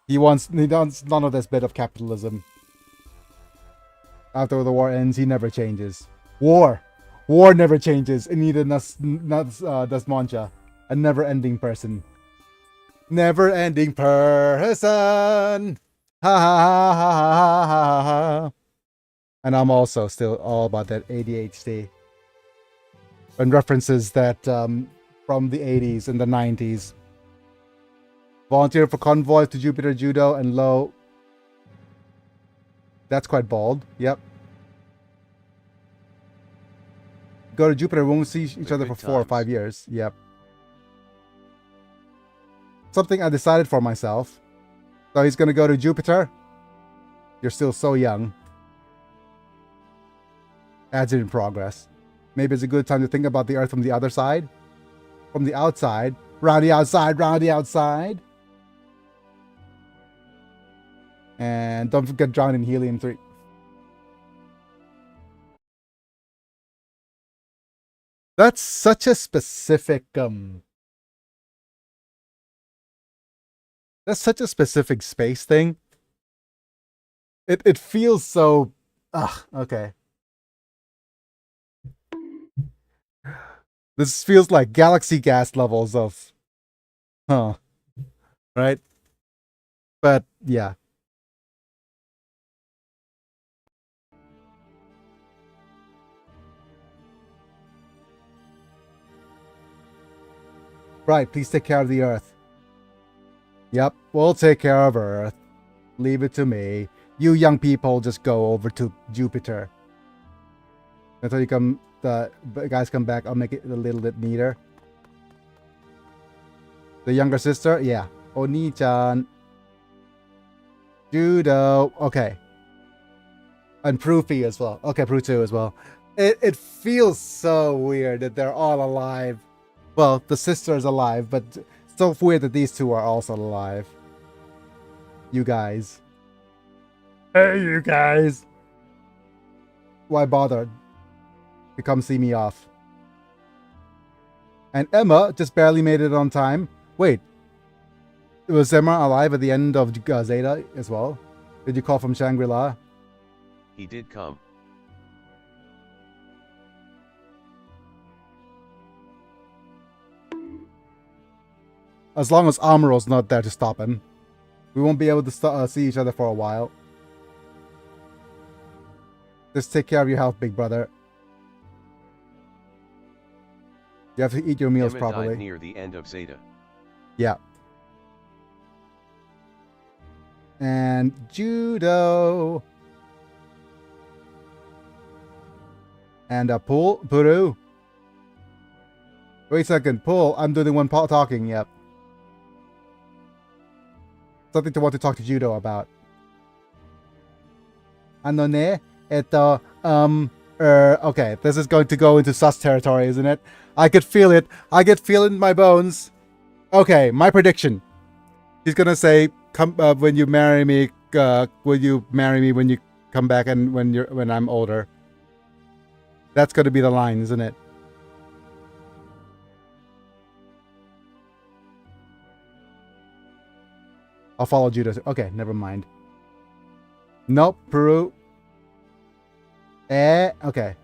He wants none of this bit of capitalism. After the war ends, he never changes. War never changes, and neither does Moncha. A never-ending person. Never-ending person. Ha ha ha ha ha ha ha. And I'm also still all about that ADHD. And references that from the 80s and the 90s. Volunteer for convoys to Jupiter Judo and Low. That's quite bald. Yep. Go to Jupiter, we won't see each other for 4 or 5 years. Yep. something I decided for myself. So he's gonna go to Jupiter. You're still so young. Adds it in progress. Maybe it's a good time to think about the Earth from the other side. From the outside. Round the outside, round the outside. And don't forget drown in helium-3. That's such a specific that's such a specific space thing. It feels so okay. This feels like galaxy gas levels of right? But yeah. Right, please take care of the Earth. Yep, we'll take care of Earth. Leave it to me. You young people just go over to Jupiter. Until the guys come back, I'll make it a little bit neater. The younger sister? Yeah. Oni-chan. Judo. Okay. And Proofy as well. Okay, Prue 2 as well. It feels so weird that they're all alive. Well, the sister is alive, but it's so weird that these two are also alive. You guys. Hey, you guys. Why bother? To come see me off. And Emma just barely made it on time. Wait. Was Emma alive at the end of Zeta as well? Did you call from Shangri-La? He did come. As long as Amuro's not there to stop him. We won't be able to see each other for a while. Just take care of your health, big brother. You have to eat your meals Emma properly. died near the end of Zeta. Yeah. And Judo. And Puru. Wait a second, Pool, I'm doing one talking, yep. Something to want to talk to Judo about. Ano ne? Eto, okay, this is going to go into sus territory, isn't it? I could feel it. I could feel it in my bones. Okay, my prediction. He's gonna say, "Come when you marry me. Will you marry me when you come back and when I'm older?" That's gonna be the line, isn't it? I'll follow Judas. Okay, never mind. Nope, Peru. Okay.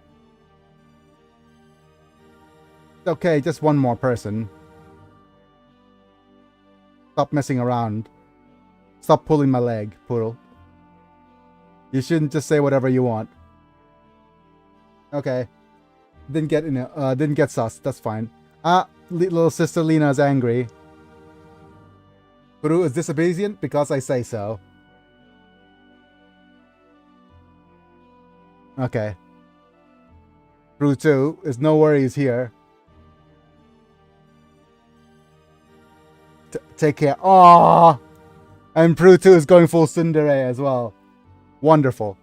Okay, just one more person. Stop messing around. Stop pulling my leg, Puro. You shouldn't just say whatever you want. Okay. Didn't get sus. That's fine. Little sister Lena is angry. Puru is disobedient because I say so. Okay. Puru 2 is no worries here. Take care. Aww! And Puru 2 is going full tsundere as well. Wonderful.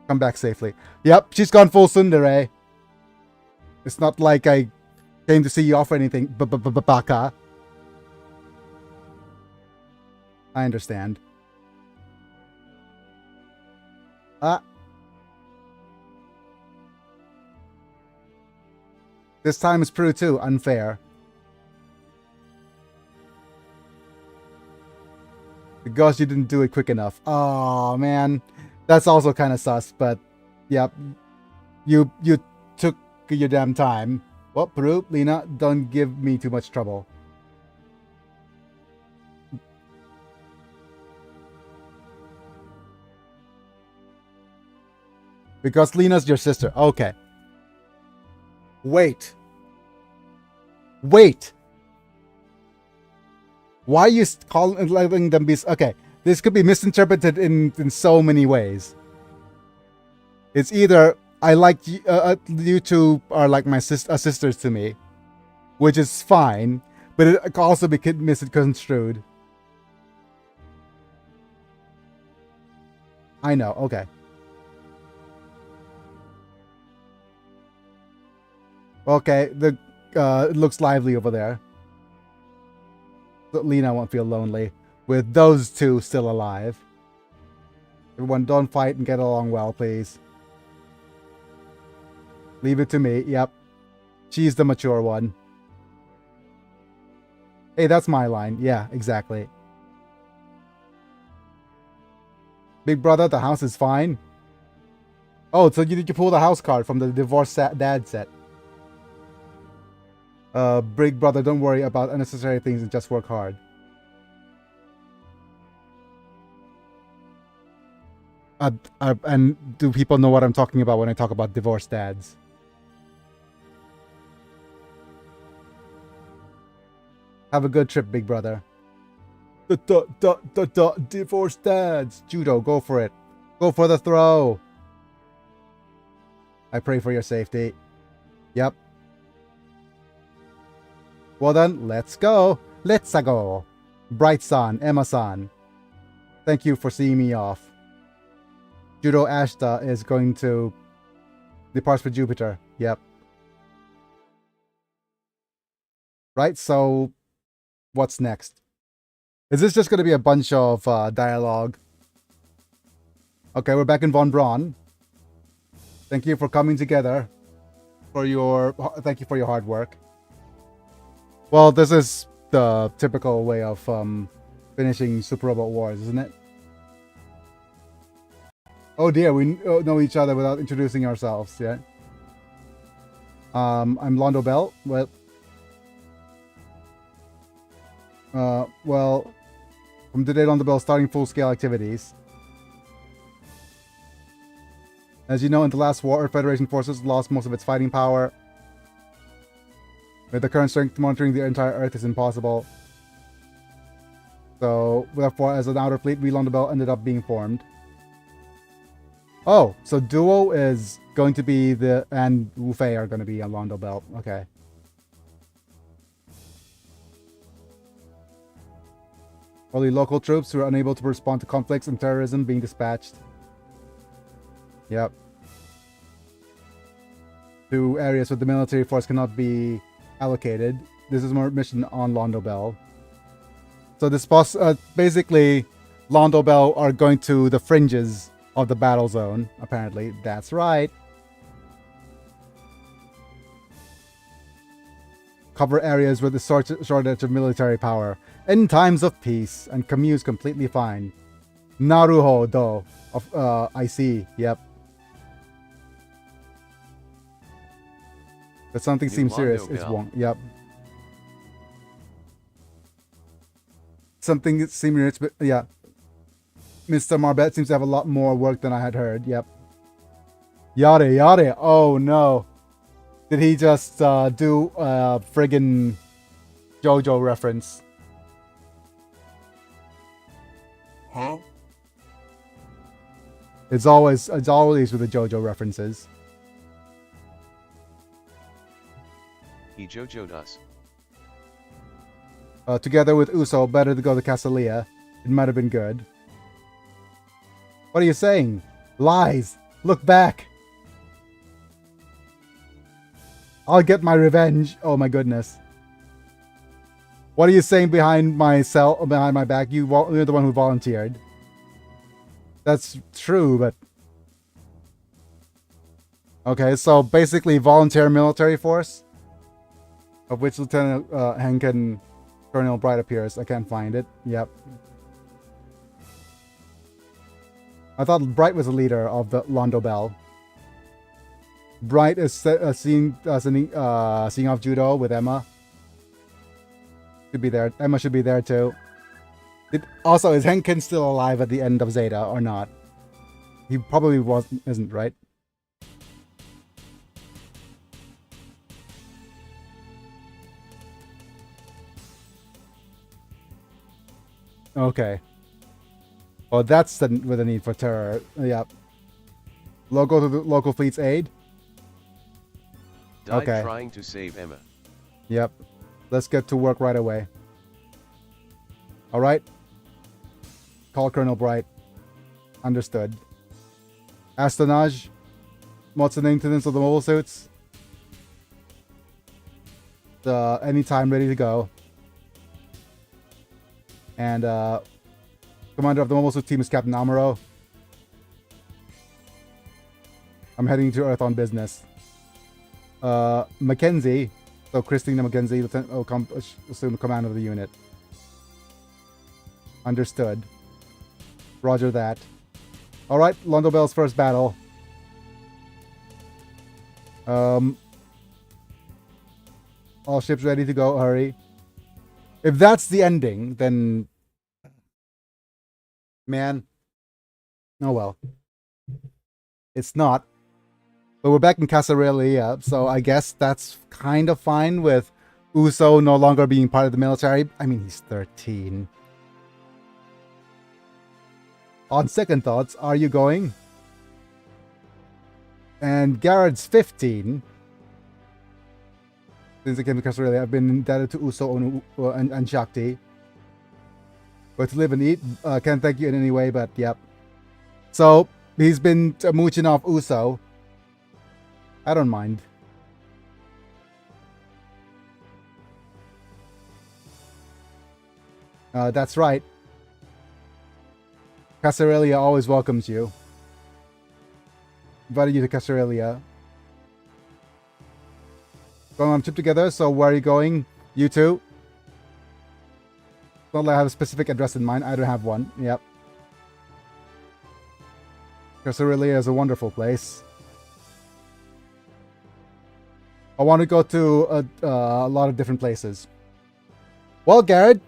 Come back safely. Yep, she's gone full tsundere. It's not like I came to see you off or anything. Baka. I understand. This time is Pru too. Unfair. Because you didn't do it quick enough. Oh man. That's also kind of sus, but yep. You took your damn time. Well, Pru, Lena, don't give me too much trouble. Because Lena's your sister. Okay. Wait. Why are you calling them beasts? Okay. This could be misinterpreted in so many ways. It's either I like you two are like my sisters to me, which is fine, but it could also be misconstrued. I know, okay. Okay, it looks lively over there. So Lena won't feel lonely with those two still alive. Everyone, don't fight and get along well, please. Leave it to me. Yep. She's the mature one. Hey, that's my line. Yeah, exactly. Big brother, the house is fine. Oh, so you need to pull the house card from the divorced dad set. Big brother, don't worry about unnecessary things and just work hard. And do people know what I'm talking about when I talk about divorced dads? Have a good trip, big brother. Divorced dads. Judo, go for it. Go for the throw. I pray for your safety. Yep. Well then, let's go. Let's go. Bright-san, Emma-san. Thank you for seeing me off. Judo Ashta is going to depart for Jupiter. Yep. Right, so what's next? Is this just going to be a bunch of dialogue? Okay, we're back in Von Braun. Thank you for coming together. Thank you for your hard work. Well, this is the typical way of finishing Super Robot Wars, isn't it? Oh dear, we know each other without introducing ourselves, yeah? I'm Londo Bell. Well, from today Londo Bell starting full-scale activities. As you know, in the last war, Earth Federation forces lost most of its fighting power. With the current strength, monitoring the entire Earth is impossible. So, therefore, as an outer fleet, we Londo Bell ended up being formed. Oh, so Duo is going to be and Wu Fei are going to be on Londo Belt. Okay. Only local troops who are unable to respond to conflicts and terrorism being dispatched. Yep. To areas where the military force cannot be allocated. This is more mission on Londo Bell. So this basically, Londo Bell are going to the fringes of the battle zone, apparently. That's right. Cover areas with the shortage of military power in times of peace and commutes completely fine. Naruhodo. I see. Yep. But something seems serious. It's wrong. Yep. Something seems serious, but yeah. Mr. Marbet seems to have a lot more work than I had heard. Yep. Yare, yare. Oh no. Did he just do a friggin' JoJo reference? Huh? It's always with the JoJo references. He JoJo'd us. Together with Uso, better to go to Casalia. It might have been good. What are you saying? Lies! Look back! I'll get my revenge. Oh my goodness. What are you saying behind my back? You're the one who volunteered. That's true, but... Okay, so basically volunteer military force? Of which Lieutenant Hank and Colonel Bright appears. I can't find it. Yep. I thought Bright was the leader of the Londo Bell. Bright is seeing off Judo with Emma. Should be there. Emma should be there too. Also, is Henkin still alive at the end of Zeta or not? He probably isn't, right? Okay. Well, that's with the need for terror. Yep. Logo to the local fleet's aid. Died Okay. trying to save Emma. Yep. Let's get to work right away. All right. Call Colonel Bright. Understood. Astonage. What's the maintenance of the mobile suits? Anytime ready to go. And commander of the mobile suit team is Captain Amuro. I'm heading to Earth on business. Mackenzie. So Christina Mackenzie, Lieutenant, assume command of the unit. Understood. Roger that. Alright, Londo Bell's first battle. All ships ready to go, hurry. If that's the ending, then... Man. Oh well. It's not. But we're back in Casarelia, so I guess that's kind of fine with Uso no longer being part of the military. I mean, he's 13. On second thoughts, are you going? And Garrett's 15. Since I came to Casarelia, I've been indebted to Uso and Shakti. But to live and eat, can't thank you in any way, but yep. So, he's been mooching off Uso. I don't mind. That's right. Casarelia always welcomes you. Invited you to Casarelia. Going on a trip together, so where are you going? You two? Don't let I have a specific address in mind. I don't have one. Yep. Casarelia is a wonderful place. I want to go to a lot of different places. Well, Garrett,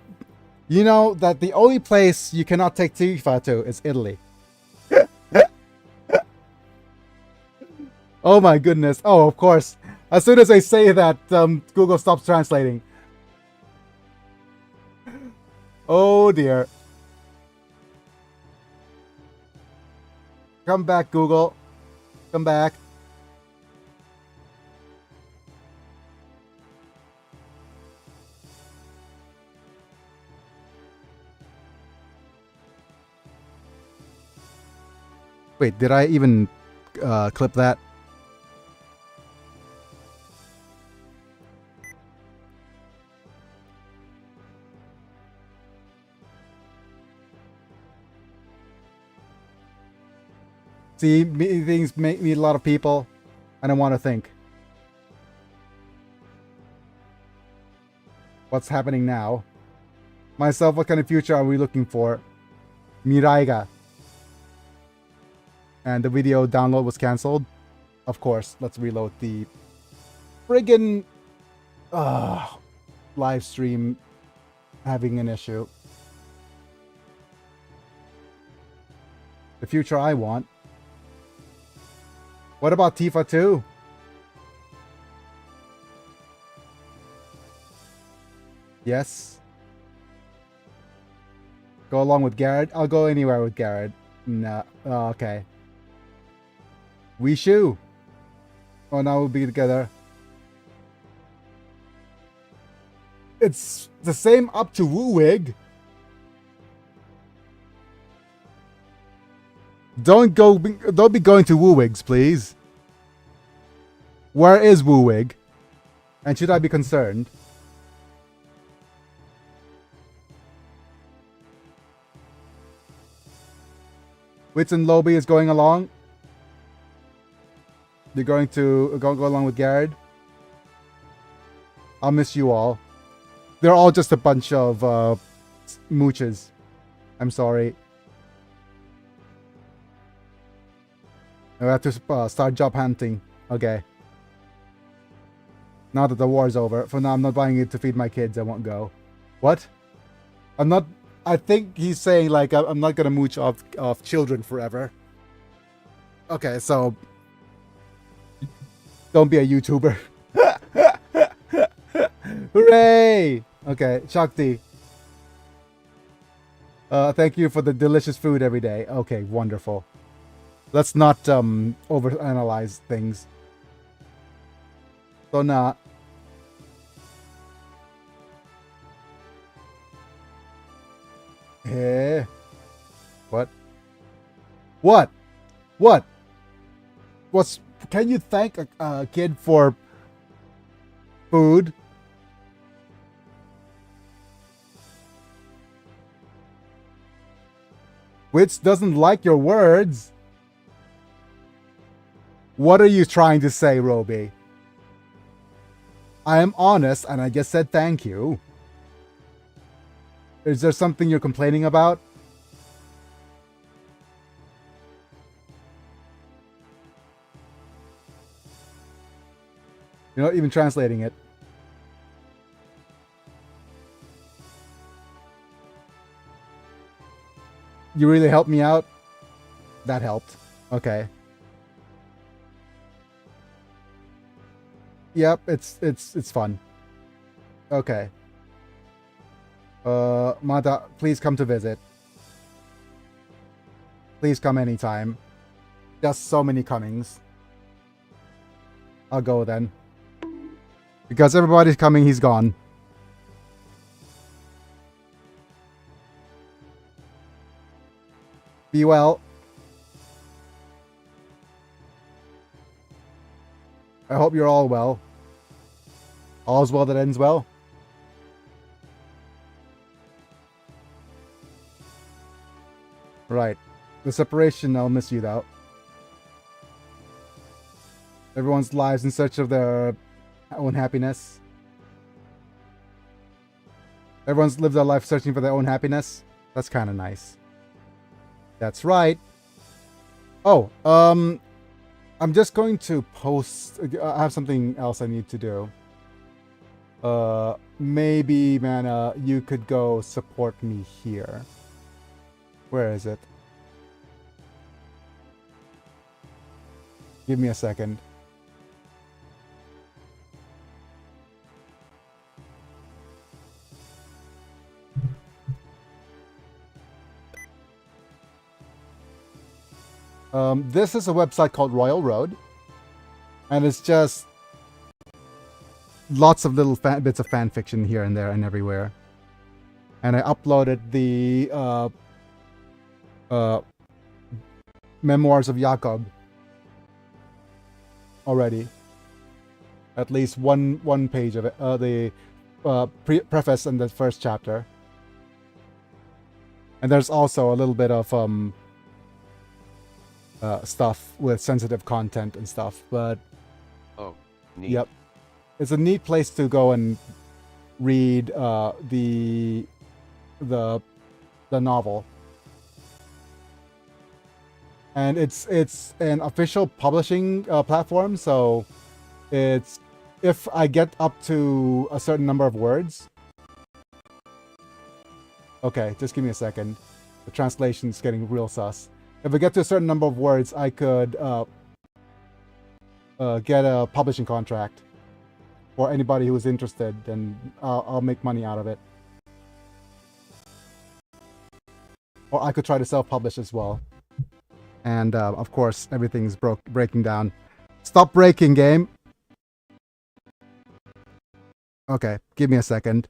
you know that the only place you cannot take Tifa to is Italy. Oh my goodness. Oh, of course. As soon as I say that, Google stops translating. Oh dear. Come back, Google. Come back. Wait, did I even clip that? See, things make me a lot of people, and I want to think. What's happening now? Myself, what kind of future are we looking for? Miraiga. And the video download was cancelled. Of course, let's reload the friggin' live stream having an issue. The future I want. What about Tifa 2? Yes. Go along with Garrett? I'll go anywhere with Garrett. Nah. Oh, okay. Wishu. Oh, now we'll be together. It's the same up to Woowig. Don't be going to Woowig's, please. Where is Woowig? And should I be concerned? Wits and Lobby is going along. You're going to go along with Garrett. I'll miss you all. They're all just a bunch of mooches. I'm sorry. I have to start job hunting. Okay. Now that the war's over. For now, I'm not buying it to feed my kids. I won't go. What? I'm not... I think he's saying, like, I'm not gonna mooch off children forever. Okay, so... Don't be a YouTuber. Hooray! Okay, Shakti. Thank you for the delicious food every day. Okay, wonderful. Let's not overanalyze things. So now, Okay. What? What? What? What's... Can you thank a kid for food? Which doesn't like your words. What are you trying to say, Roby? I am honest and I just said thank you. Is there something you're complaining about? You're not even translating it. You really helped me out? That helped. Okay. Yep, it's fun. Okay. Mata, please come to visit. Please come anytime. Just so many comings. I'll go then. Because everybody's coming, he's gone. Be well. I hope you're all well. All's well that ends well. Right. The separation, I'll miss you though. Everyone's lives in search of their own happiness. Everyone's lived their life searching for their own happiness. That's kind of nice. That's right. Oh, I'm just going to post... I have something else I need to do. Maybe, Mana, you could go support me here. Where is it? Give me a second. This is a website called Royal Road. And it's just lots of little bits of fan fiction here and there and everywhere. And I uploaded the Memoirs of Jakob already. At least one page of it. The preface and the first chapter. And there's also a little bit of stuff with sensitive content and stuff, but oh, neat. Yep, it's a neat place to go and read the novel, and it's an official publishing platform. So it's, if I get up to a certain number of words. Okay, just give me a second. The translation's getting real sus. If I get to a certain number of words, I could get a publishing contract for anybody who's interested, and I'll make money out of it. Or I could try to self-publish as well. And of course, everything's breaking down. Stop breaking, game. Okay, give me a second.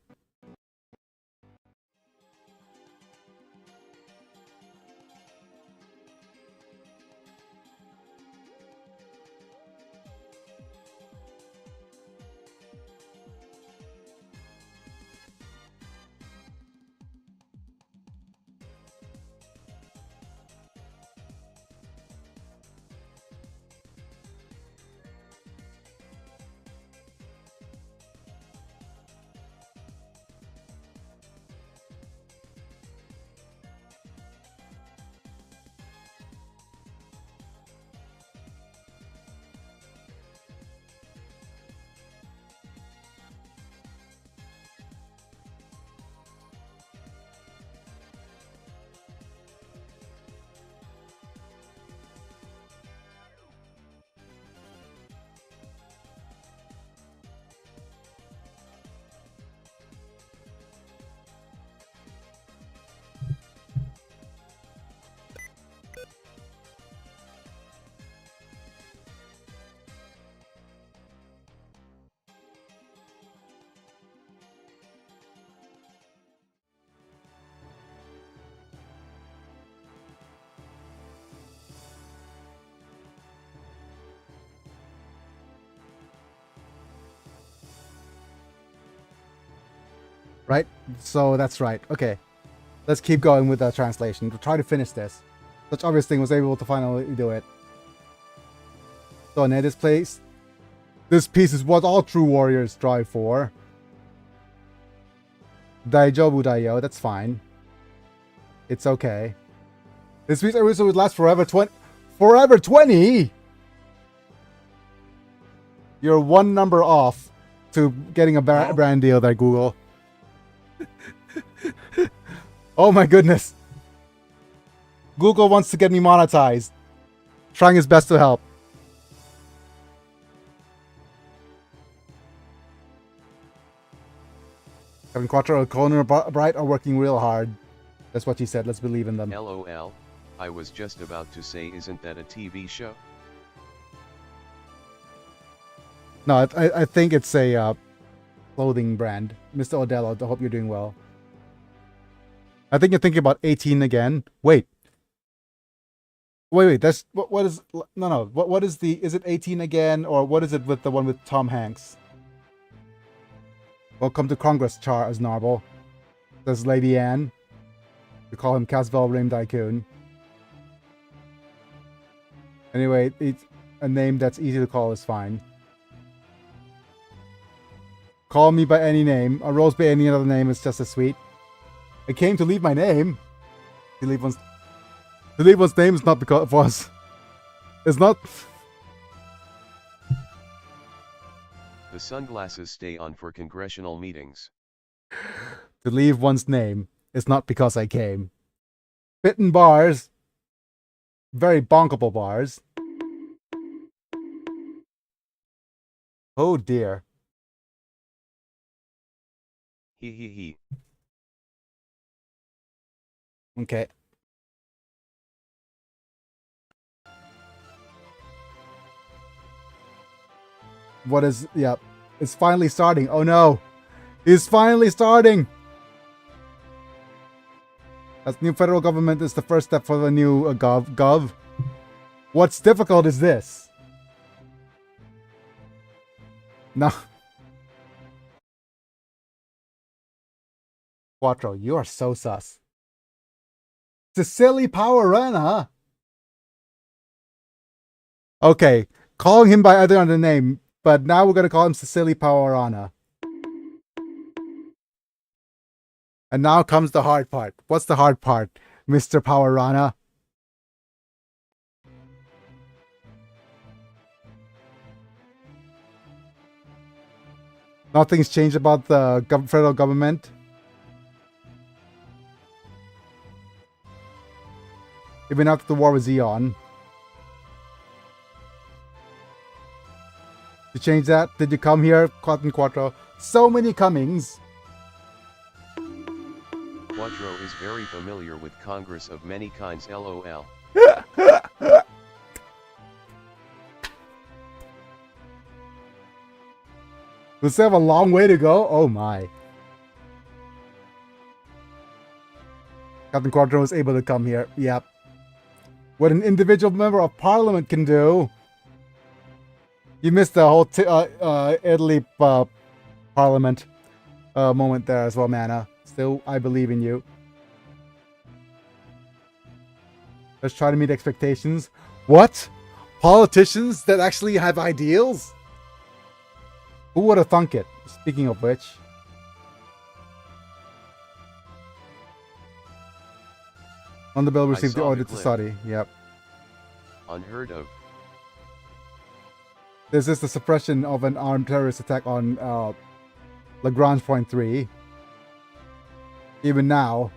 right? So that's right. Okay. Let's keep going with the translation. We'll try to finish this. Such obvious thing was able to finally do it. So in this place, this piece is what all true warriors strive for. Daijobu Daiyo, that's fine. It's okay. This piece also would last forever 20? You're one number off to getting a brand deal there, Google. Oh my goodness. Google wants to get me monetized. Trying his best to help. Kevin Quattro and Conor Bright are working real hard. That's what he said. Let's believe in them. LOL, I was just about to say, isn't that a TV show? No, I think it's a clothing brand. Mr. Odello, I hope you're doing well. I think you're thinking about 18 again. Wait. That's what is no. What is the, is it 18 again, or what is it with the one with Tom Hanks? Welcome to Congress, Char as Narble. Says Lady Anne. We call him Casvel Rim Daikun. Anyway, it's a name that's easy to call is fine. Call me by any name. A rose by any other name is just as sweet. I came to leave my name. To leave one's name is not because it was. It's not. The sunglasses stay on for congressional meetings. To leave one's name is not because I came. Bitten bars. Very bonkable bars. Oh dear. He. Okay. What is, yeah, it's finally starting. Oh no, it's finally starting. As new federal government is the first step for the new gov. What's difficult is this. No. Quattro, you are so sus. It's a silly power run, huh? Okay, calling him by other other name, but now we're gonna call him Cecily Powerana. And now comes the hard part. What's the hard part, Mr. Powerana? Nothing's changed about the federal government. Even after the war with Zeon. To change that, did you come here, Cotton Quattro? So many comings. Quattro is very familiar with Congress of many kinds, LOL. We still have a long way to go. Oh my. Captain Quattro was able to come here. Yep. What an individual member of parliament can do. You missed the whole Italy parliament moment there as well, Mana. Still, I believe in you. Let's try to meet expectations. What? Politicians that actually have ideals? Who would have thunk it? Speaking of which. On the bill received the order to study. Yep. Unheard of. This is the suppression of an armed terrorist attack on Lagrange Point 3. Even now,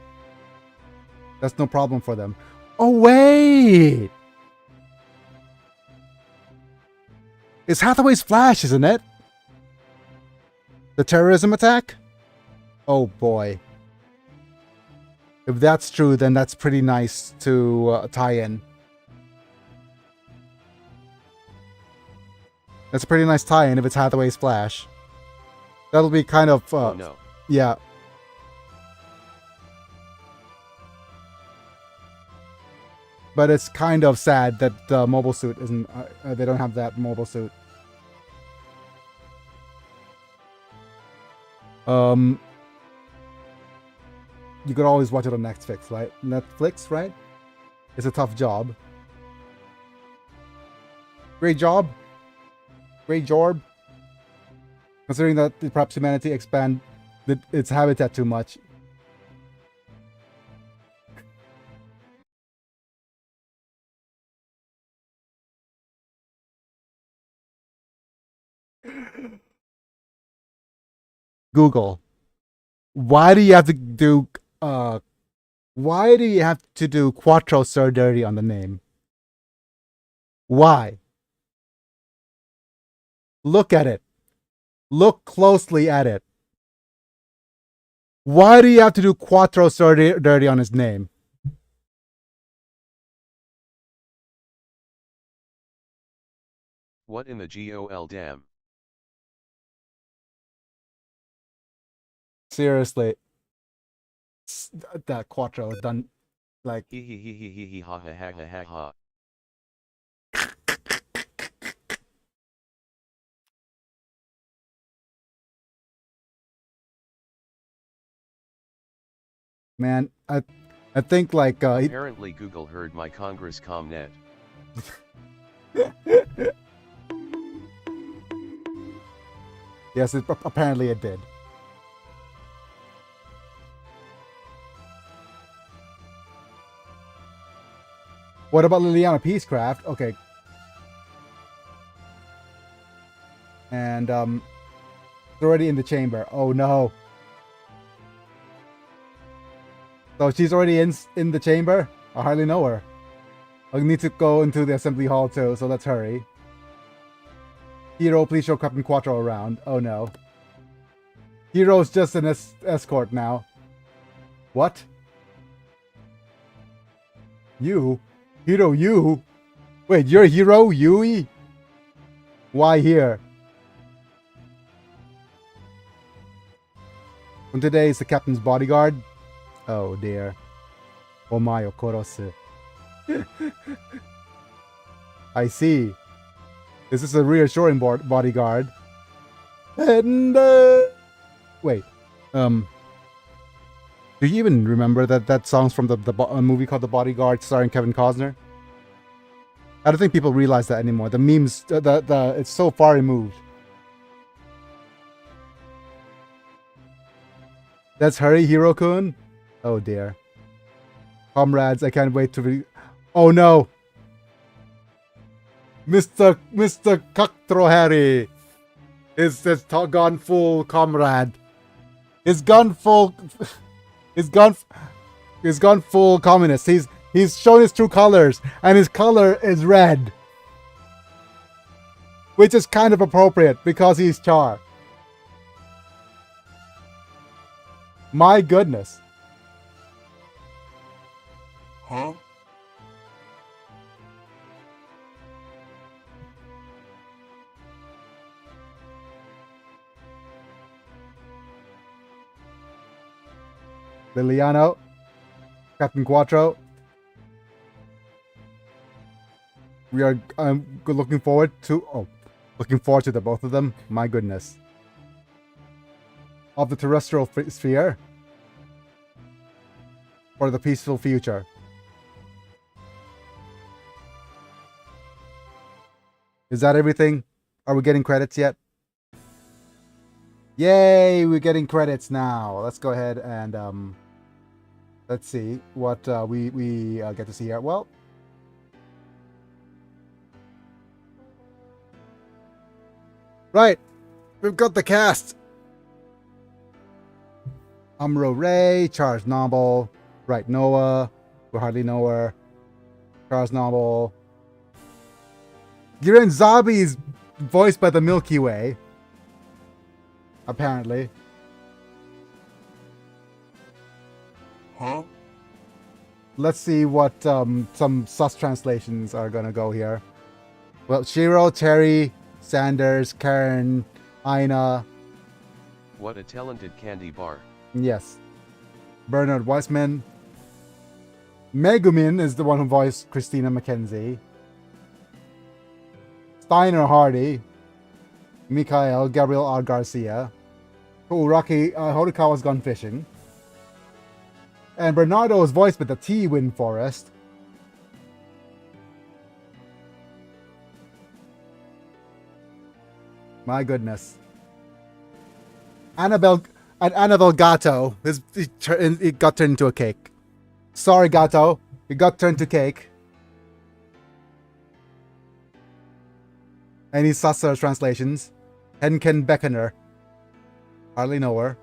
that's no problem for them. Oh, wait! It's Hathaway's Flash, isn't it? The terrorism attack? Oh, boy. If that's true, then that's pretty nice to tie in. That's a pretty nice tie-in if it's Hathaway's Flash. That'll be kind of... oh, no. Yeah. But it's kind of sad that the mobile suit isn't... they don't have that mobile suit. you could always watch it on Netflix, right? Netflix, right? It's a tough job. Great job. Great job. Considering that perhaps humanity expand its habitat too much. Google. Why do you have to do quattro surgery on the name? Why? Look at it. Look closely at it. Why do you have to do quattro surgery on his name? What in the GOL damn? Seriously. That quattro done like Hee hee hee hee hee hee ha ha ha ha ha ha. man, I think like Apparently Google heard my Congress Comnet. yes, apparently it did. What about Liliana Peacecraft? Okay. And it's already in the chamber. Oh no. So she's already in the chamber? I hardly know her. I need to go into the assembly hall too, so let's hurry. Hero, please show Captain Quattro around. Oh no. Hero's just an escort now. What? You? Hero, you? Wait, you're Hero, Yui? Why here? And today is the captain's bodyguard? Oh dear. Omae o korosu. I see. This is a reassuring bodyguard. And wait. Do you even remember that song's from the movie called The Bodyguard starring Kevin Costner? I don't think people realize that anymore. The memes, it's so far removed. That's Hurry Hiro-kun? Oh dear. Comrades, I can't wait to be... Oh no! Mr. Kaktrohari is just gone full comrade. He's gone full communist. He's shown his true colors, and his color is red. Which is kind of appropriate because he's Char. My goodness. Huh? Liliano, Captain Quattro. We are looking forward to the both of them. My goodness. Of the terrestrial sphere for the peaceful future. Is that everything? Are we getting credits yet? Yay, we're getting credits now. Let's go ahead and let's see what we get to see here. Well, right, we've got the cast. Amuro Ray, Charles Noble, right, Noah, we hardly know her. Charles Noble. Giren Zabi is voiced by the Milky Way. Apparently. Huh? Let's see what some sus translations are gonna go here. Well, Shiro, Terry, Sanders, Karen, Aina. What a talented candy bar. Yes. Bernard Weissman. Megumin is the one who voiced Christina McKenzie. Steiner Hardy. Mikhail, Gabriel R. Garcia. Uraki, Horikawa's gone fishing. And Bernardo is voiced by the T Wind Forest. My goodness. Annabelle Gatto. He got turned into a cake. Sorry, Gatto. He got turned to cake. Any Sasser translations? Henken Beckoner. Hardly know her.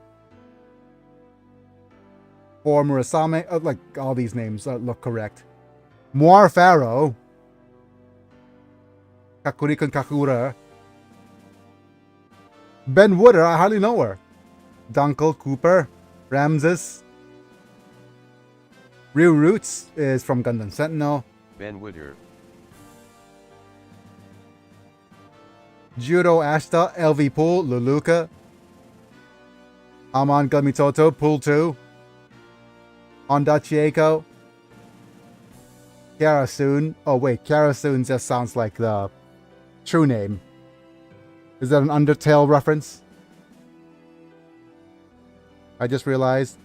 For Murasame. Oh, like, all these names look correct. Moir Pharaoh. Kakurikun Kakura. Ben Wooder. I hardly know her. Dunkel Cooper. Ramses. Real Roots is from Gundam Sentinel. Ben Wooder. Juro Ashta, LV Pool, Luluka. Aman Gamitoto, Pool 2. Honda Chieko. Karasun. Oh wait, Karasun just sounds like the true name. Is that an Undertale reference? I just realized.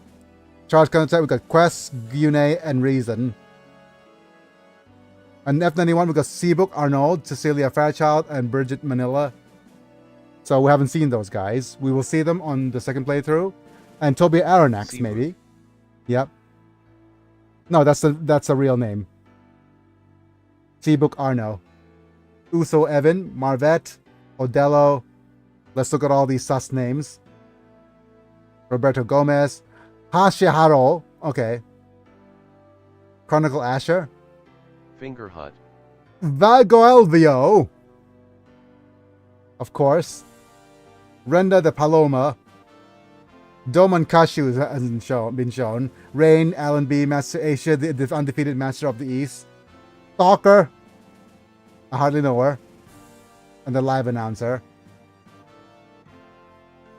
Charge contact, we got Quest, Gyune, and Reason. And F91, we got Seabook, Arnold, Cecilia Fairchild, and Bridget Manila. So we haven't seen those guys. We will see them on the second playthrough. And Toby Aronnax, Seabook. maybe. Yep. No, that's a real name. Seabook Arno. Uso Evan, Marvette, Odello. Let's look at all these sus names. Roberto Gomez. Hashiharo. Okay. Chronicle Asher. Finger Hut. Vagoelvio. Of course. Renda the Paloma. Doman Kashu hasn't been shown. Rain, Alan B, Master Asia, the undefeated Master of the East. Stalker. I hardly know her. And the live announcer.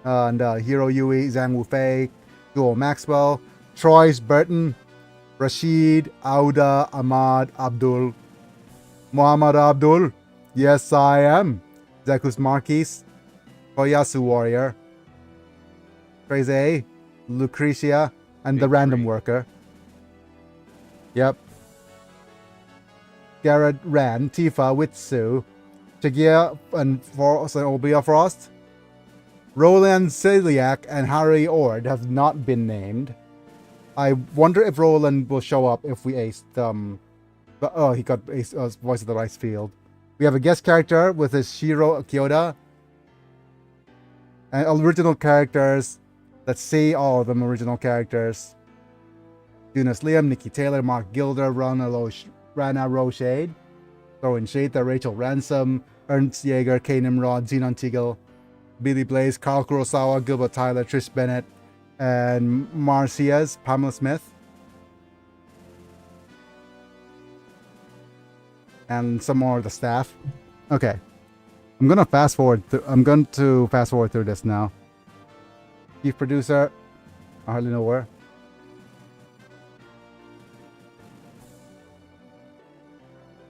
And Hiro Yui, Zhang Wufei, Duo Maxwell, Troyes Burton, Rashid, Auda, Ahmad, Abdul, Muhammad Abdul. Yes, I am. Zekus Marquis, Koyasu Warrior, Treze, Lucretia, and the Big Random Three. Worker. Yep. Garrett Rand, Tifa, Witsu, Chagia, and Obia Frost. Roland Celiac and Harry Ord have not been named. I wonder if Roland will show up if we aced but oh, he got Voice of the Rice Field. We have a guest character with his Shiro Kyoda. And original characters. Let's see all of them original characters. Eunice Liam, Nikki Taylor, Mark Gilder, Rana Roshade, Throw in Shade, Rachel Ransom, Ernst Yeager, Kay Nimrod, Xenon Teagle, Billy Blaze, Carl Kurosawa, Gilbert Tyler, Trish Bennett, and Marcias, Pamela Smith. And some more of the staff. Okay. I'm going to fast forward through this now. Chief producer, I hardly know where.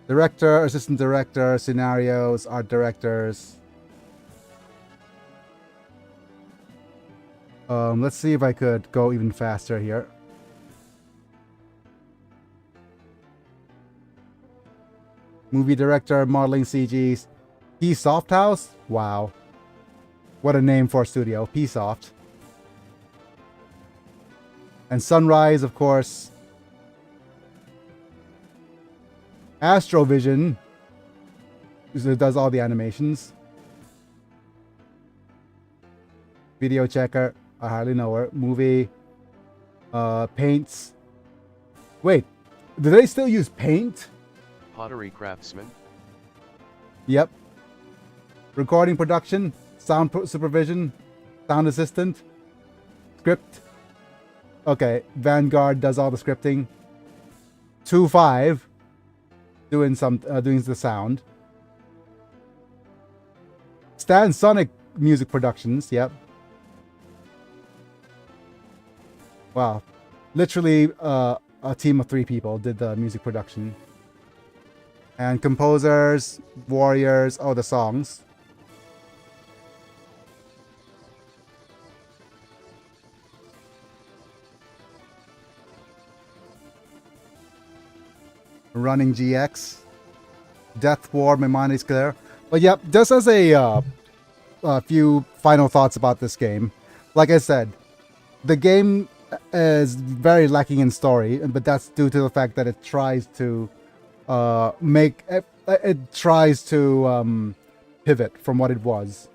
Director, assistant director, scenarios, art directors. Let's see if I could go even faster here. Movie director, modeling CGs. P-Soft House? Wow. What a name for a studio. P-Soft. And Sunrise, of course. Astrovision. Who does all the animations. Video Checker. I hardly know her. Movie. Paints. Wait. Do they still use paint? Pottery Craftsman. Yep. Recording production. Sound supervision. Sound assistant. Script. Okay. Vanguard does all the scripting. 2-5. Doing the sound. Stan Sonic Music Productions. Yep. Wow. Literally a team of 3 people did the music production. And composers, warriors, the songs. running GX. Death War, my mind is clear. But yeah, just as a few final thoughts about this game. Like I said, the game is very lacking in story, but that's due to the fact that it tries to pivot from what it was.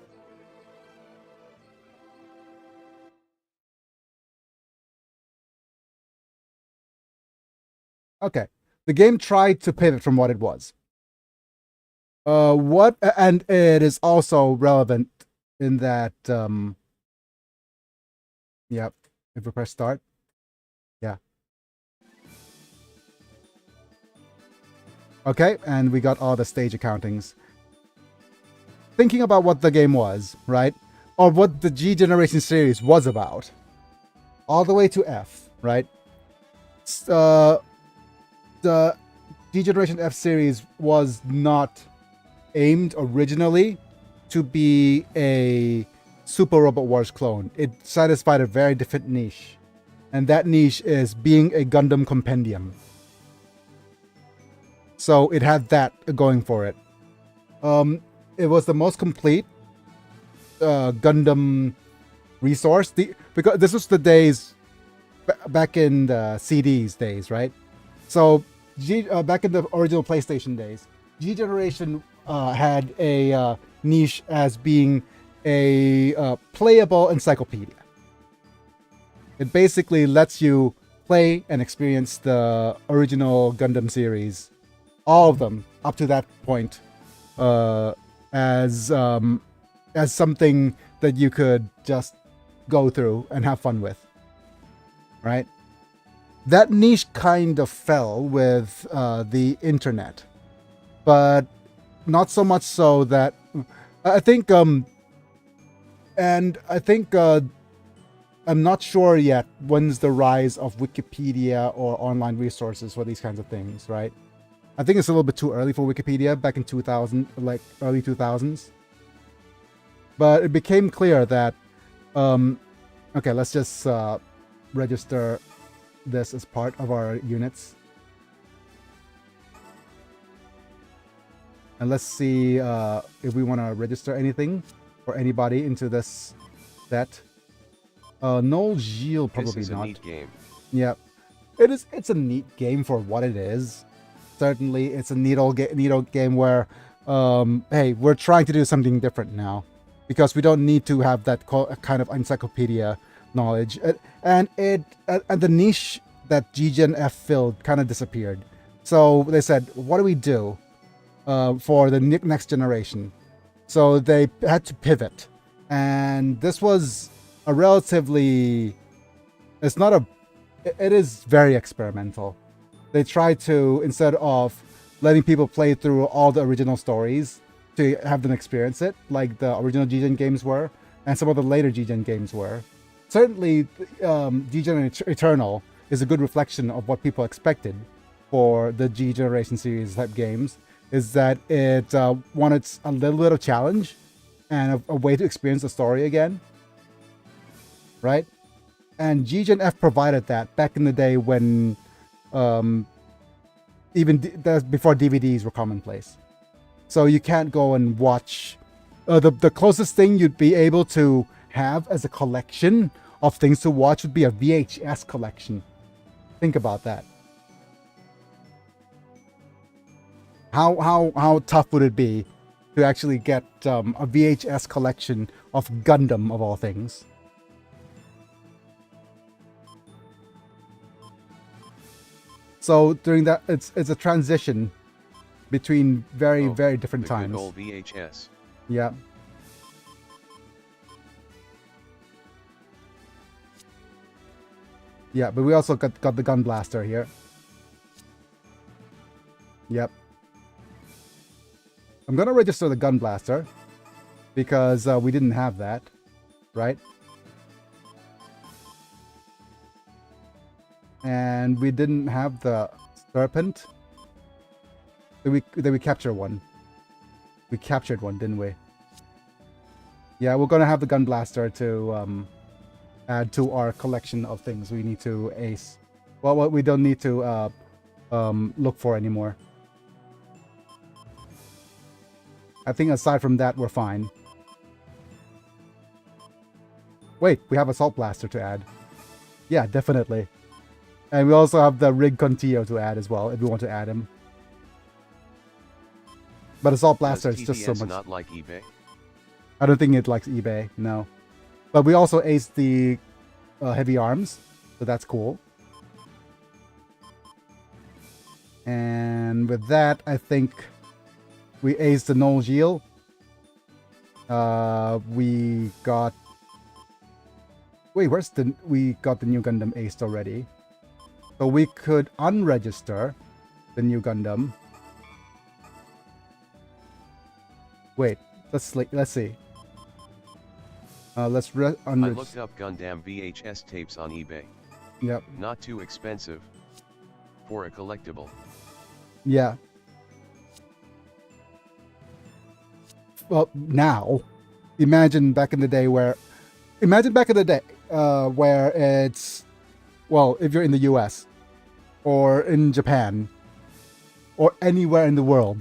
Okay, the game tried to pivot from what it was. And it is also relevant in that, yep, if we press start, yeah. Okay, and we got all the stage accountings. Thinking about what the game was, right? Or what the G Generation series was about. All the way to F, right? The G Generation F series was not aimed originally to be a Super Robot Wars clone. It satisfied a very different niche. And that niche is being a Gundam compendium. So it had that going for it. It was the most complete Gundam resource. Because this was the days back in the CDs days, right? So back in the original PlayStation days, G Generation had a niche as being a playable encyclopedia. It basically lets you play and experience the original Gundam series, all of them up to that point, as something that you could just go through and have fun with, right? That niche kind of fell with the internet, but not so much so that I think I'm not sure yet when's the rise of Wikipedia or online resources for these kinds of things, right? I think it's a little bit too early for Wikipedia back in 2000, like early 2000s. But it became clear that, okay, let's just register this as part of our units. And let's see if we want to register anything or anybody into this set. Noel Gilles, probably this is not. A neat game. Yeah, it is. It's a neat game for what it is. Certainly, it's a neat old game where, hey, we're trying to do something different now, because we don't need to have that kind of encyclopedia knowledge, and the niche that G-Gen F filled kind of disappeared. So they said, what do we do for the next generation? So they had to pivot, and this was a relatively, it is very experimental. They tried to, instead of letting people play through all the original stories to have them experience it, like the original G-Gen games were, and some of the later G-Gen games were. Certainly, G-Gen Eternal is a good reflection of what people expected for the G Generation series type games, is that it wanted a little bit of challenge and a way to experience the story again, right? And G-Gen F provided that back in the day when even before DVDs were commonplace. So you can't go and watch. The closest thing you'd be able to have as a collection of things to watch would be a VHS collection. Think about that. How tough would it be to actually get a VHS collection of Gundam, of all things? So during that, it's a transition between very different times. Good old VHS. Yeah. Yeah, but we also got the gun blaster here. Yep. I'm gonna register the gun blaster because we didn't have that, right? And we didn't have the serpent. Did we capture one? We captured one, didn't we? Yeah, we're gonna have the gun blaster to add to our collection of things we need to ace. Well, we don't need to look for anymore. I think aside from that, we're fine. Wait, we have Assault Blaster to add. Yeah, definitely. And we also have the Rig Contillo to add as well, if we want to add him. But Assault Blaster is just so TDS much... not like eBay? I don't think it likes eBay, no. But we also aced the heavy arms, so that's cool. And with that, I think we aced the Null Gil. We got... Wait, where's the... We got the new Gundam aced already. So we could unregister the new Gundam. Wait, let's see. I looked up Gundam VHS tapes on eBay. Yep. Not too expensive. For a collectible. Yeah. Well, now, imagine back in the day where it's, well, if you're in the US or in Japan or anywhere in the world.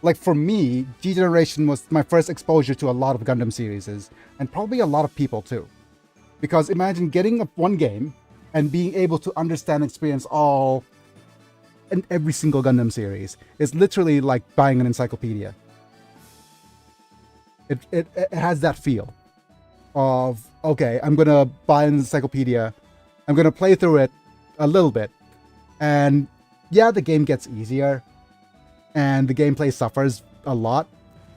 Like for me, G Generation was my first exposure to a lot of Gundam series, and probably a lot of people too. Because imagine getting one game and being able to understand and experience all and every single Gundam series. It's literally like buying an encyclopedia. It has that feel of, okay, I'm gonna buy an encyclopedia, I'm gonna play through it a little bit, and yeah, the game gets easier, and the gameplay suffers a lot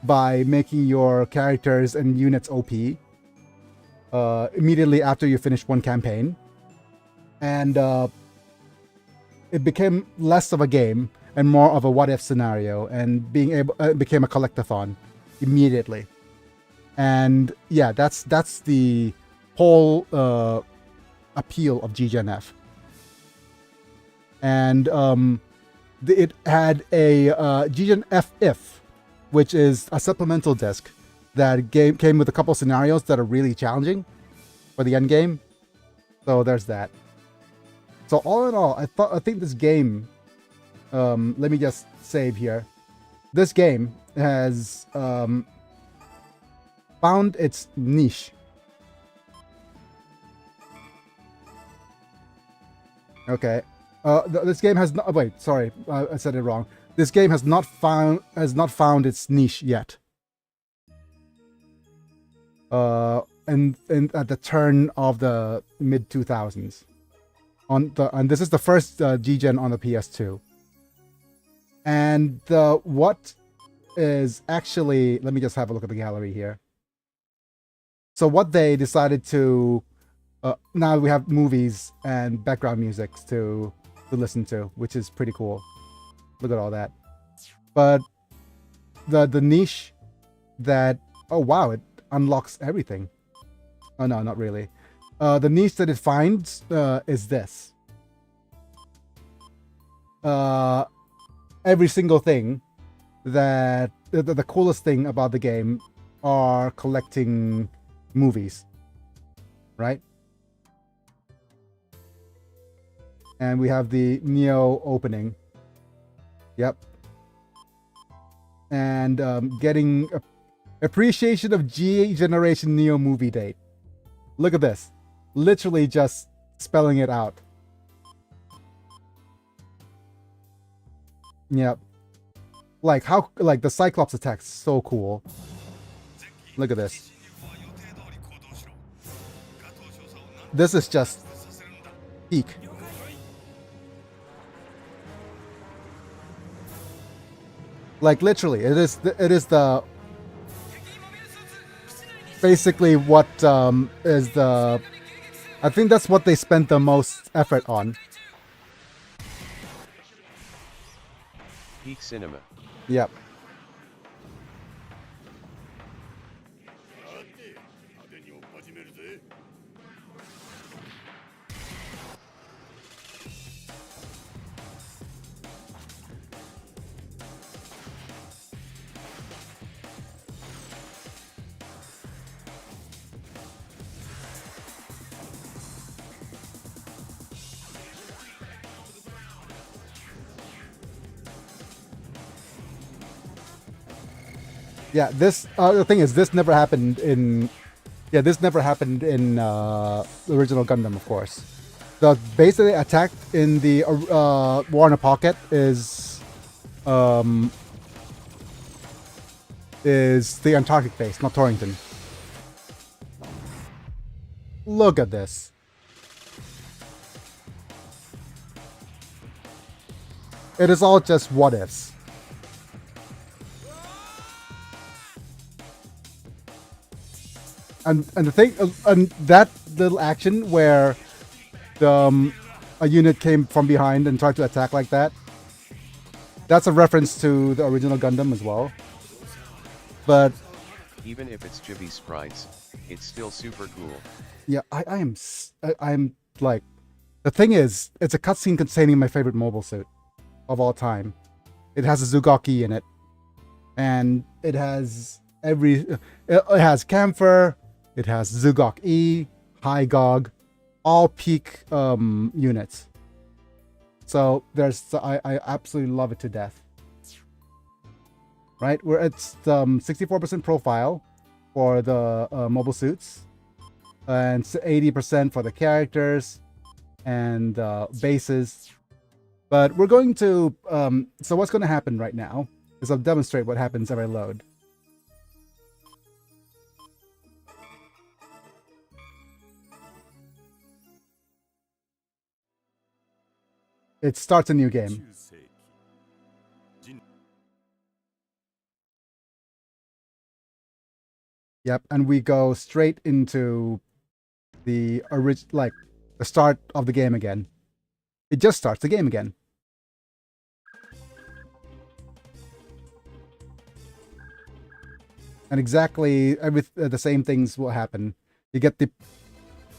by making your characters and units OP immediately after you finish one campaign. And it became less of a game and more of a what-if scenario, and it became a collectathon immediately. And yeah, that's the whole appeal of GGenF. And it had a GGenF, which is a supplemental disc that came with a couple scenarios that are really challenging for the end game. So there's that. So all in all, I think this game, let me just save here. This game has found its niche. Okay. This game has not. Wait, sorry, I said it wrong. This game has not found its niche yet. And at the turn of the mid 2000s. And this is the first G-Gen on the PS2. And what is actually, let me just have a look at the gallery here. So what they decided to, now we have movies and background music to listen to, which is pretty cool. Look at all that. But the niche that, oh wow, it unlocks everything. Oh no, not really. The niche that it finds is this. Every single thing that the coolest thing about the game are collecting movies, right? And we have the Neo opening. Yep. And getting appreciation of G Generation Neo movie date. Look at this. Literally just spelling it out. Yep. Like the Cyclops attack's so cool. Look at this. This is just peak. Like literally, it is the basically what is the, I think that's what they spent the most effort on. Peak cinema. Yep. Yeah, this the thing is, this never happened in. Yeah, this never happened in the original Gundam, of course. The base that they attacked in the War in a Pocket is the Antarctic base, not Torrington. Look at this. It is all just what ifs. And the thing, and that little action where a unit came from behind and tried to attack like that, that's a reference to the original Gundam as well. But Even if it's chibi sprites, it's still super cool. yeah, I'm like, the thing is, it's a cutscene containing my favorite mobile suit of all time. It has a Zugaki in it, and it has it has Camphor, it has Zugok E, High Gog, all peak units. So I absolutely love it to death. Right, we're at 64% profile for the mobile suits, and 80% for the characters and bases. But we're going to so what's going to happen right now is I'll demonstrate what happens if I load. It starts a new game. Yep, and we go straight into the the start of the game again. It just starts the game again. And exactly the same things will happen. You get the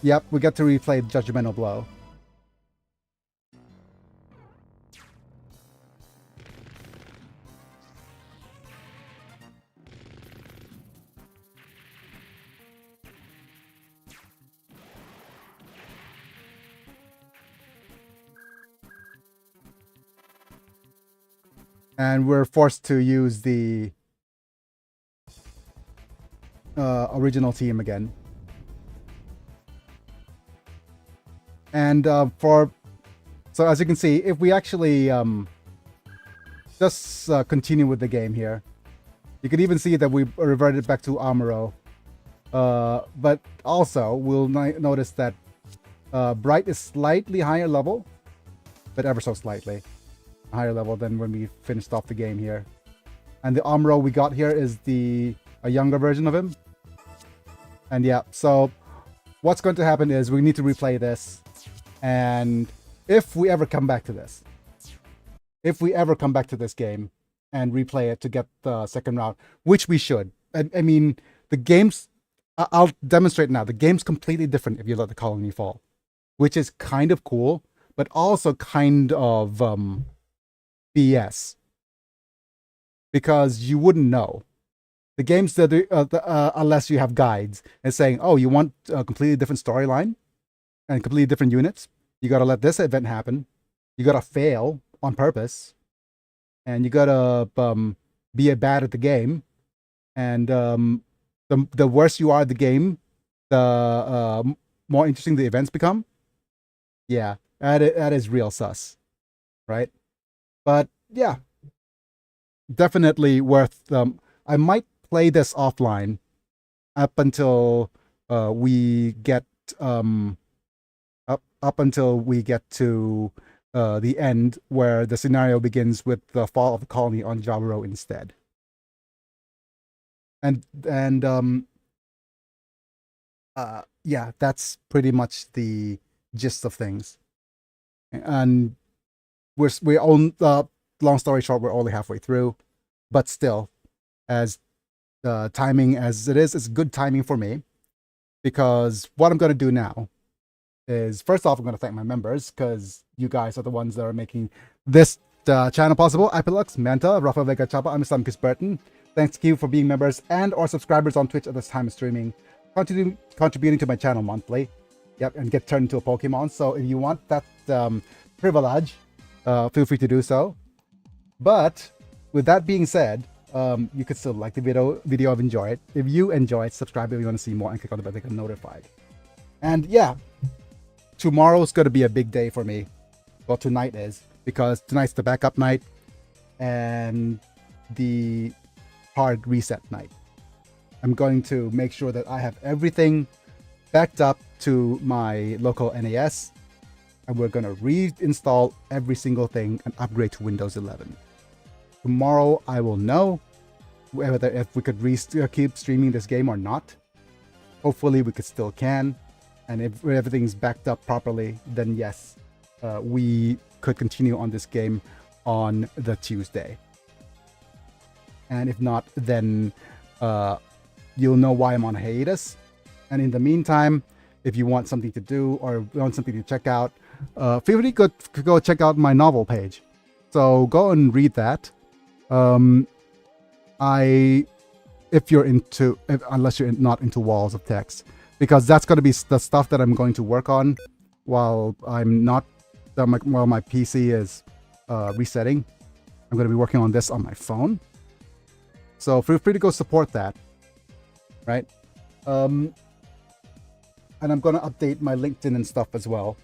yep, we get to replay the Judgmental Blow. And we're forced to use the original team again. And so as you can see, if we actually just continue with the game here, you can even see that we reverted back to Amuro. But also, we'll notice that Bright is slightly higher level, but ever so slightly higher level than when we finished off the game here. And the Amuro we got here is a younger version of him. And yeah, so what's going to happen is we need to replay this. And if we ever come back to this, game and replay it to get the second round, which we should. I mean, the game's, I'll demonstrate now, the game's completely different if you let the colony fall, which is kind of cool, but also kind of BS, because you wouldn't know. The games that unless you have guides and saying, oh, you want a completely different storyline and completely different units, you got to let this event happen. You got to fail on purpose, and you got to be bad at the game. And the worse you are at the game, the more interesting the events become. Yeah, that is real sus, right? But yeah, definitely worth. I might play this offline up until we get up until we get to the end, where the scenario begins with the fall of the colony on Jaburo instead. And yeah, that's pretty much the gist of things. And we're on long story short, we're only halfway through, but still, as timing as it is, it's good timing for me, because what I'm going to do now is, first off, I'm going to thank my members, because you guys are the ones that are making this channel possible. Ipilux, Manta, Rafael Vega Chapa, I'm Sam Chris Burton. Thanks to you for being members and or subscribers on Twitch at this time of streaming, contributing to my channel monthly. Yep, and get turned into a Pokemon. So if you want that privilege, feel free to do so. But with that being said, you could still like the video if you enjoy it. If you enjoy it, subscribe if you want to see more and click on the bell to get notified. And yeah, tomorrow's going to be a big day for me. Well, tonight is, because tonight's the backup night and the hard reset night. I'm going to make sure that I have everything backed up to my local NAS, and we're going to reinstall every single thing and upgrade to Windows 11. Tomorrow I will know whether if we could keep streaming this game or not. Hopefully we could still can, and if everything's backed up properly, then yes, we could continue on this game on the Tuesday. And if not, then you'll know why I'm on hiatus. And in the meantime, if you want something to do or want something to check out, feel free to go check out my novel page. So go and read that. Unless you're not into walls of text, because that's going to be the stuff that I'm going to work on while I'm not, while my PC is resetting. I'm going to be working on this on my phone. So feel free to go support that, right? And I'm going to update my LinkedIn and stuff as well.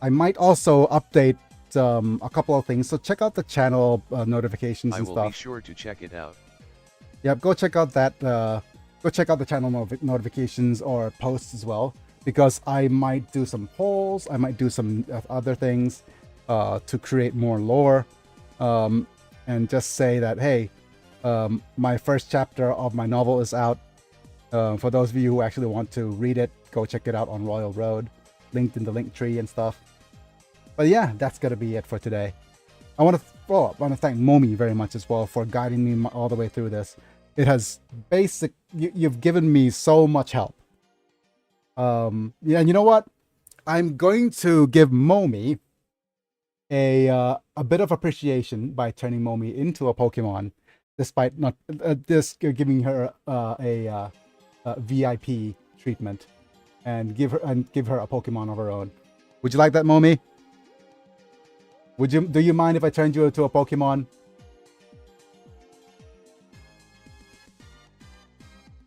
I might also update a couple of things. So check out the channel notifications and stuff. I will be sure to check it out. Yep, go check out that. Go check out the channel notifications or posts as well, because I might do some polls. I might do some other things to create more lore, and just say that, hey, my first chapter of my novel is out. For those of you who actually want to read it, go check it out on Royal Road, linked in the link tree and stuff. But yeah, that's gonna be it for today. I want to thank Momi very much as well for guiding me all the way through this. It has you've given me so much help. Yeah, and you know what? I'm going to give Momi a bit of appreciation by turning Momi into a Pokemon, despite not giving her a VIP treatment, and give her a Pokemon of her own. Would you like that, Momi? Do you mind if I turned you into a Pokemon?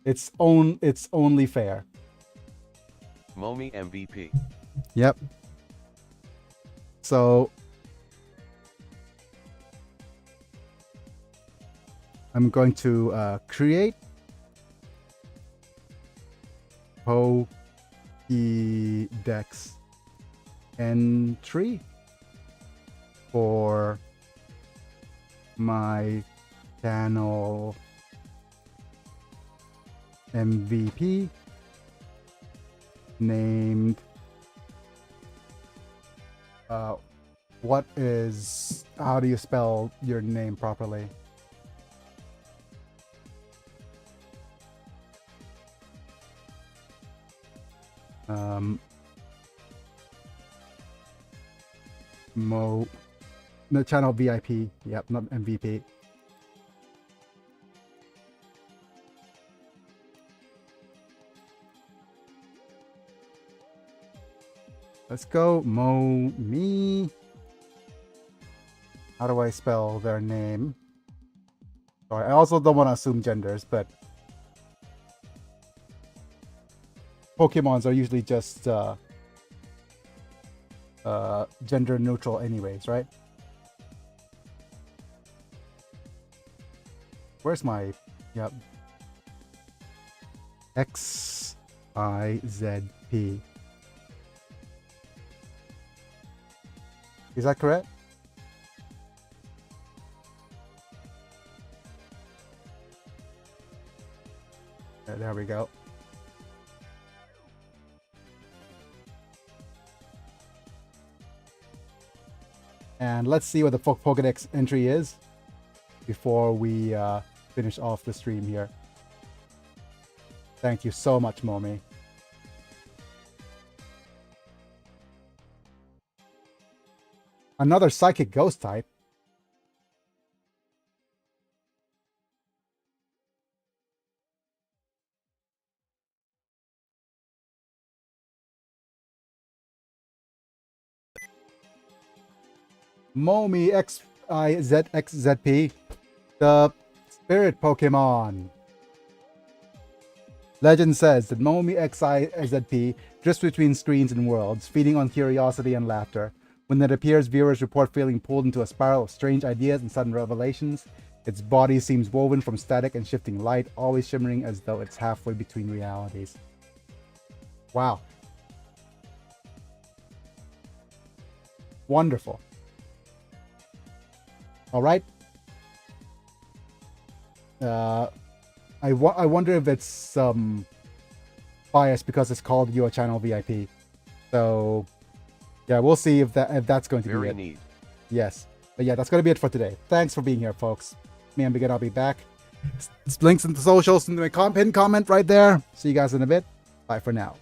It's only fair. Momi MVP. Yep. So I'm going to create Pokédex entry for my channel MVP named how do you spell your name properly? The channel VIP. Yep, not MVP. Let's go Me. How do I spell their name? Sorry, I also don't want to assume genders, but Pokemons are usually just gender neutral anyways, right? Where's my... Yep. XIZP. Is that correct? There we go. And let's see what the Pokédex entry is before we finish off the stream here. Thank you so much, Momi. Another psychic ghost type. Momi XIZXZP. The Spirit Pokemon. Legend says that Momi XIZP drifts between screens and worlds, feeding on curiosity and laughter. When it appears, viewers report feeling pulled into a spiral of strange ideas and sudden revelations. Its body seems woven from static and shifting light, always shimmering as though it's halfway between realities. Wow. Wonderful. All right. I wonder if it's biased because it's called Your Channel VIP. So yeah, we'll see if that's going to be it. Very neat. Yes. But yeah, that's going to be it for today. Thanks for being here, folks. Me and Biggy, I'll be back. Links in the socials in the pinned comment right there. See you guys in a bit. Bye for now.